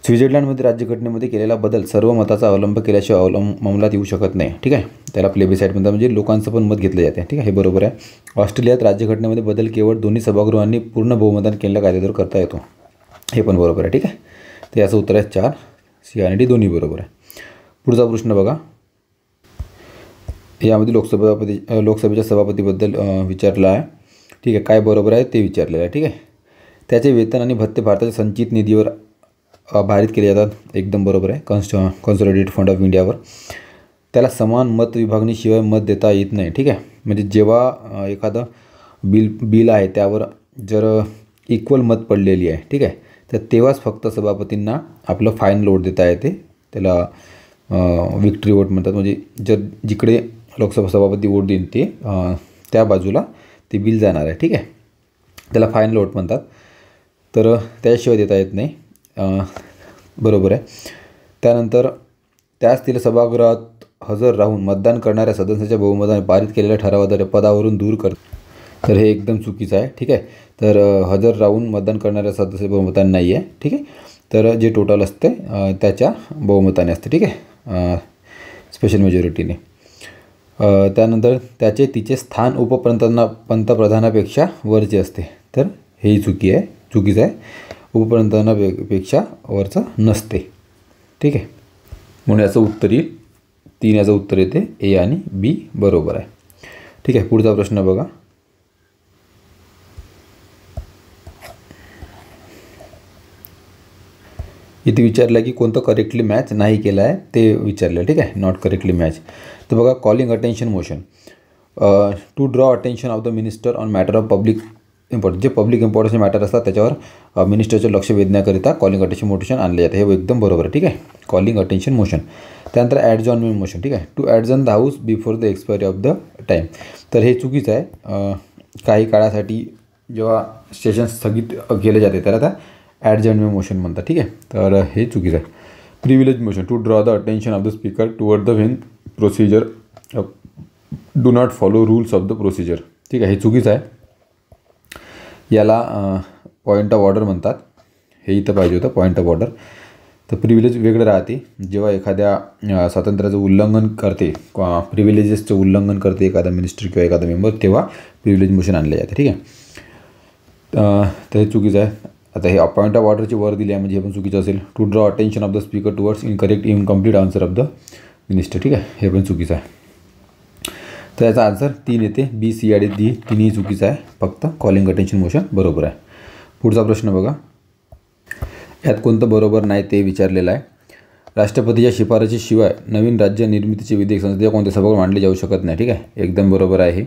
स्वित्झर्लंडमध्ये राज्यघटनेमध्ये केलेला बदल सर्व मताचा अवलंब केल्याशिवाय अंमलात येऊ शकत नाही. ठीक आहे, त्याला प्लेबिसाईट म्हणतात, म्हणजे लोकांचं पण मत घेतलं जाते. ठीक आहे, हे बरोबर आहे. ऑस्ट्रेलियात राज्यघटनेमध्ये बदल केवळ दोन्ही सभागृहांनी पूर्ण बहुमताने केलेल्या कायद्याद्वारे करता येतो. हे पण बरोबर आहे. ठीक आहे, तर याचं उत्तर आहे 4, सी आणि डी दोन्ही बरोबर आहे. पुढचा प्रश्न बघा. यामध्ये लोकसभेच्या सभापतीबद्दल विचारलं आहे. ठीक आहे, काय बरोबर आहे ते विचारलेलं आहे. ठीक आहे, त्याचे वेतन आणि भत्ते भारताच्या संचित निधीवर भारित केले जातात. एकदम बरोबर आहे. कॉन्सॉलिडेटेड फंड ऑफ इंडियावर. त्याला समान मत विभागणीशिवाय मत देता येत नाही. ठीक आहे, म्हणजे जेव्हा एखादं बिल आहे त्यावर जर इक्वल मत पडलेली आहे, ठीक आहे, तर तेव्हाच फक्त सभापतींना आपलं फायनल वोट देता येते. त्याला विक्ट्री वोट म्हणतात. म्हणजे जर जिकडे लोकसभा सभापती वोट देईन ते त्या बाजूला ते बिल जाणार आहे. ठीक आहे, त्याला फायनल वोट म्हणतात. तर त्याशिवाय देता येत नाही. बरोबर आहे. त्यानंतर त्याच तिला सभागृहात हजर राहून मतदान करणाऱ्या सदस्याच्या बहुमताने पारित केलेल्या ठरावाद्वारे पदावरून दूर करतात. तर हे एकदम चुकीचं आहे. ठीक आहे, तर हजर राहून मतदान करणाऱ्या सदस्य बहुमताने नाही आहे. ठीक आहे, तर जे टोटल असते त्याच्या बहुमताने असते. ठीक आहे, स्पेशल मेजॉरिटीने. त्यानंतर तिचे स्थान पंतप्रधानापेक्षा वरचे असते. तर हेही चुकीचं आहे. उपप्रधानापेक्षा वरचं नसते. ठीक आहे, म्हणून याचं उत्तर येईल 3. याचं उत्तर येते ए आणि बी बरोबर आहे. ठीक आहे, पुढचा प्रश्न बघा. इथे विचारलं की कोणतं करेक्टली मॅच नाही केलं आहे ते विचारलं. ठीक आहे, नॉट करेक्टली मॅच. तर बघा, calling attention motion to draw attention of the minister on matter of public importance. जे पब्लिक इम्पॉर्टन्स मॅटर असतात त्याच्यावर मिनिस्टरचे लक्ष वेधण्याकरिता कॉलिंग अटेन्शन मोशन आणले जाते. हे एकदम बरोबर आहे. ठीक आहे, कॉलिंग अटेन्शन मोशन. त्यानंतर ॲडजॉर्नमेंट मोशन. ठीक आहे, to adjourn the house before the expiry of the time. तर हे चुकीचं आहे. काही काळासाठी जेव्हा सेशन स्थगित केले जाते त्याला त्या ॲडजॉर्नमेंट मोशन म्हणतात. ठीक आहे, तर हे चुकीचं आहे. Privilege motion to draw the attention of the speaker toward the when procedure do not follow rules of the procedure. ठीक आहे, हे चुकीचं आहे. याला पॉईंट ऑफ ऑर्डर म्हणतात. हे इथं पाहिजे होतं पॉईंट ऑफ ऑर्डर. तर प्रिव्हिलेज वेगळं राहते. जेव्हा एखाद्या स्वातंत्र्याचं उल्लंघन करते, प्रिव्हिलेजेसचं उल्लंघन करते एखादा मिनिस्टर किंवा एखादा मेंबर, तेव्हा प्रिव्हिलेज मोशन आणले जाते. ठीक आहे, तर हे चुकीचं आहे. आता हे पॉईंट ऑफ ऑर्डरची वर दिली आहे म्हणजे हे पण चुकीचं असेल. To draw attention of the speaker towards incomplete answer of the minister. ठीक आहे, हे पण चुकीचं आहे. तर याचा आन्सर 3 येते. बी, सी आणि डी तिन्ही चुकीचं आहे. फक्त कॉलिंग अटेन्शन मोशन बरोबर आहे. पुढचा प्रश्न बघा. यात कोणतं बरोबर नाही ते विचारलेलं आहे. राष्ट्रपतीच्या शिफारशीशिवाय नवीन राज्य निर्मितीचे विधेयक संसदेच्या कोणत्या सभागृहात मांडले जाऊ शकत नाही. ठीक आहे, एकदम बरोबर आहे.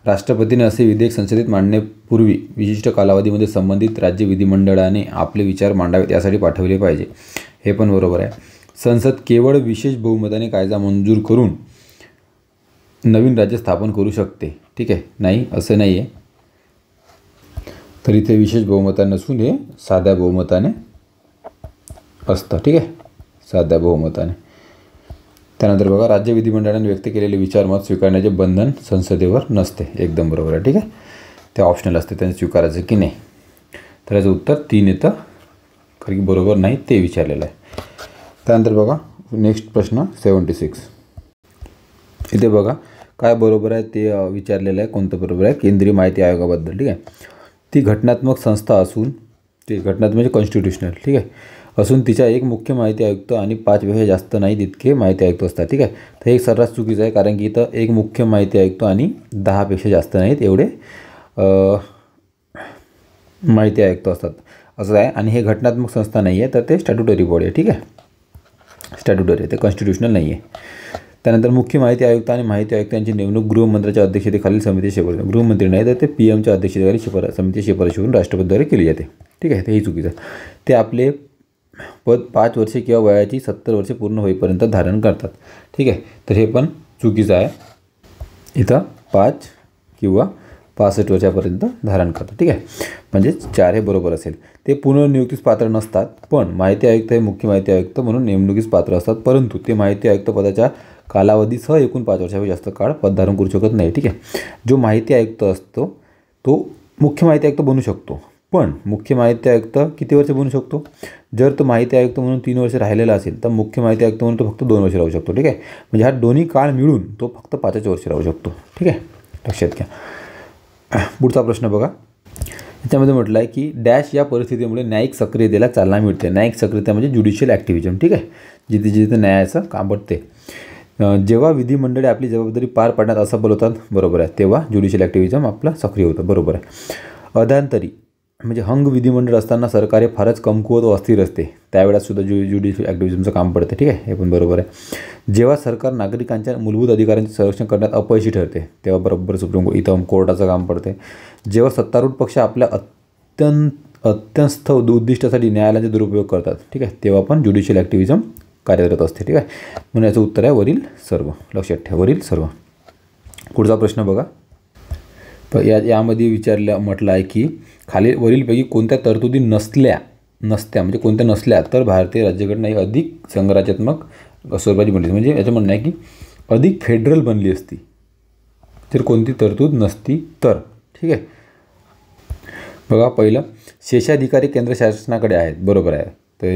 राष्ट्रपतीने असे विधेयक संसदेत मांडण्यापूर्वी विशिष्ट कालावधीमध्ये संबंधित राज्य विधिमंडळाने आपले विचार मांडावेत यासाठी पाठवले पाहिजे. हे पण बरोबर आहे. संसद केवळ विशेष बहुमताने कायदा मंजूर करून नवीन राज्य स्थापन करू शकते. ठीक आहे, नाही असं नाही आहे. तर इथे विशेष बहुमताने नसून हे साध्या बहुमताने असतं. ठीक आहे, साध्या बहुमताने. त्यानंतर बघा, राज्य विधिमंडळाने व्यक्त केलेले विचार मत स्वीकारण्याचे बंधन संसदेवर नसते. एकदम बरोबर आहे. ठीक आहे, ते ऑप्शनल असते त्यांनी स्वीकारायचं की नाही. तर याचं उत्तर 3 येतं, कारण की बरोबर नाही ते विचारलेलं आहे. त्यानंतर बघा नेक्स्ट प्रश्न 76. इथे बघा काय बरोबर आहे ते विचारलेलं आहे. कोणतं बरोबर आहे? केंद्रीय माहिती आयोगाबद्दल. ठीक आहे, ती घटनात्मक संस्था असून ते घटनात्मक म्हणजे कॉन्स्टिट्युशनल. ठीक आहे, असून तिच्या एक मुख्य माहिती आयुक्त आणि 5 पेक्षा जास्त नाही तितके माहिती आयुक्त असतात. ठीक आहे, तर एक सर्रास चुकीचं आहे, कारण की इथं एक मुख्य माहिती आयुक्त आणि 10 पेक्षा जास्त नाहीत एवढे माहिती आयुक्त असतात असं आहे. आणि हे घटनात्मक संस्था नाही आहे, तर ते स्टॅट्युटरी बॉडी आहे. ठीक आहे, स्टॅट्युटरी आहे, ते कॉन्स्टिट्युशनल नाही आहे. त्यानंतर मुख्य माहिती आयुक्त आणि माहिती आयुक्त यांची नेमणूक गृहमंत्र्याच्या अध्यक्षतेखालील समिती शिफारस, गृहमंत्री नाही तर ते PM च्या अध्यक्षतेखाली समिती शिफारशीवरून राष्ट्रपतीद्वारे केली जाते. ठीक आहे, तेही चुकीचं. ते आपले पद 5 वर्षे किंवा वयाची 70 वर्षे पूर्ण होईपर्यंत धारण करतात. ठीक आहे, तर हे पण चुकीचं आहे. इथं 5 किंवा 65 वर्षापर्यंत धारण करतात. ठीक आहे, म्हणजे 4 हे बरोबर असेल. ते पुनर्नियुक्तीस पात्र नसतात, पण माहिती आयुक्त हे मुख्य माहिती आयुक्त म्हणून नेमणुकीस पात्र असतात, परंतु ते माहिती आयुक्त पदाच्या कालावधीसह एकूण 5 वर्षापेक्षा जास्त काळ पद धारण करू शकत नाही. ठीक आहे, जो माहिती आयुक्त असतो तो मुख्य माहिती आयुक्त बनू शकतो, पण मुख्य माहिती आयुक्त किती वर्ष बनू शकतो? जर तो माहिती आयुक्त म्हणून 3 वर्ष राहिलेला असेल तर मुख्य माहिती आयुक्त म्हणून तो फक्त 2 वर्ष राहू शकतो. ठीक आहे, म्हणजे हा दोन्ही काळ मिळून तो फक्त 5 वर्ष राहू शकतो. ठीक आहे, लक्षात घ्या. पुढचा प्रश्न बघा. याच्यामध्ये म्हटलं आहे की डॅश या परिस्थितीमुळे न्यायिक सक्रियतेला चालना मिळते. न्यायिक सक्रियता म्हणजे ज्युडिशियल ॲक्टिव्हिजम. ठीक आहे, जिथे जिथे न्यायाचं काम पडते. जेव्हा विधिमंडळे आपली जबाबदारी पार पाडण्यात असफल होतात, बरोबर आहे, तेव्हा ज्युडिशियल ॲक्टिव्हिजम आपलं सक्रिय होतं. बरोबर आहे. अधांतरी म्हणजे हंग विधिमंडळ असताना सरकार हे फारच कमकुवत व अस्थिर असते, त्यावेळेस सुद्धा ज्युडिशियल ॲक्टिव्हिजमचं काम पडते. ठीक आहे, हे पण बरोबर आहे. जेव्हा सरकार नागरिकांच्या मूलभूत अधिकारांचे संरक्षण करण्यात अपयशी ठरते, तेव्हा बरोबर इथं कोर्टाचं काम पडते. जेव्हा सत्तारूढ पक्ष आपल्या अत्यंत उद्दिष्टासाठी न्यायालयाचा दुरुपयोग करतात, ठीक आहे, तेव्हा पण ज्युडिशियल ॲक्टिव्हिजम कार्यरत असते. ठीक आहे, म्हणून याचं उत्तर आहे वरील सर्व. लक्षात ठेवा, वरील सर्व. पुढचा प्रश्न बघा. यामध्ये म्हटलं आहे की वरीलपैकी कोणत्या तरतुदी नसत्या म्हणजे कोणत्या नसल्या तर भारतीय राज्यघटना ही अधिक संघराज्यात्मक स्वरूपाची बनली. म्हणजे याचं म्हणणं आहे की अधिक फेडरल बनली असती जर कोणती तरतूद नसती तर. ठीक आहे, बघा. पहिलं, शेषाधिकारी केंद्र शासनाकडे आहेत. बरोबर आहे, तर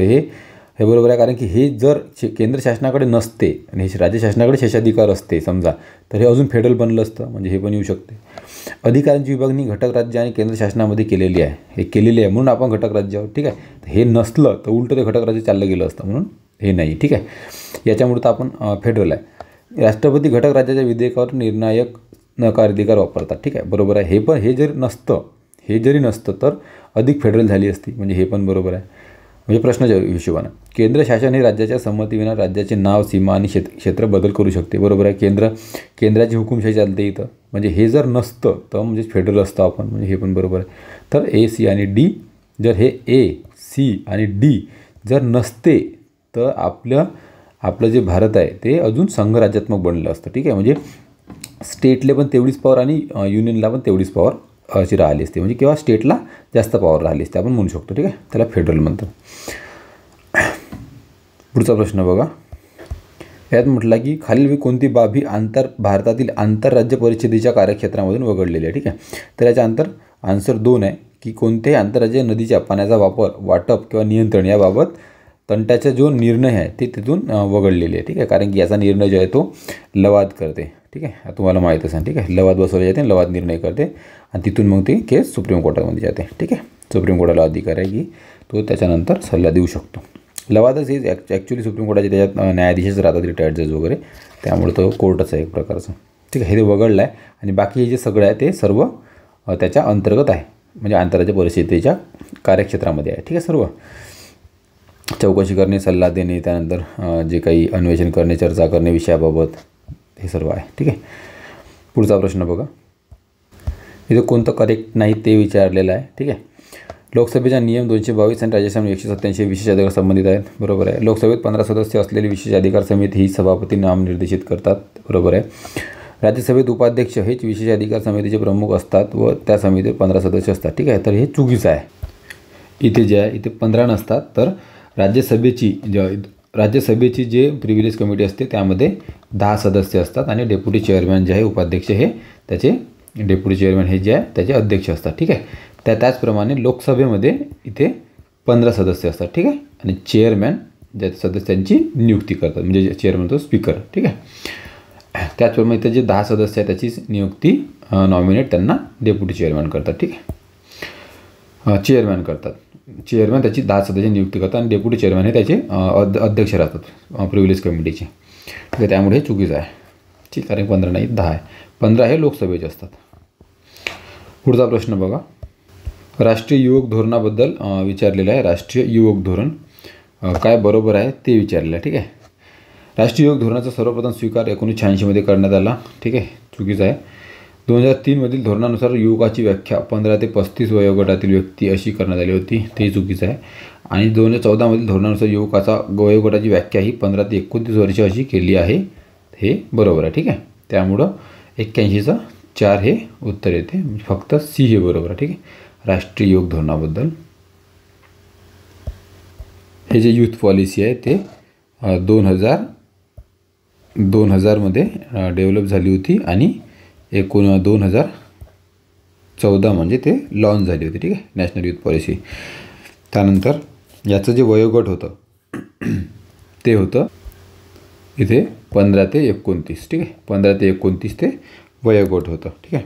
हे बरोबर आहे, कारण की हे जर केंद्र शासनाकडे नसते आणि हे राज्य शासनाकडे शेषाधिकार असते समजा, तर हे अजून फेडरल बनलं असतं, म्हणजे हे पण येऊ शकते. अधिकारांची विभागणी घटक राज्य आणि केंद्र शासनामध्ये केलेली आहे. हे केलेली आहे म्हणून आपण घटक राज्य आहोत. ठीक आहे, हे नसलं तर उलटं ते घटक राज्य चाललं गेलं असतं, म्हणून हे नाही. ठीक आहे, याच्यामुळे तर आपण फेडरल आहे. राष्ट्रपती घटक राज्याच्या विधेयकावर निर्णायक नकाराधिकार वापरतात. ठीक आहे, बरोबर आहे. हे जरी नसतं तर अधिक फेडरल झाली असती, म्हणजे हे पण बरोबर आहे. म्हणजे प्रश्नाच्या हिशोबानं केंद्र शासन हे राज्याच्या संमतीविना राज्याचे नाव, सीमा आणि क्षेत्र बदल करू शकते. बरोबर आहे, केंद्राची हुकुमशाही चालते इथं, म्हणजे हे जर नसतं तर म्हणजे फेडरल असतं आपण, म्हणजे हे पण बरोबर आहे. तर A, C आणि D, जर हे A, C आणि D जर नसते तर आपलं जे भारत आहे ते अजून संघराज्यात्मक बनलं असतं. ठीक आहे, म्हणजे स्टेटले पण तेवढीच पॉवर आणि युनियनला पण तेवढीच पॉवर अशी राहिली असते, म्हणजे किंवा स्टेटला जास्त पॉवर राहिली असते आपण म्हणू शकतो. ठीक आहे, त्याला फेडरल म्हणतात. पुढचा प्रश्न बघा. यात म्हटलं की खालील कोणती बाब ही भारतातील आंतरराज्य परिषदेच्या कार्यक्षेत्रामधून वगळलेली आहे. ठीक आहे, तर याचा आन्सर 2 आहे की कोणत्याही आंतरराज्य नदीच्या पाण्याचा वाटप किंवा नियंत्रण याबाबत तंटाचा जो निर्णय आहे ते तिथून वगळलेले आहे. ठीक आहे, कारण की याचा निर्णय जो आहे तो लवाद करते. ठीक आहे, तुम्हाला माहीत असेल. ठीक आहे, लवाद बसवले जाते, लवाद निर्णय करते आणि तिथून मग ते केस सुप्रीम कोर्टामध्ये जाते. ठीक आहे, सुप्रीम कोर्टाला अधिकार आहे की तो त्याच्यानंतर सल्ला देऊ शकतो. लवादच हे ॲक्च्युली सुप्रीम कोर्टाचे त्याच्यात न्यायाधीशच राहतात, रिटायर्ड जज वगैरे, त्यामुळे तो कोर्टच आहे एक प्रकारचं. ठीक आहे, हे वगळलं आहे आणि बाकी हे जे सगळं आहे ते सर्व त्याच्या अंतर्गत आहे, म्हणजे आंतरराज्य परिषदेच्या कार्यक्षेत्रामध्ये आहे. ठीक आहे, सर्व चौकशी करणे, सल्ला देणे, त्यानंतर जे काही अन्वेषण करणे, चर्चा करणे विषयाबाबत, हे सर्व आहे. ठीक आहे, पुढचा प्रश्न बघा. इथं कोणतं करेक्ट नाही ते विचारलेलं आहे. ठीक आहे, लोकसभेचा नियम 222 आणि राज्यसभा 187 विशेष अधिकार संबंधित आहेत. बरोबर आहे. लोकसभेत 15 सदस्य असलेली विशेष अधिकार समिती ही सभापती नामनिर्देशित करतात. बरोबर आहे. राज्यसभेत उपाध्यक्ष हेच विशेष अधिकार समितीचे प्रमुख असतात व त्या समितीत 15 सदस्य असतात. ठीक आहे, तर हे चुकीचं आहे. इथे जे आहे इथे 15 नसतात, तर राज्यसभेची जे प्रिव्हिलेज कमिटी असते त्यामध्ये 10 सदस्य असतात आणि डेप्युटी चेअरमॅन जे आहे उपाध्यक्ष हे त्याचे डेप्युटी चेअरमॅन हे जे आहे त्याचे अध्यक्ष असतात. ठीक आहे, त्याचप्रमाणे लोकसभेमध्ये इथे 15 सदस्य असतात. ठीक आहे, आणि चेअरमॅन ज्या सदस्यांची नियुक्ती करतात, म्हणजे चेअरमॅन तो स्पीकर. ठीक आहे, त्याचप्रमाणे इथे जे 10 सदस्य आहेत त्याची नियुक्ती नॉमिनेट त्यांना डेप्युटी चेअरमॅन करतात. ठीक आहे, चेअरमॅन करतात. चेअरमॅन त्याची 10 सदस्य नियुक्ती करतात आणि डेप्युटी चेअरमॅन हे त्याचे अध्यक्ष राहतात प्रिव्हिलेज कमिटीचे. ठीक आहे, त्यामुळे हे चुकीचं आहे. ठीक आहे, कारण 15 नाही 10 आहे. 15 हे लोकसभेचे असतात. पुढचा प्रश्न बघा, राष्ट्रीय युवक धोरणाबद्दल विचारलेलं आहे. राष्ट्रीय युवक धोरण काय बरोबर आहे ते विचारलेलं आहे. ठीक आहे. राष्ट्रीय युवक धोरणाचा सर्वप्रथम स्वीकार 1986 करण्यात आला. ठीक आहे, चुकीचं आहे. 2003 धोरणानुसार युवकाची व्याख्या 15 ते 35 वयोगटातील व्यक्ती अशी करण्यात आली होती, ते चुकीचं आहे. आणि 2014 धोरणानुसार युवकाचा वयोगटाची व्याख्या ही 15 ते 29 वर्ष अशी केली आहे, हे बरोबर आहे. ठीक आहे, त्यामुळं 81चं 4 हे उत्तर येते, फक्त सी हे बरोबर आहे. ठीक आहे. राष्ट्रीय युवक धोरणाबद्दल हे जे यूथ पॉलिसी आहे ते 2000 डेव्हलप झाली होती आणि 2014 म्हणजे ते लॉन्च झाली होती. ठीक आहे, नॅशनल यूथ पॉलिसी. त्यानंतर याचं जे वयोगट होतं ते होतं इथे 15 ते 29. ठीक आहे, 15 ते 29 ते वयोगट होतं. ठीक आहे.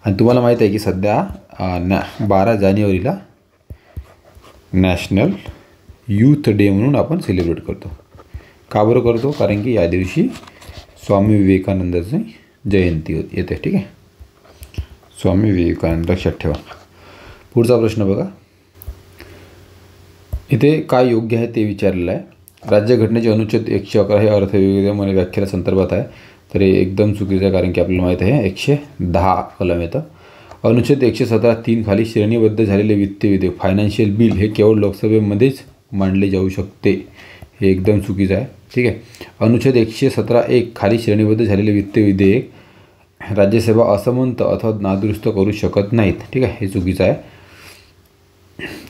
आणि तुम्हाला माहीत आहे की सध्या 12 जानेवारीला नॅशनल यूथ डे म्हणून आपण सेलिब्रेट करतो. का बरं करतो? कारण की या दिवशी स्वामी विवेकानंदाची जयंती येते. ठीक आहे, स्वामी विवेकानंद लक्षात ठेवा. पुढचा प्रश्न बघा, इथे काय योग्य आहे ते विचारलेलं आहे. राज्यघटनेचे अनुच्छेद 111 हे अर्थविविधतेमध्ये व्याख्येला संदर्भात आहे, तर हे एकदम चुकीचं आहे, कारण की आपल्याला माहीत आहे 110 कलम येतं. अनुच्छेद 117(3) खाली श्रेणीबद्ध झालेले वित्तीय विधेयक फायनान्शियल बिल हे केवळ लोकसभेमध्येच मांडले जाऊ शकते, हे एकदम चुकीचं आहे. ठीक आहे. अनुच्छेद 117(1) खाली श्रेणीबद्ध झालेले वित्तीय विधेयक राज्यसभा असंमत अथवा नादुरुस्त करू शकत नाहीत. ठीक आहे, हे चुकीचं आहे.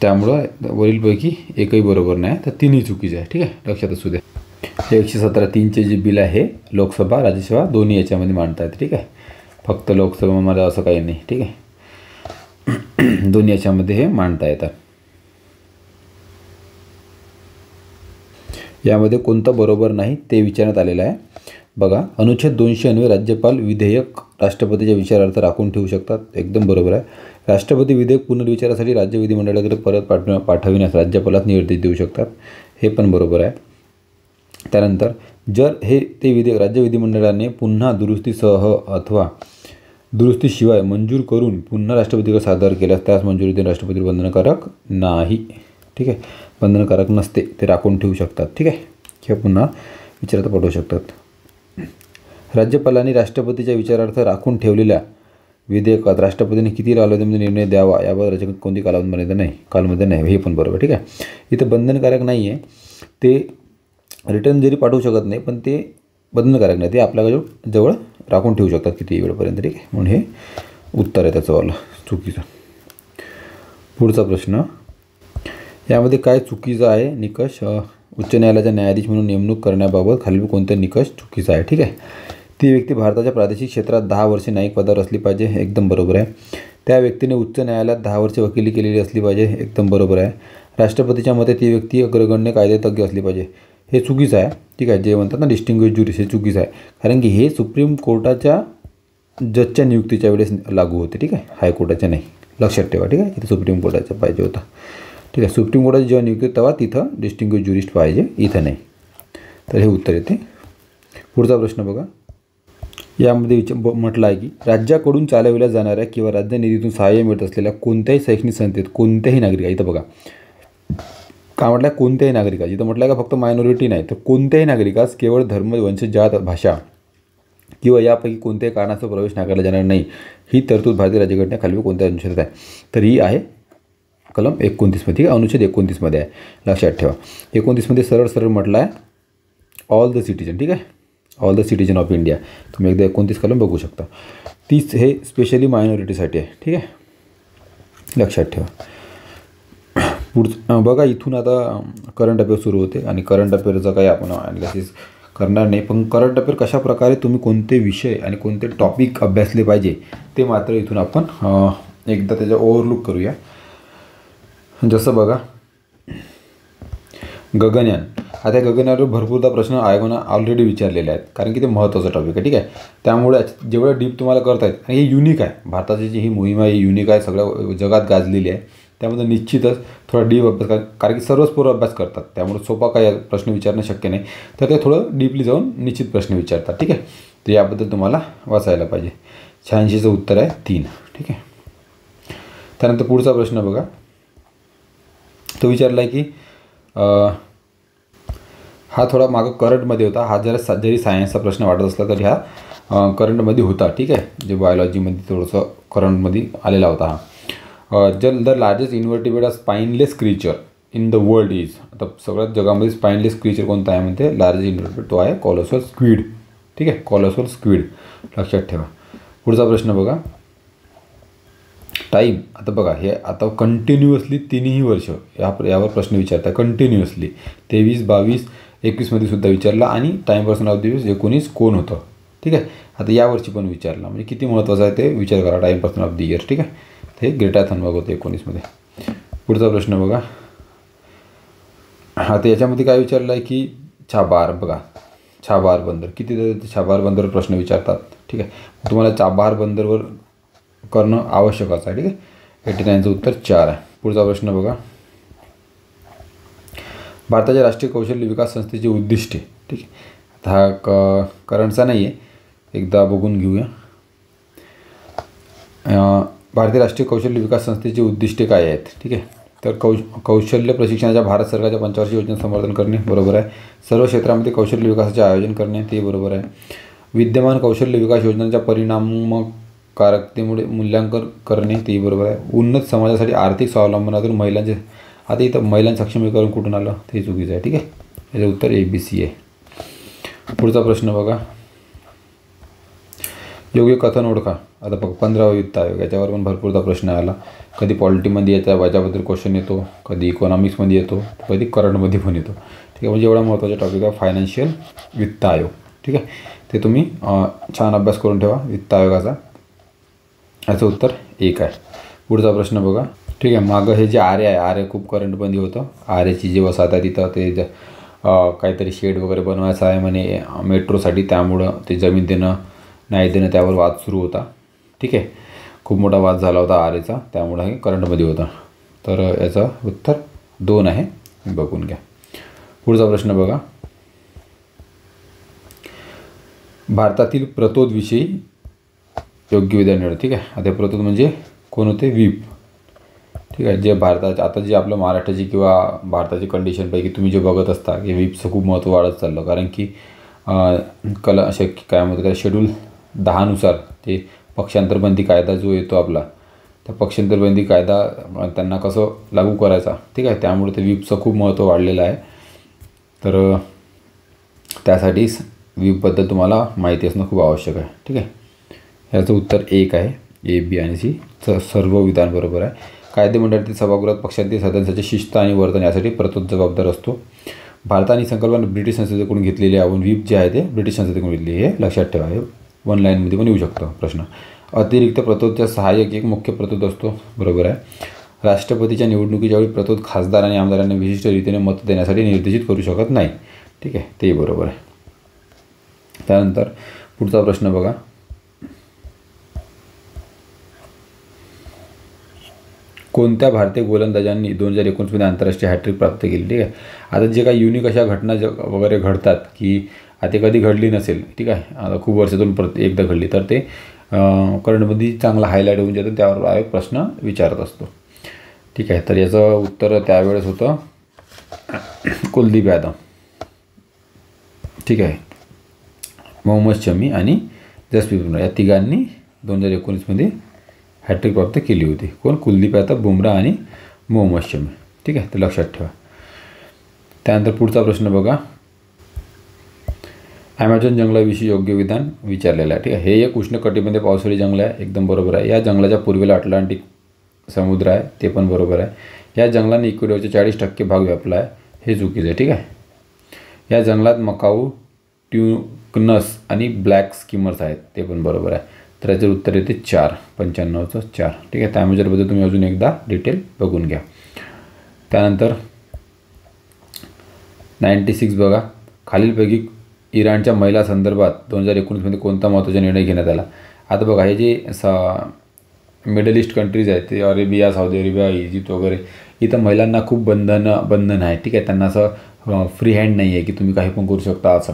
त्यामुळं वरीलपैकी एकही बरोबर नाही, तर तिन्ही चुकीचे आहे. ठीक आहे, लक्षात असू द्या. 117(3)चे जे बिल आहे लोकसभा राज्यसभा दोन्ही याच्यामध्ये मांडता येते. ठीक आहे, फक्त लोकसभेमध्ये असं काही नाही. ठीक आहे, दोन्ही याच्यामध्ये हे मांडता येतात. यामध्ये कोणतं बरोबर नाही ते विचारण्यात आलेलं आहे. बघा, अनुच्छेद 200 अन्वये राज्यपाल विधेयक राष्ट्रपतीच्या विचारार्थ राखून ठेवू शकतात, एकदम बरोबर आहे. राष्ट्रपती विधेयक पुनर्विचारासाठी राज्य विधिमंडळाकडे परत पाठविण्यास राज्यपालास निर्देश देऊ शकतात, हे पण बरोबर आहे. त्यानंतर जर ते विधेयक राज्य विधिमंडळाने पुन्हा दुरुस्तीसह अथवा दुरुस्तीशिवाय मंजूर करून पुन्हा राष्ट्रपतीकडे सादर केल्यास त्यास मंजुरी देणे राष्ट्रपती बंधनकारक नाही. ठीक आहे, बंधनकारक नसते, ते राखून ठेवू शकतात. ठीक आहे, किंवा पुन्हा विचारार्थ पाठवू शकतात. राज्यपालांनी राष्ट्रपतीच्या विचारार्थ राखून ठेवलेल्या विधेयकात राष्ट्रपतीने किती कालावधीमध्ये निर्णय द्यावा याबाबत राज्यघटनेत कोणती कालावधी नाही, हे पण बरोबर. ठीक आहे, इथं बंधनकारक नाही आहे, ते रिटर्न जरी पाठवू शकत नाही, पण ते बंधनकारक नाही, ते आपल्या जवळ राखून ठेवू शकतात किती वेळपर्यंत. ठीक आहे, म्हणून हे उत्तर आहे त्याचंवालं चुकीचं. पुढचा प्रश्न, यामध्ये काय चुकीचं आहे निकष? उच्च न्यायालयाचा न्यायाधीश म्हणून नेमणूक करण्याबाबत खालील कोणते निकष चुकीचा आहे? ठीक आहे, ती व्यक्ती भारताच्या प्रादेशिक क्षेत्रात 10 वर्षे न्यायिक पदावर असली पाहिजे, एकदम बरोबर आहे. त्या व्यक्तीने उच्च न्यायालयात 10 वर्षे वकिली केलेली असली पाहिजे, एकदम बरोबर आहे. राष्ट्रपतीच्या मते ती व्यक्ती अग्रगण्य कायदेतज्ञ असली पाहिजे, हे चुकीचं आहे. ठीक आहे, जे म्हणतात ना डिस्टिंग्विश ज्युरिस्ट, हे चुकीचं आहे, कारण की हे सुप्रीम कोर्टाच्या जजच्या नियुक्तीच्या वेळेस लागू होते. ठीक आहे, हायकोर्टाच्या नाही, लक्षात ठेवा. ठीक आहे, इथं सुप्रीम कोर्टाचा पाहिजे होता. ठीक आहे, सुप्रीम कोर्टाची जेव्हा नियुक्ती तेव्हा तिथं डिस्टिंग्विश ज्युरिस्ट पाहिजे, इथं नाही, तर हे उत्तर येते. पुढचा प्रश्न बघा, यामध्ये म्हटलं आहे की राज्याकडून चालविल्या जाणाऱ्या किंवा राज्य निधीतून सहाय्य मिळत असलेल्या कोणत्याही शैक्षणिक संस्थेत कोणत्याही नागरिका, इथं बघा का म्हटलं आहे कोणत्याही नागरिका, इथं म्हटलं आहे का फक्त मायनॉरिटी नाही, तर कोणत्याही नागरिकास केवळ धर्म, वंश, जात, भाषा किंवा यापैकी कोणत्याही कारणाचा प्रवेश नाकारला जाणार नाही, ही तरतूद भारतीय राज्यघटनेखाली कोणत्या अनुच्छेदात आहे? तर ही आहे कलम 29 मध्ये, अनुच्छेद 29 मध्ये आहे, लक्षात ठेवा. 29 मध्ये सरळ म्हटलं आहे ऑल द सिटीजन. ठीक आहे, all the citizen of India. तुम्ही एकदा 29 कलम बघू शकता. 30 हे स्पेशली मायनॉरिटीसाठी आहे. ठीक आहे, लक्षात ठेवा. पुढचं बघा, इथून आता करंट अफेअर सुरू होते आणि करंट अफेअरचं काही आपण ॲनालिसिस करणार नाही, पण करंट अफेअर कशा प्रकारे तुम्ही कोणते विषय आणि कोणते टॉपिक अभ्यासले पाहिजे ते मात्र इथून आपण एकदा त्याचा ओव्हरलुक करूया. जसं बघा गगनयान, आता गगनयानवर भरपूरदा प्रश्न आयोगानं ऑलरेडी विचारलेले आहेत, कारण की ते महत्त्वाचं टॉपिक आहे. ठीक आहे, त्यामुळे जेवढं डीप तुम्हाला करता येत, आणि हे युनिक आहे, भारताची जी ही मोहीम आहे युनिक आहे, सगळ्या जगात गाजलेली आहे, त्यामध्ये निश्चितच थोडा डीप अभ्यास कारण की सर्वच पोरं अभ्यास करतात, त्यामुळे सोपा काही प्रश्न विचारणं शक्य नाही, तर ते थोडं डीपली जाऊन निश्चित प्रश्न विचारतात. ठीक आहे, तर याबद्दल तुम्हाला वाचायला पाहिजे. 86चं उत्तर आहे 3. ठीक आहे, त्यानंतर पुढचा प्रश्न बघा, तो विचारला आहे की हा थोडा मागं करंटमध्ये होता, हा जरी सायन्सचा प्रश्न वाटत असला तरी हा करंटमध्ये होता, ठीक आहे, जे बायोलॉजीमध्ये थोडंसं करंटमध्ये आलेला होता हा. The largest invertebrate spineless creature in the world is, आता सगळ्यात जगामध्ये स्पाइनलेस क्रिचर कोणता आहे म्हणते, लार्जेस्ट इन्व्हर्टिब्रेट, तो आहे कोलोसॉल स्क्विड, ठीक आहे, कोलोसॉल स्क्विड, लक्षात ठेवा. पुढचा प्रश्न बघा, टाईम, आता बघा हे आता कंटिन्युअसली 3ही वर्ष यावर प्रश्न विचारता, कंटिन्युअसली 23, 22, 21मध्ये सुद्धा विचारला, आणि टाईम पर्सन ऑफ दिवस 19 कोण होतं, ठीक आहे. आता यावर्षी पण विचारला, म्हणजे किती महत्त्वाचं आहे ते विचार करा, time person of the year, ठीक आहे, ते ग्रेटा थनबर्ग होतं 19मध्ये. पुढचा प्रश्न बघा, आता याच्यामध्ये काय विचारलं आहे की चाबार, बघा चाबार बंदर, किती चाबार बंदरवर प्रश्न विचारतात, ठीक आहे. तुम्हाला चाबार बंदरवर करणं आवश्यकच आहे, ठीक आहे. 89चं उत्तर 4 आहे. पुढचा प्रश्न बघा, भारताच्या राष्ट्रीय कौशल्य विकास संस्थेची उद्दिष्टे, ठीक आहे. आता हा करंटचा नाही आहे, एकदा बघून घेऊया. भारतीय राष्ट्रीय कौशल्य विकास संस्थेची उद्दिष्टे काय आहेत, ठीक आहे. तर कौशल्य प्रशिक्षणाच्या भारत सरकारच्या 5 योजना समर्थन करणे, बरोबर आहे. सर्व क्षेत्रामध्ये कौशल्य विकासाचे आयोजन करणे, ते बरोबर आहे. विद्यमान कौशल्य विकास योजनांच्या परिणामकारकतेमुळे मूल्यांकन करणे, तेही बरोबर आहे. उन्नत समाजासाठी आर्थिक स्वावलंबनातून महिलांचे, आता इथं महिलांचं सक्षमीकरण कुठून आलं, ते चुकीचं आहे, ठीक आहे. याचं उत्तर ABC आहे. पुढचा प्रश्न बघा, योग्य कथन ओळखा. आता बघ 15वा वित्त आयोग, याच्यावर पण भरपूरदा प्रश्न आला, कधी पॉलिटीमध्ये याच्याबद्दल क्वेश्चन येतो, कधी इकॉनॉमिक्समध्ये येतो, कधी करंटमध्ये पण येतो, ठीक आहे. म्हणजे एवढा महत्त्वाचा टॉपिक आहे फायनान्शियल वित्त आयोग, ठीक आहे. ते तुम्ही छान अभ्यास करून ठेवा वित्त आयोगाचा. याचं उत्तर 1 आहे. पुढचा प्रश्न बघा, ठीक आहे. मागं हे जे आरे आहे, आरे खूप करंटमध्ये होतं, आरेची जी वसाहत आहे तिथं ते काहीतरी शेड वगैरे बनवायचं आहे म्हणे मेट्रोसाठी, त्यामुळं ते जमीन देणं नाही देणं त्यावर वाद सुरू होता, ठीक आहे. खूप मोठा वाद झाला होता आरेचा, त्यामुळं हे करंटमध्ये होता. तर याचं उत्तर 2 आहे, बघून घ्या. पुढचा प्रश्न बघा, भारतातील प्रतोदविषयी योग्य विधान निवडा, ठीक आहे. आता प्रतोद म्हणजे कोण होते, व्हीप, ठीक आहे. जे भारताचे आता जे आपलं महाराष्ट्राची किंवा भारताची कंडिशनपैकी तुम्ही जे बघत असता की व्हीपचं खूप महत्त्व वाढत चाललं, कारण की काय म्हणतात त्या शेड्यूल 10नुसार ते पक्षांतरबंदी कायदा जो येतो आपला, त्या पक्षांतरबंदी कायदा त्यांना कसं लागू करायचा, ठीक आहे. त्यामुळे ते व्हीपचं खूप महत्त्व वाढलेलं आहे. तर त्यासाठीच व्हीपबद्दल तुम्हाला माहिती असणं खूप आवश्यक आहे, ठीक आहे. याचं उत्तर 1 आहे, A, B आणि C सर्व विधान बरोबर आहे. कायदेमंडळातील सभागृहात पक्षातील सदस्याचे शिस्त आणि वर्तन यासाठी प्रतोद जबाबदार असतो. भारताने संकल्पना ब्रिटिश संसदेकडून घेतलेली आहे, व्हीप जे आहे ते ब्रिटिश संसदेकडून घेतली, हे लक्षात ठेवा. हे 1 लाईनमध्ये पण येऊ शकतो प्रश्न. अतिरिक्त प्रतोदच्या सहाय्यक एक मुख्य प्रतोद असतो, बरोबर आहे. राष्ट्रपतीच्या निवडणुकीच्या वेळी प्रतोद खासदार आणि आमदारांना विशिष्ट रीतीने मत देण्यासाठी निर्देशित करू शकत नाही, ठीक आहे, तेही बरोबर आहे. त्यानंतर पुढचा प्रश्न बघा, कोणत्या भारतीय गोलंदाजांनी 2019मध्ये आंतरराष्ट्रीय हॅट्रिक प्राप्त केली, ठीक आहे. आता जे काही युनिक अशा घटना वगैरे घडतात की आता कधी घडली नसेल, ठीक आहे, आता खूप वर्षातून एकदा घडली, तर ते करंटमध्ये चांगला हायलाईट होऊन जातं, त्यावर आयोग प्रश्न विचारत असतो, ठीक आहे. तर याचं उत्तर त्यावेळेस होतं कुलदीप यादव, ठीक आहे. मोहम्मद शमी आणि जसप्रीत बुमराह या तिघांनी 2019मध्ये हॅट्रिक प्राप्त केली होती. कोण, कुलदीप यादव, बुमराह आणि मोहम्मद शमी, ठीक आहे. तर लक्षात ठेवा. त्यानंतर पुढचा प्रश्न बघा, ॲमेझॉन जंगलाविषयी योग्य विधान विचारलेलं आहे, ठीक आहे. हे एक उष्णकटिबंधीय पावसाळी जंगल आहे, एकदम बरोबर आहे. या जंगलाच्या पूर्वेला अटलांटिक समुद्र आहे, ते पण बरोबर आहे. या जंगलाने इक्वेडोरचे 40% भाग व्यापला आहे, हे चुकीचं आहे, ठीक आहे. या जंगलात मकाऊ, ट्यूकनस आणि ब्लॅक स्किमर्स आहेत, ते पण बरोबर आहे. तर याचं उत्तर येते 4, 95चं 4, ठीक आहे. त्या ॲमेझॉनबद्दल तुम्ही अजून एकदा डिटेल बघून घ्या. त्यानंतर 96 बघा, खालीलपैकी इराणच्या महिला संदर्भात 2019मध्ये कोणता महत्त्वाचा निर्णय घेण्यात आला. आता बघा, हे जे मिडल ईस्ट कंट्रीज आहेत, ते अरेबिया, सौदी अरेबिया, इजिप्त वगैरे, इथं महिलांना खूप बंधन आहे, ठीक आहे. त्यांना असं फ्री हँड नाही आहे की तुम्ही काही पण करू शकता असं.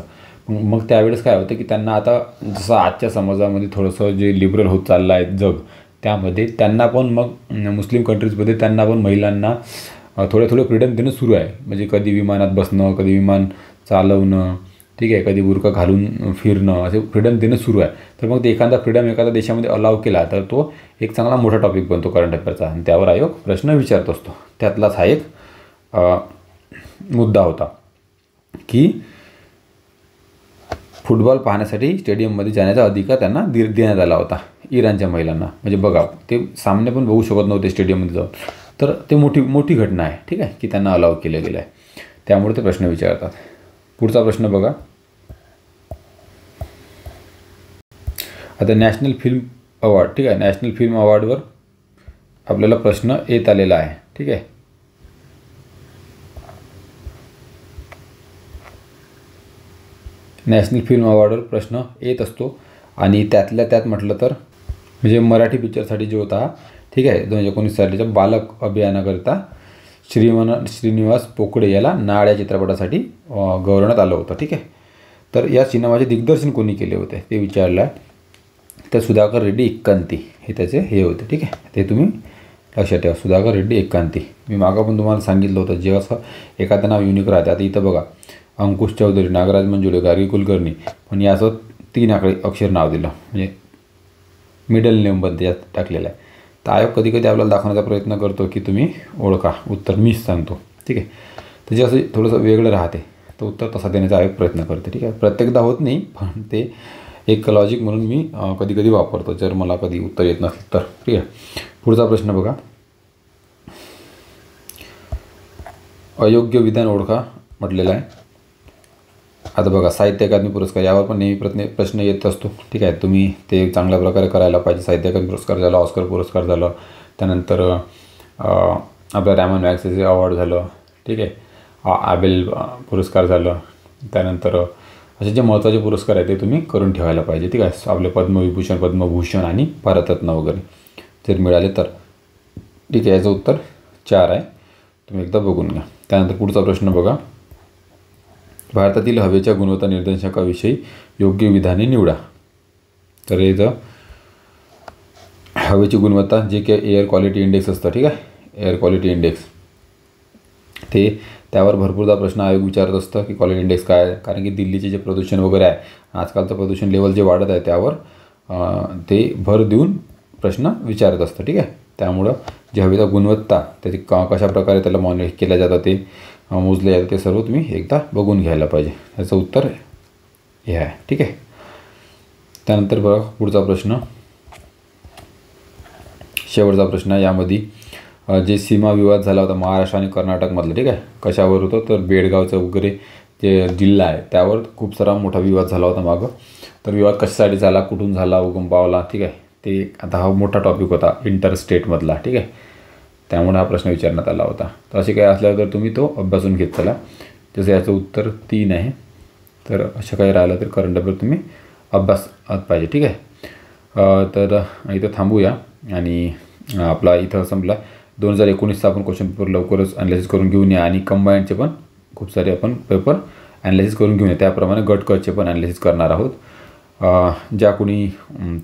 मग त्यावेळेस काय होतं की त्यांना आता जसं आजच्या समाजामध्ये थोडंसं जे लिबरल होत चाललं आहे जग, त्यामध्ये त्यांना पण मग मुस्लिम कंट्रीजमध्ये त्यांना पण महिलांना थोडे फ्रीडम देणं सुरू आहे. म्हणजे कधी विमानात बसणं, कधी विमान चालवणं, ठीक आहे, कधी बुरका घालून फिरणं, असे फ्रीडम देणं सुरू आहे. तर मग ते एखादा फ्रीडम एखाद्या देशामध्ये अलाव केला तर तो एक चांगला मोठा टॉपिक बनतो करंट अफेअरचा आणि त्यावर आयोग प्रश्न विचारत असतो. त्यातलाच हा एक मुद्दा होता की फुटबॉल पाहण्यासाठी स्टेडियममध्ये जाण्याचा अधिकार त्यांना देण्यात आला होता इराणच्या महिलांना. म्हणजे बघा, ते सामने पण बघू शकत नव्हते स्टेडियममध्ये जाऊन. तर ते मोठी घटना आहे, ठीक आहे, की त्यांना अलाव केलं गेलं आहे. त्यामुळे ते प्रश्न विचारतात. पुढचा प्रश्न बघा. आता नॅशनल फिल्म अवॉर्ड, ठीक आहे, नॅशनल फिल्म अवॉर्डवर आपल्याला प्रश्न येत आलेला आहे, ठीक आहे. नॅशनल फिल्म अवॉर्डवर प्रश्न येत असतो आणि त्यातल्या त्यात म्हटलं तर म्हणजे मराठी पिक्चरसाठी जो होता, ठीक आहे, 2019 सालीच्या बालक अभियानाकरिता श्रीनिवास पोकळे याला नाळ या चित्रपटासाठी गौरवण्यात आलं होतं, ठीक आहे. तर या सिनेमाचे दिग्दर्शन कोणी केले होते ते विचारलं आहे. तर सुधाकर रेड्डी एक्कांती हे त्याचे हे होते, ठीक आहे. ते तुम्ही लक्षात ठेवा, सुधाकर रेड्डी एक्कांती. मी मागं पण तुम्हाला सांगितलं होतं, जेव्हा असं एखादं नाव युनिक राहते. आता इथं बघा, अंकुश चौधरी, नागराज मंजुळे, गार्गी कुलकर्णी, पण याचं 3 अक्षर नाव दिलं, म्हणजे मिडल नेम पण त्यात टाकलेलं आहे. तर आयोग कधी आपल्याला दाखवण्याचा प्रयत्न करतो की तुम्ही ओळखा. उत्तर मीच सांगतो, ठीक आहे. तर जे असं थोडंसं वेगळं राहते तर उत्तर तसा देण्याचा आयोग प्रयत्न करते, ठीक आहे. प्रत्येकदा होत नाही, पण ते एक लॉजिक म्हणून मी कधी वापरतो जर मला कधी उत्तर येत नसेल तर, ठीक आहे. पुढचा प्रश्न बघा. अयोग्य विधान ओळखा म्हटलेलं आहे. आता बघा, साहित्य अकादमी पुरस्कार यावर पण नेहमी प्रश्न येत असतो, ठीक आहे. तुम्ही ते चांगल्या प्रकारे करायला पाहिजे. साहित्य अकादमी पुरस्कार झालं, ऑस्कर पुरस्कार झालं, त्यानंतर आपलं रॅमन मॅग्सेसे अवॉर्ड झालं, ठीक आहे, आबेल पुरस्कार झालं, त्यानंतर असे जे महत्त्वाचे पुरस्कार आहेत ते तुम्ही करून ठेवायला पाहिजे, ठीक आहे. आपले पद्मविभूषण, पद्मभूषण आणि भारतरत्न वगैरे जर मिळाले तर, ठीक आहे. याचं उत्तर 4 आहे, तुम्ही एकदा बघून घ्या. त्यानंतर पुढचा प्रश्न बघा. भारतातील हवेच्या गुणवत्ता निर्देशांकाविषयी योग्य विधाने निवडा. तर इथं हवेची गुणवत्ता जे काही एअर क्वालिटी इंडेक्स असतं, ठीक आहे, एअर क्वालिटी इंडेक्स, ते त्यावर भरपूरदा प्रश्न आयोग विचारत असतं की क्वालिटी इंडेक्स काय आहे. कारण की दिल्लीचे जे प्रदूषण वगैरे आहे, आजकालचं प्रदूषण लेवल जे वाढत आहे त्यावर ते भर देऊन प्रश्न विचारत असतं, ठीक आहे. त्यामुळं जे हवेचा गुणवत्ता त्याची कशा प्रकारे त्याला मॉनिटर केलं जातं, ते मोजले जातं, ते सर्व तुम्ही एकदा बघून घ्यायला पाहिजे. याचं उत्तर हे आहे, ठीक आहे. त्यानंतर बघा पुढचा प्रश्न, शेवटचा प्रश्न आहे. यामध्ये जे सीमा विवाद झाला होता महाराष्ट्र आणि कर्नाटकमधला, ठीक आहे, कशावर होतं तर बेळगावचं वगैरे जे जिल्हा आहे त्यावर खूप सारा मोठा विवाद झाला होता मागं. तर विवाद कशासाठी झाला, कुठून झाला, उगम पावला, ठीक आहे. ते आता हा मोठा टॉपिक होता इंटरस्टेटमधला, ठीक आहे. त्यामुळे हा प्रश्न विचारण्यात आला होता. तर असे काही असल्यावर तर तुम्ही तो अभ्यासून घेत चला. जसं याचं उत्तर 3 आहे. तर असं काही राहिलं तर करंट अफेअर तुम्ही अभ्यासात पाहिजे, ठीक आहे. तर इथं थांबूया आणि आपला इथं संपला 2019चा आपण क्वेश्चन पेपर लवकरच ॲनालिसिस करून घेऊन या आणि कंबाईंडचे पण खूप सारे आपण पेपर ॲनालिसिस करून घेऊन या. त्याप्रमाणे गट कचे पण ॲनालिसिस करणार आहोत. ज्या कोणी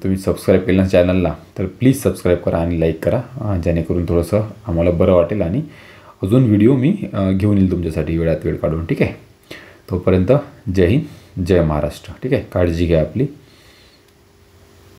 तुम्ही सबस्क्राईब केलं चॅनलला तर प्लीज सबस्क्राईब करा आणि लाईक करा, जेणेकरून थोडंसं आम्हाला बरं वाटेल आणि अजून व्हिडिओ मी घेऊन येईल तुमच्यासाठी वेळात वेळ काढून, ठीक आहे. तोपर्यंत जय हिंद, जय महाराष्ट्र, ठीक आहे. काळजी घ्या आपली.